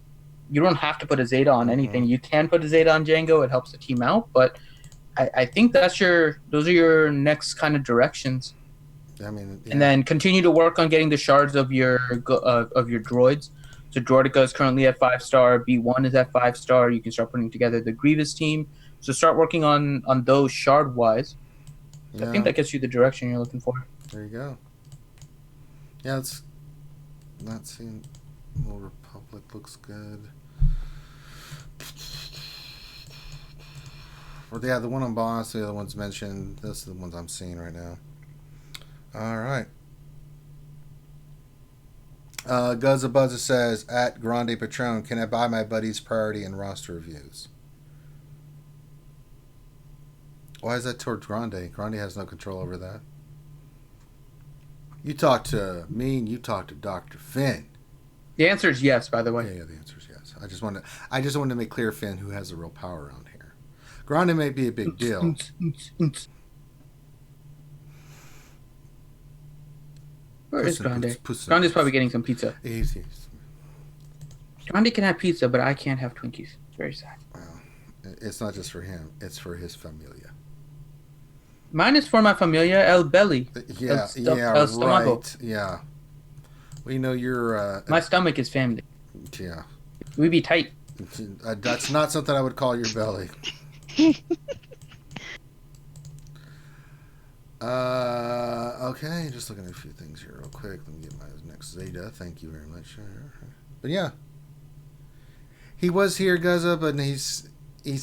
You don't have to put a Zeta on anything. You can put a Zeta on Django. It helps the team out, but I think those are your next kind of directions. I mean, yeah. And then continue to work on getting the shards of your droids. So Droideka is currently at 5-star. B1 is at 5-star. You can start putting together the Grievous team. So start working on those shard wise. So I think that gets you the direction you're looking for. There you go. Yeah, it's not seeing. Old Republic looks good. Or yeah, the one on Boss, the other one's mentioned. Those are the ones I'm seeing right now. All right. Guzza Buzza says, at Grande Patron, can I buy my buddy's priority and roster reviews? Why is that towards Grande? Grande has no control over that. You talk to me and you talk to Dr. Finn. The answer is yes, by the way. Yeah, the answer is yes. I just wanted to make clear, Finn, who has the real power around here. Grande may be a big deal. Where is Grande? Grande's probably getting some pizza. Easy. Grande can have pizza, but I can't have Twinkies. It's very sad. Well, it's not just for him. It's for his familia. Mine is for my familia, El Belly. Yeah, El Stomago. Right. Yeah. Well, you know, you're... my stomach is family. Yeah. We be tight. That's not something I would call your belly. Okay, just looking at a few things here real quick. Let me get my next Zeta. Thank you very much. But yeah. He was here, Guzza, but he's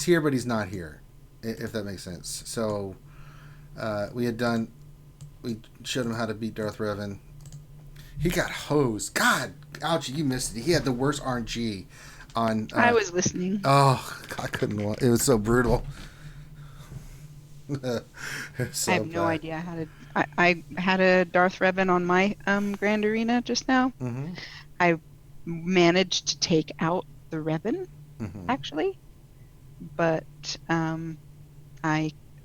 here, but he's not here. If that makes sense. So... we showed him how to beat Darth Revan. He got hosed. God, Algie, you missed it. He had the worst RNG on. I was listening. Oh, I couldn't watch. It was so brutal. I have no idea how to. I had a Darth Revan on my Grand Arena just now. Mm-hmm. I managed to take out the Revan, actually, but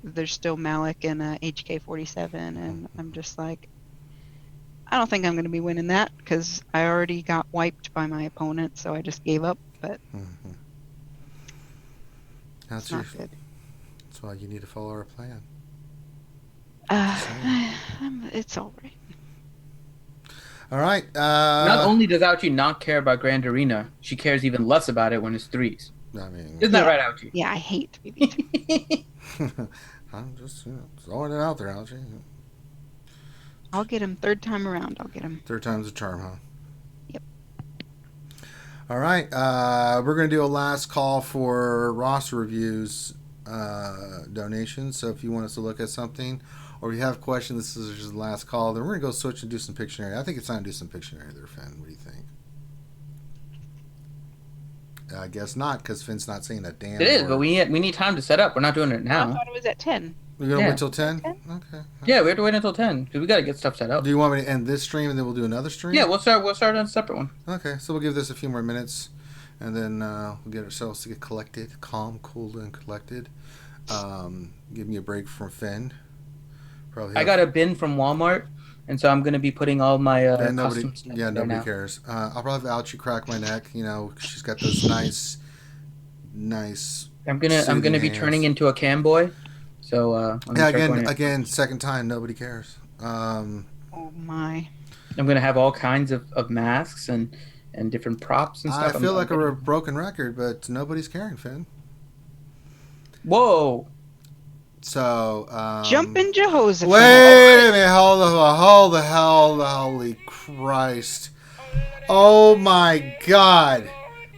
there's still Malik and HK-47, and I'm just like, I don't think I'm going to be winning that because I already got wiped by my opponent, so I just gave up. But that's not good. That's why you need to follow our plan. It's all right. All right. Not only does Ouchie not care about Grand Arena, she cares even less about it when it's 3s. I mean, isn't that right, Ouchie? Yeah, I hate 3v2. I'm just throwing it out there, Algie. I'll get him third time around. I'll get him. Third time's a charm, huh? Yep. All right. We're going to do a last call for roster reviews donations. So if you want us to look at something or if you have questions, this is just the last call. Then we're going to go switch and do some Pictionary. I think it's time to do some Pictionary there, Finn. What do you think? I guess not, because Finn's not saying a damn It is, word. but we need time to set up. We're not doing it now. I thought it was at 10. We're gonna Yeah. wait till 10. Okay. Okay. Yeah, we have to wait until 10 because we got to get stuff set up. Do you want me to end this stream and then we'll do another stream? Yeah, we'll start on a separate one. Okay, so we'll give this a few more minutes, and then we'll get ourselves to get collected, calm, cool, and collected. Give me a break from Finn. Probably. I got a bin from Walmart, and so I'm gonna be putting all my custom stuff in there nobody now. cares. I'll probably have Ouchie crack my neck. You know, she's got those nice. I'm gonna be hands. turning into a cam boy. So I'm gonna Yeah, start going in. again, second time, nobody cares. Oh my. I'm gonna have all kinds of masks and different props and I stuff. feel like a broken record, but nobody's caring, Finn. Whoa! So Jumping Jehoshaphat. wait a minute! Hold the holy Christ! Oh my God!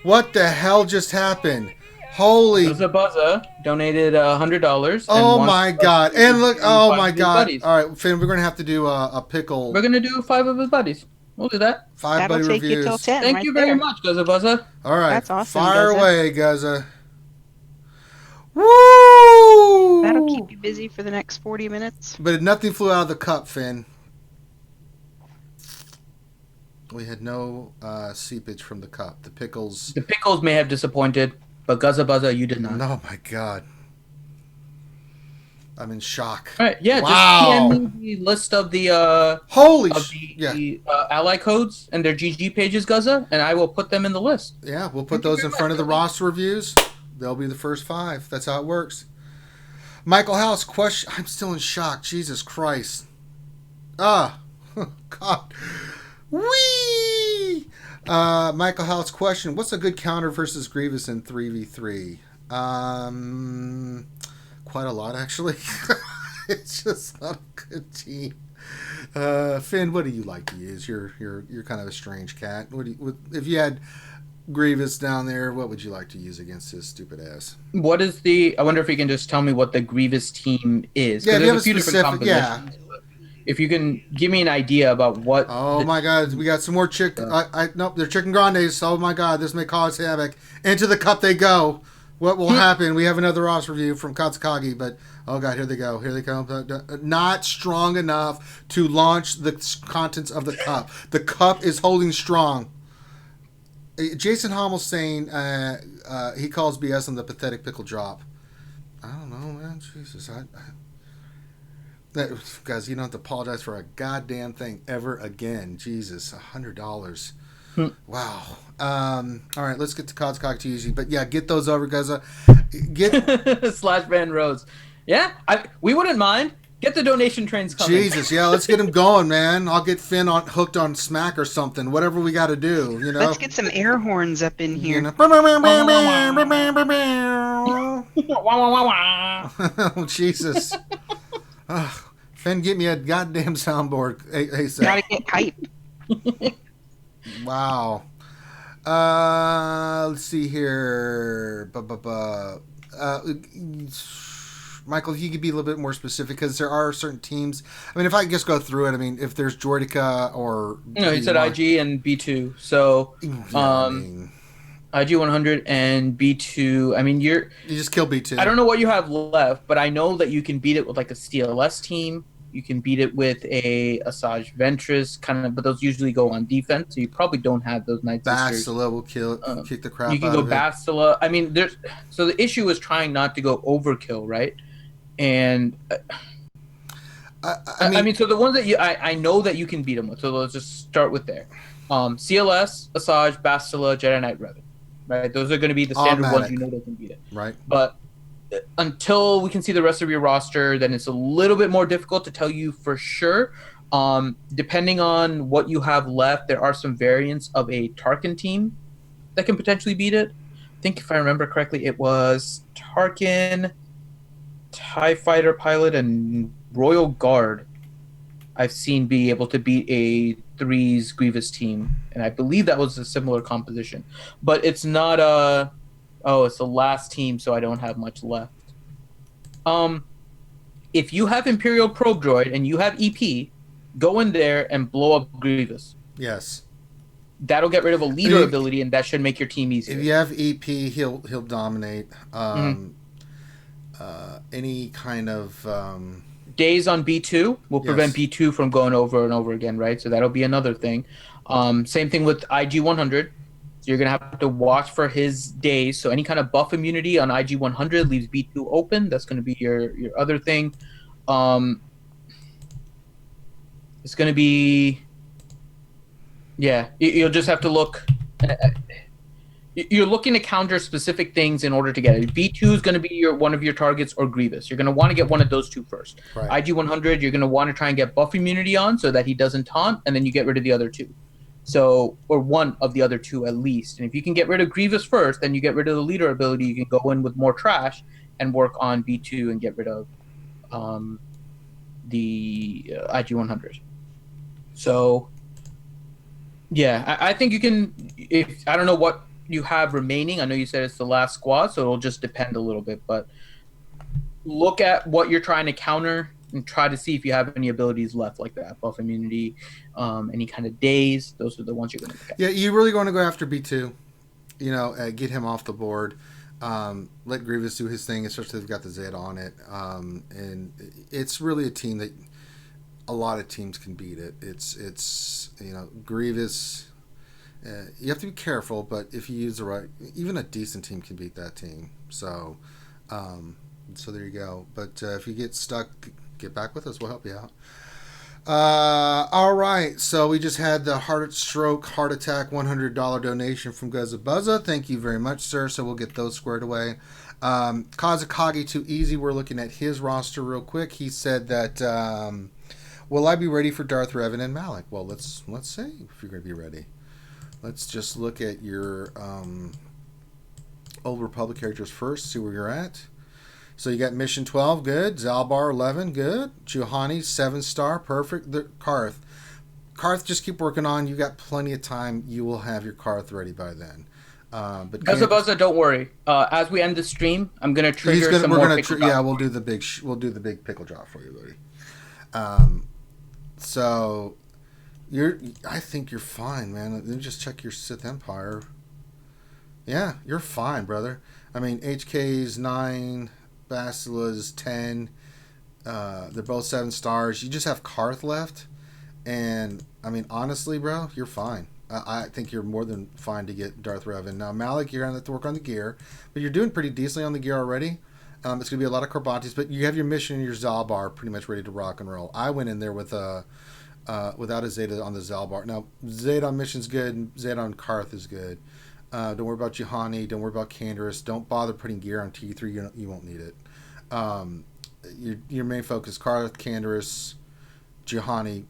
What the hell just happened? Holy! Buzza donated $100. Oh my God! And look! Oh five my of his God! buddies. All right, Finn, we're gonna have to do a pickle. We're gonna do 5 of his buddies. We'll do that. 5 That'll buddy take reviews. you till 10. Thank right you very there. much, Buzza. All right, That's awesome, fire Guzza. away, Guzza. Woo! That'll keep you busy for the next 40 minutes. But nothing flew out of the cup, Finn. We had no seepage from the cup. The pickles. The pickles may have disappointed, but Buzza, you did not. Oh my God! I'm in shock. All right, yeah, Wow. just PM me the list of the Holy the, yeah. the ally codes and their GG pages, Guzza, and I will put them in the list. Yeah, we'll put those in front of the roster reviews. They'll be the first 5. That's how it works. Michael House, question. I'm still in shock. Jesus Christ. God. Whee! Michael House, question. What's a good counter versus Grievous in 3v3? Quite a lot, actually. It's just not a good team. Finn, what do you like to use? You're kind of a strange cat. If you had Grievous down there, what would you like to use against his stupid ass? What is I wonder if you can just tell me what the Grievous team is. Yeah, if you Because there's have a a few different specific, yeah. compositions. If you can give me an idea about what. Oh my God, we got some more nope, they're chicken grandes. Oh my God, this may cause havoc. Into the cup they go. What will happen? We have another Ross review from Katsukagi, but oh God, here they go. Here they come. Not strong enough to launch the contents of the cup. The cup is holding strong. Jason Hommel's saying he calls BS on the pathetic pickle drop. I don't know, man. Jesus, guys, you don't have to apologize for a goddamn thing ever again. Jesus, $100. Wow. All right, let's get to Katsukagi Tuesday. But yeah, get those over, guys. Slash Van Rose. Yeah, we wouldn't mind. Get the donation trains coming. Jesus, yeah, let's get him going, man. I'll get Finn hooked on Smack or something. Whatever we got to do, you know. Let's get some air horns up in here. You know. Oh, Jesus. Finn, get me a goddamn soundboard. Hey, Gotta get hype. Wow. Let's see here. Michael, if you could be a little bit more specific, because there are certain teams. I mean, if I could just go through it, I mean, if there's Jordica or... No, he said IG and B2. So, I mean, IG 100 and B2. I mean, you just kill B2. I don't know what you have left, but I know that you can beat it with like a CLS team. You can beat it with a Asajj Ventress, kind of, but those usually go on defense, so you probably don't have those Night Sisters. Bastila will kick the crap out of it. You can go Bastila. I mean, so the issue is trying not to go overkill, right? And I mean, so the ones that I know that you can beat them with. So let's just start with there. CLS, Asajj, Bastila, Jedi Knight Revan, right? Those are going to be the standard ones you know they can beat it. Right. But until we can see the rest of your roster, then it's a little bit more difficult to tell you for sure. Depending on what you have left, there are some variants of a Tarkin team that can potentially beat it. I think if I remember correctly, it was Tarkin, TIE Fighter pilot, and Royal Guard I've seen be able to beat a 3's Grievous team. And I believe that was a similar composition. But it's not it's the last team, so I don't have much left. If you have Imperial Probe Droid and you have EP, go in there and blow up Grievous. Yes. That'll get rid of a leader ability, and that should make your team easier. If you have EP, he'll dominate. any kind of Days on B2 will prevent yes. B2 from going over and over again, right? So that'll be another thing. Same thing with IG 100. So you're gonna have to watch for his days. So any kind of buff immunity on IG 100 leaves B2 open. That's gonna be your other thing. Um, it's gonna be yeah. You'll just have to look. You're looking to counter specific things in order to get it. B2 is going to be one of your targets, or Grievous. You're going to want to get one of those two first. Right. IG 100, you're going to want to try and get buff immunity on so that he doesn't taunt, and then you get rid of the other two. So, or one of the other two at least. And if you can get rid of Grievous first, then you get rid of the leader ability. You can go in with more trash and work on B2 and get rid of the IG 100. So, yeah, I think you can. If I don't know what you have remaining. I know you said it's the last squad, so it'll just depend a little bit. But look at what you're trying to counter and try to see if you have any abilities left like that. Buff immunity, any kind of days. Those are the ones you're going to look at. Yeah, you really want to go after B2. You know, get him off the board. Let Grievous do his thing, especially if they've got the Zed on it. And it's really a team that a lot of teams can beat it. It's you know, Grievous... you have to be careful, but if you use the right, even a decent team can beat that team. So, so there you go. But if you get stuck, get back with us. We'll help you out. All right. So we just had the heart attack $100 donation from Guzza. Thank you very much, sir. So we'll get those squared away. Kazakage Too Easy. We're looking at his roster real quick. He said that, will I be ready for Darth Revan and Malik? Well, let's see if you're going to be ready. Let's just look at your Old Republic characters first, see where you're at. So you got Mission 12, good. Zalbar 11, good. Juhani 7-star, perfect. Karth, just keep working on. You got plenty of time. You will have your Karth ready by then. But Buzza, don't worry. As we end the stream, I'm gonna trigger some more pickle drop. Yeah, we'll do the big pickle drop for you, buddy. So. I think you're fine, man. Let me just check your Sith Empire. Yeah, you're fine, brother. I mean, HK's 9, Basila's 10. They're both 7 stars. You just have Karth left, and I mean, honestly, bro, you're fine. I think you're more than fine to get Darth Revan. Now, Malik, you're gonna have to work on the gear, but you're doing pretty decently on the gear already. It's gonna be a lot of Corbatis, but you have your mission and your Zalbar pretty much ready to rock and roll. I went in there with without a Zeta on the Zalbar. Now, Zeta on Mission's good, and Zeta on Karth is good. Don't worry about Juhani. Don't worry about Canderous. Don't bother putting gear on T3. You won't need it. Your main focus, Karth, Canderous, Juhani,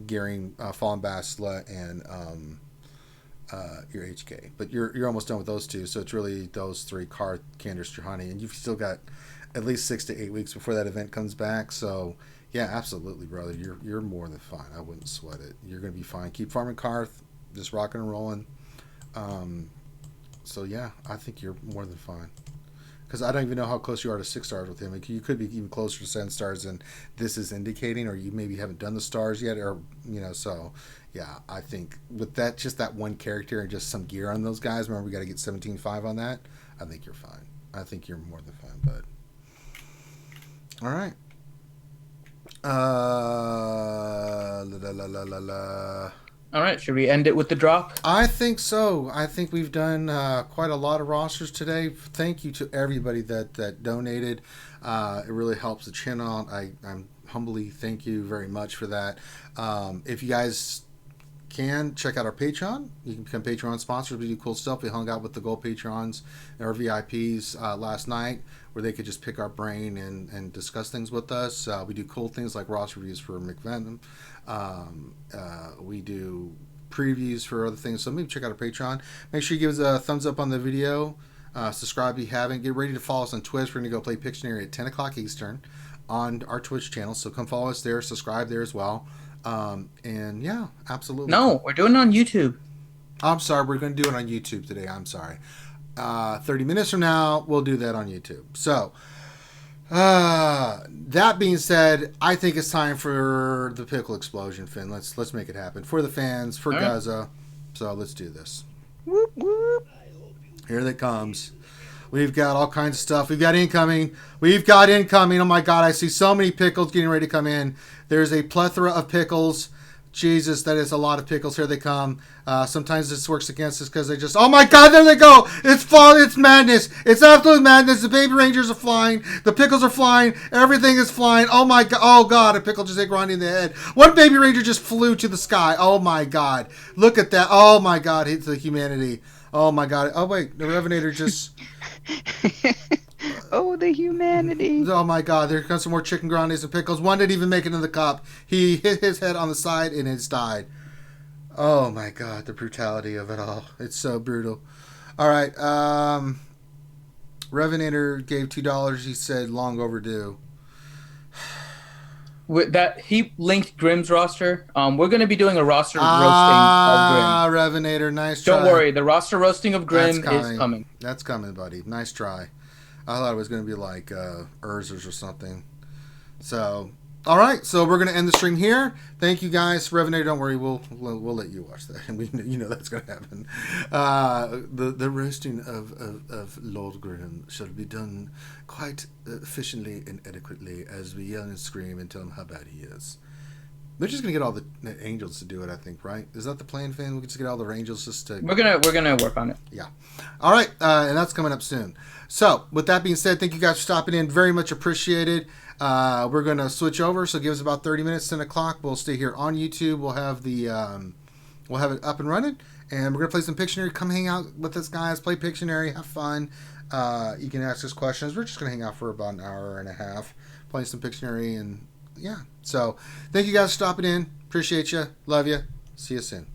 gearing Fallen Basila, and your HK. But you're almost done with those two, so it's really those three, Karth, Canderous, Juhani. And you've still got at least 6 to 8 weeks before that event comes back, so... Yeah, absolutely, brother. You're more than fine. I wouldn't sweat it. You're gonna be fine. Keep farming Karth, just rocking and rolling. So yeah, I think you're more than fine. Because I don't even know how close you are to 6 stars with him. You could be even closer to 7 stars than this is indicating, or you maybe haven't done the stars yet, or you know. So yeah, I think with that, just that one character and just some gear on those guys. Remember, we got to get 17.5 on that. I think you're fine. I think you're more than fine, bud. All right. All right, should we end it with the drop? I think so. I think we've done quite a lot of rosters today. Thank you to everybody that donated. It really helps the channel. I'm humbly thank you very much for that. If you guys can check out our Patreon, you can become Patreon sponsors. We do cool stuff. We hung out with the Gold Patrons and our VIPs last night, where they could just pick our brain and discuss things with us. We do cool things like roster reviews for McVenom. We do previews for other things. So maybe check out our Patreon. Make sure you give us a thumbs up on the video. Subscribe if you haven't. Get ready to follow us on Twitch. We're going to go play Pictionary at 10 o'clock Eastern on our Twitch channel. So come follow us there. Subscribe there as well. And yeah, absolutely. No, we're doing it on YouTube. I'm sorry. We're going to do it on YouTube today. I'm sorry. 30 minutes from now, we'll do that on YouTube. So, that being said, I think it's time for the pickle explosion, Finn. Let's make it happen for the fans, for Gaza. So let's do this. Whoop, whoop. Here that comes. We've got all kinds of stuff. We've got incoming. Oh my God, I see so many pickles getting ready to come in. There's a plethora of pickles. Jesus, that is a lot of pickles. Here they come. Sometimes this works against us because they just... Oh my God, there they go. It's fun. It's madness. It's absolute madness. The baby rangers are flying. The pickles are flying. Everything is flying. Oh my God. Oh God, a pickle just hit Ronnie in the head. One baby ranger just flew to the sky. Oh my God. Look at that. Oh my God, hit the humanity. Oh my God. Oh wait, the Revenator just... Oh, the humanity. Oh my God, there comes some more chicken grandes and pickles. One didn't even make it in the cup. He hit his head on the side and it's died. Oh my God, the brutality of it all. It's so brutal. All right, Revenator gave $2. He said long overdue. With that, he linked Grimm's roster. We're going to be doing a roster roasting of Grimm. Revenator, nice try. Don't worry, the roster roasting of Grimm is coming. That's coming, buddy. Nice try. I thought it was going to be like Urzers or something. So, all right. So we're going to end the stream here. Thank you guys, Revenator. Don't worry, we'll let you watch that, and you know that's going to happen. The roasting of Lord Grimm shall be done quite efficiently and adequately as we yell and scream and tell him how bad he is. They're just gonna get all the angels to do it, I think, right? Is that the plan, Finn? We can just get all the angels just to... We're gonna work on it. Yeah. All right, and that's coming up soon. So, with that being said, thank you guys for stopping in. Very much appreciated. We're gonna switch over, so give us about 30 minutes, 10 o'clock. We'll stay here on YouTube. We'll have we'll have it up and running, and we're gonna play some Pictionary. Come hang out with us, guys. Play Pictionary. Have fun. You can ask us questions. We're just gonna hang out for about an hour and a half, playing some Pictionary and. Yeah. So, thank you guys for stopping in. Appreciate you. Love you. See you soon.